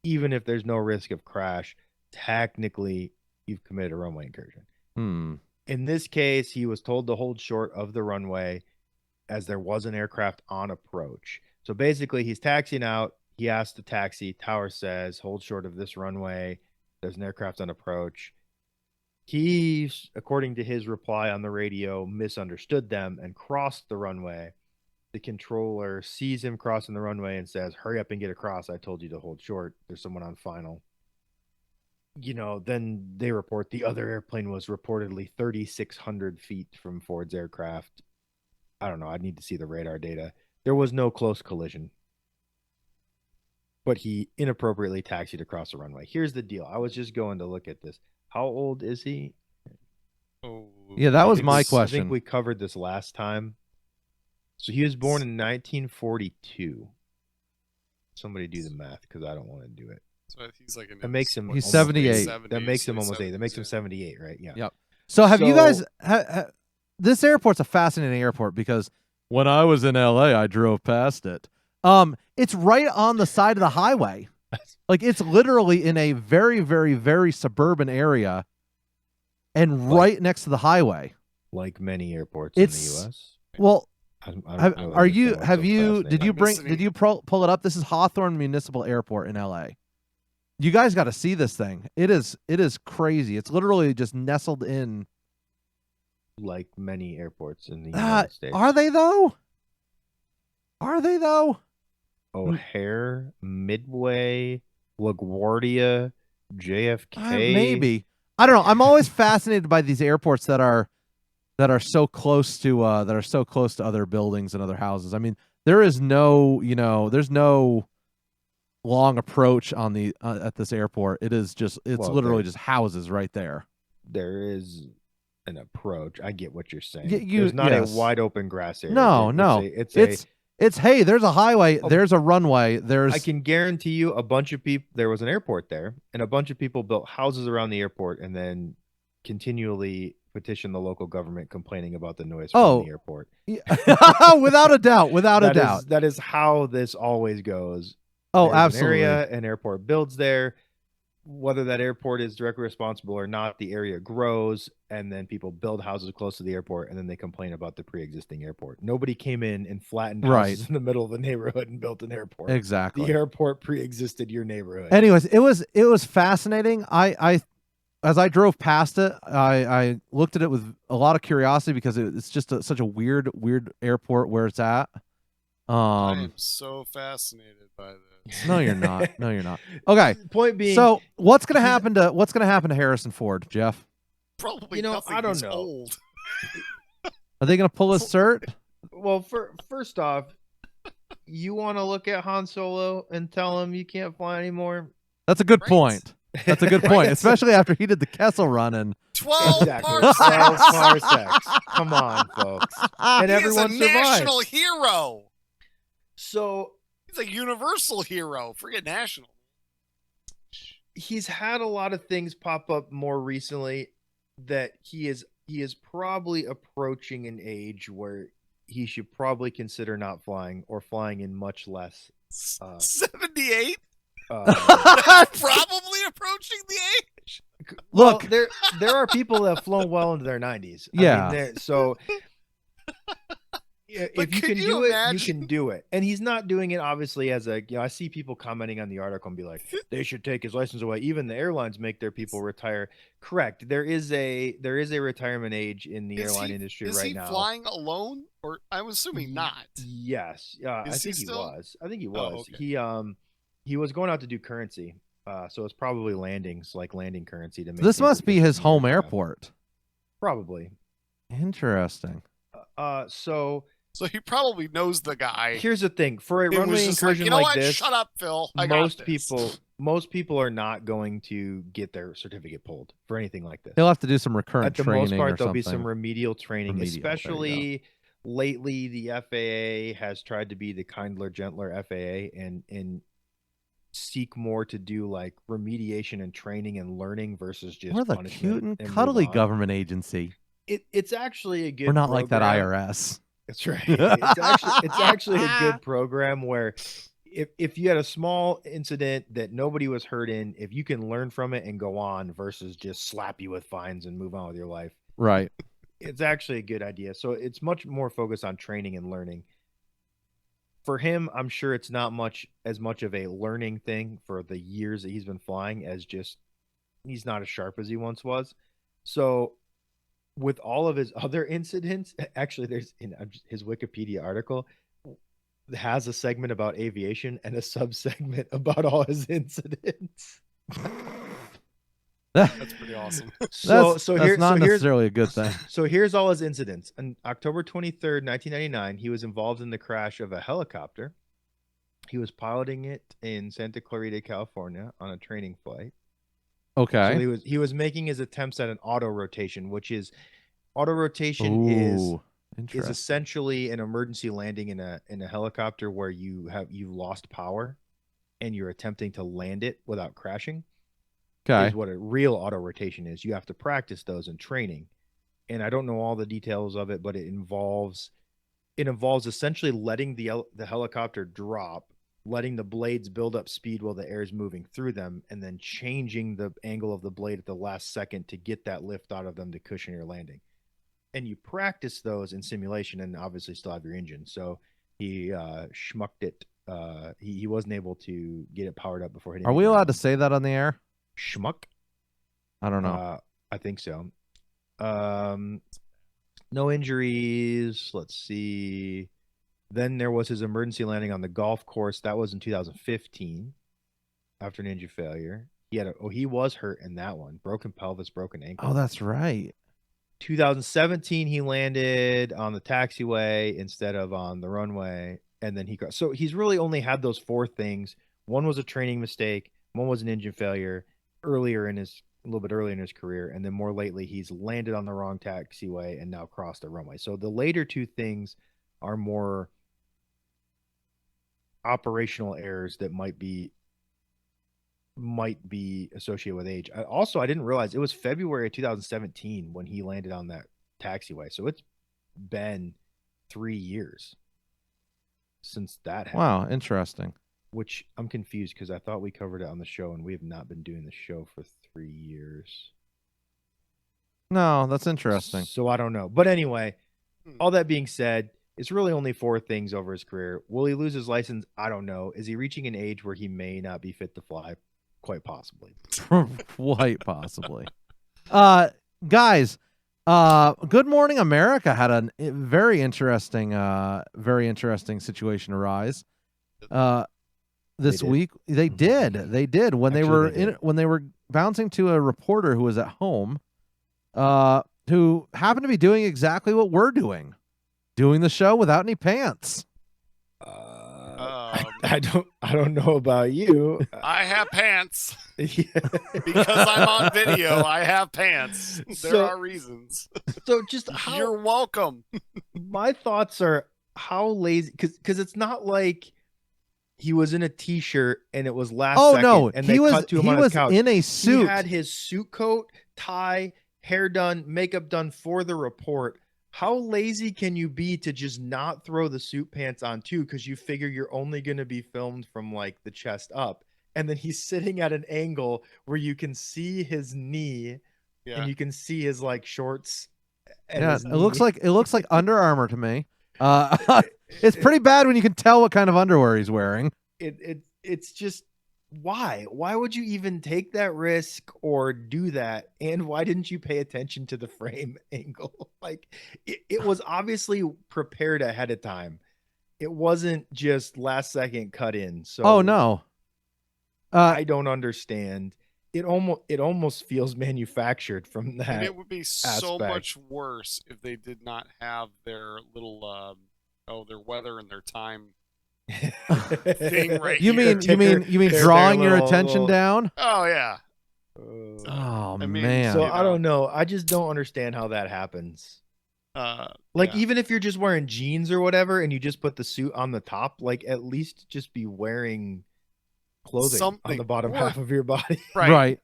even if there's no risk of crash, technically you've committed a runway incursion. In this case, he was told to hold short of the runway as there was an aircraft on approach. So basically, he's taxiing out. He asks the taxi. Tower says, hold short of this runway. There's an aircraft on approach. He, according to his reply on the radio, misunderstood them and crossed the runway. The controller sees him crossing the runway and says, hurry up and get across. I told you to hold short. There's someone on final. Then they report the other airplane was reportedly 3,600 feet from Ford's aircraft. I don't know. I'd need to see the radar data. There was no close collision, but he inappropriately taxied across the runway. Here's the deal. I was just going to look at this. How old is he? Yeah, that was my question. I think we covered this last time. So he was born in 1942. Somebody do the math because I don't want to do it. So he's like that makes him. He's 78. That makes him almost 8. That makes him 78, right? Yeah. Yep. So have you guys? This airport's a fascinating airport because when I was in LA, I drove past it. It's right on the side of the highway. Like it's literally in a very, very, very suburban area, and right next to the highway. Like many airports in the U.S. Well. Did you pull it up? This is Hawthorne Municipal Airport in LA. You guys got to see this thing. It is crazy. It's literally just nestled in. Like many airports in the United States. Are they though? O'Hare, Midway, LaGuardia, JFK. Maybe. I don't know. I'm always fascinated by these airports that are so close to other buildings and other houses. I mean, there is no, there's no long approach on the at this airport. It is just literally just houses right there. There is an approach. I get what you're saying. There's not a wide open grass area. No. It's hey, there's a highway, there's a runway, I can guarantee you a bunch of people. There was an airport there, and a bunch of people built houses around the airport, and then continually petition the local government complaining about the noise from the airport. Yeah. Without a doubt. Without a doubt. That is how this always goes. Oh, There's absolutely. An airport builds there. Whether that airport is directly responsible or not, the area grows, and then people build houses close to the airport, and then they complain about the pre-existing airport. Nobody came in and flattened houses in the middle of the neighborhood and built an airport. Exactly. The airport pre-existed your neighborhood. Anyways, it was fascinating. I as I drove past it, I looked at it with a lot of curiosity because it's just such a weird airport where it's at. I am so fascinated by this. No, you're not. No, you're not. Okay. Point being, so what's gonna happen to Harrison Ford, Jeff? Probably nothing. I don't He's know. Old. Are they gonna pull his cert? Well, first off, you want to look at Han Solo and tell him you can't fly anymore? That's a good point. That's a good point, especially after he did the Kessel Run and 12 parsecs. Come on, folks. And everyone survived. National survived. hero. So he's a universal hero. Forget national. He's had a lot of things pop up more recently that he is probably approaching an age where he should probably consider not flying or flying in much less. 78. Probably approaching the age. Look, there are people that have flown well into their 90s. Yeah. I mean, so if you can do it, you can do it. And he's not doing it obviously as a, I see people commenting on the article and be like, they should take his license away. Even the airlines make their people retire. Correct. There is a retirement age in the airline industry right now. Is he flying alone, or I'm assuming not? Yes. I think he was. Oh, okay. He was going out to do currency. So it's probably landings, like landing currency to make. This must be his home airport. Probably. Interesting. So he probably knows the guy. Here's the thing: for a runway incursion like this, shut up, Phil. Most people are not going to get their certificate pulled for anything like this. He'll have to do some recurrent training. At the most part, or there'll be something. some remedial training, especially lately. The FAA has tried to be the kindler, gentler FAA and seek more to do like remediation and training and learning versus just we're the cute and cuddly government agency. It's actually a good. We're not program. Like that IRS. That's right. It's actually a good program where if you had a small incident that nobody was hurt in, if you can learn from it and go on versus just slap you with fines and move on with your life. Right. It's actually a good idea. So it's much more focused on training and learning. For him, I'm sure it's not as much of a learning thing for the years that he's been flying as just he's not as sharp as he once was. So with all of his other incidents, actually there's his Wikipedia article has a segment about aviation and a sub-segment about all his incidents. That's pretty awesome. That's not necessarily a good thing. So here's all his incidents. On October 23rd, 1999, he was involved in the crash of a helicopter. He was piloting it in Santa Clarita, California on a training flight. Okay. So he was making his attempts at an auto rotation, which is is essentially an emergency landing in a helicopter where you've lost power and you're attempting to land it without crashing. Okay. Is what a real auto rotation is. You have to practice those in training. And I don't know all the details of it, but it involves essentially letting the helicopter drop, letting the blades build up speed while the air is moving through them, and then changing the angle of the blade at the last second to get that lift out of them to cushion your landing. And you practice those in simulation and obviously still have your engine. So he schmucked it. He wasn't able to get it powered up before hitting. Are we allowed to say that on the air? Schmuck? I don't know. I think so. No injuries. Let's see. Then there was his emergency landing on the golf course. That was in 2015 after an engine failure. He was hurt in that one. Broken pelvis, broken ankle. Oh, that's right. 2017, he landed on the taxiway instead of on the runway. And then so he's really only had those 4 things. One was a training mistake. One was an engine failure a little bit earlier in his career. And then more lately, he's landed on the wrong taxiway and now crossed the runway. So the later 2 things are more operational errors that might be might be associated with age. I didn't realize it was February of 2017 when he landed on that taxiway. So it's been 3 years since that happened. Wow, interesting. Which I'm confused because I thought we covered it on the show, and we have not been doing the show for 3 years. No, that's interesting. So I don't know. But anyway, all that being said, it's really only 4 things over his career. Will he lose his license? I don't know. Is he reaching an age where he may not be fit to fly? Quite possibly. Quite possibly. Guys, Good Morning America had a very interesting situation arise. This week they did when they were bouncing to a reporter who was at home, who happened to be doing exactly what we're doing the show without any pants. I don't know about you. I have pants. Because I'm on video. I have pants. There are reasons. So just you're welcome. My thoughts are how lazy, because it's not like he was in a t-shirt and it was last second. No, and they cut to him on his couch. In a suit. He had his suit coat, tie, hair done, makeup done for the report. How lazy can you be to just not throw the suit pants on too? Because you figure you're only going to be filmed from like the chest up. And then he's sitting at an angle where you can see his knee and you can see his like shorts. It looks like Under Armour to me. It's pretty bad when you can tell what kind of underwear he's wearing. It's just, why would you even take that risk or do that? And why didn't you pay attention to the frame angle? Like it was obviously prepared ahead of time. It wasn't just last second cut in. So no, I don't understand. It almost feels manufactured from that. And it would be so much worse if they did not have their little their weather and their time thing right you here. mean drawing your attention down? Oh yeah. Man. So I don't know. I just don't understand how that happens. Even if you're just wearing jeans or whatever and you just put the suit on the top, like at least just be wearing clothing on the bottom half of your body. Right.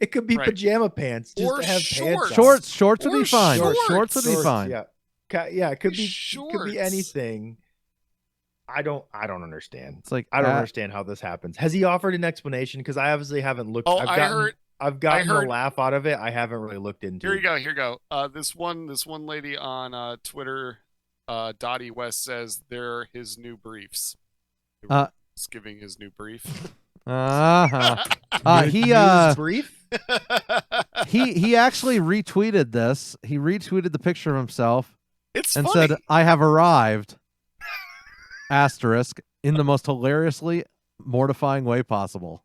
It could be pajama pants just or to have shorts. pants. Shorts would be fine. Shorts would be fine. Yeah, it could be anything. I don't understand. It's like I don't understand how this happens. Has he offered an explanation? Because I obviously haven't looked. Oh, I've gotten a laugh out of it. I haven't really looked into. Here you go. This one lady on Twitter, Dottie West, says they're his new briefs. He's giving his new brief. Brief. He actually retweeted this. He retweeted the picture of himself. And said, "I have arrived." Asterisk in the most hilariously mortifying way possible.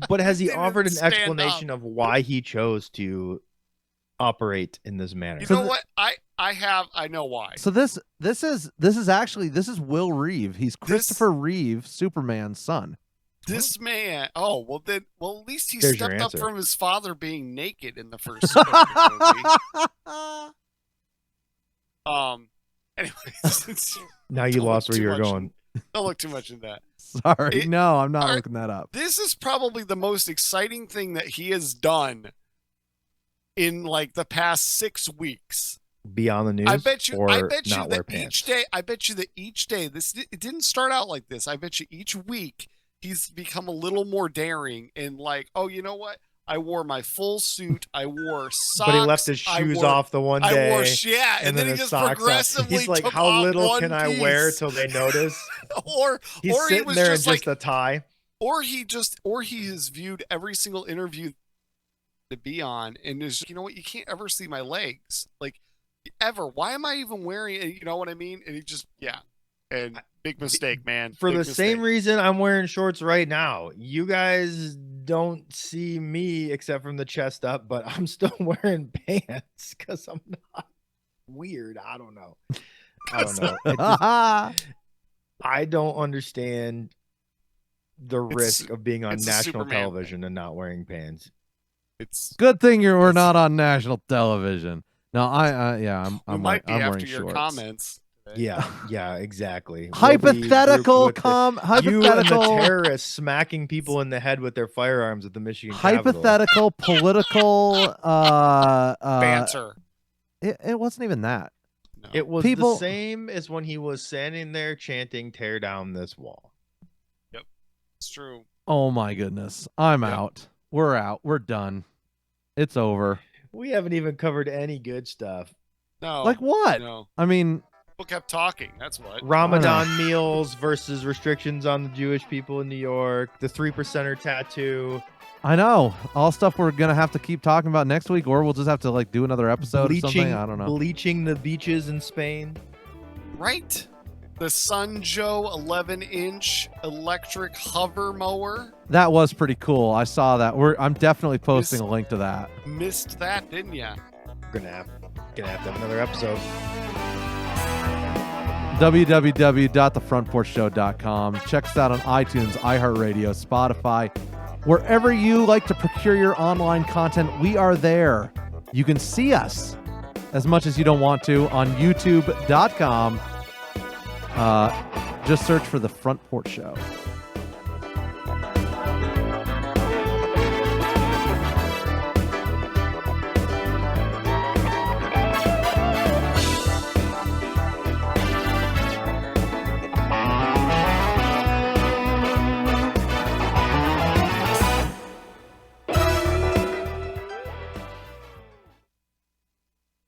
But has he offered an explanation of why he chose to operate in this manner? You know what? I know why. So this is Will Reeve. He's Christopher Reeve, Superman's son. This man. At least he stepped up from his father being naked in the first Superman movie. Anyways, now you lost where you were going. Don't look too much into that. Sorry. No, I'm not looking that up. This is probably the most exciting thing that he has done in like the past 6 weeks. Beyond the news. I bet you that pants. each day it didn't start out like this. I bet you each week he's become a little more daring and like, oh, you know what? I wore my full suit. I wore socks. But he left his shoes off the one day. And then he just progressively He's like, took how off little one can I piece. wear till they notice? He's or sitting he was there just in like just a tie. Or he has viewed every single interview to be on and is, you know what? You can't ever see my legs, like ever. Why am I even wearing it? You know what I mean? And he just and big mistake, man. For the same reason I'm wearing shorts right now. You guys don't see me except from the chest up, but I'm still wearing pants because I'm not weird. I don't know. I don't understand the risk of being on national television and not wearing pants. It's good thing we're not on national television. No, I'm might be I'm after wearing your shorts. comments Yeah, exactly. Hypothetical you and the terrorists smacking people in the head with their firearms at the Michigan hypothetical political banter. It wasn't even that. No. It was the same as when he was standing there chanting, "Tear down this wall." Yep, it's true. Oh my goodness, I'm out. We're out. We're done. It's over. We haven't even covered any good stuff. No. Like what? No. I mean, people kept talking. That's what. Ramadan meals versus restrictions on the Jewish people in New York. The 3%er tattoo. I know. All stuff we're gonna have to keep talking about next week, or we'll just have to do another episode or something. I don't know. Bleaching the beaches in Spain. Right. The Sunjo 11-inch electric hover mower. That was pretty cool. I saw that. I'm definitely posting a link to that. Missed that, didn't ya? We're gonna have to have another episode. www.thefrontporchshow.com. Check us out on iTunes, iHeartRadio, Spotify. Wherever you like to procure your online content, we are there. You can see us as much as you don't want to on youtube.com. Just search for The Front Porch Show.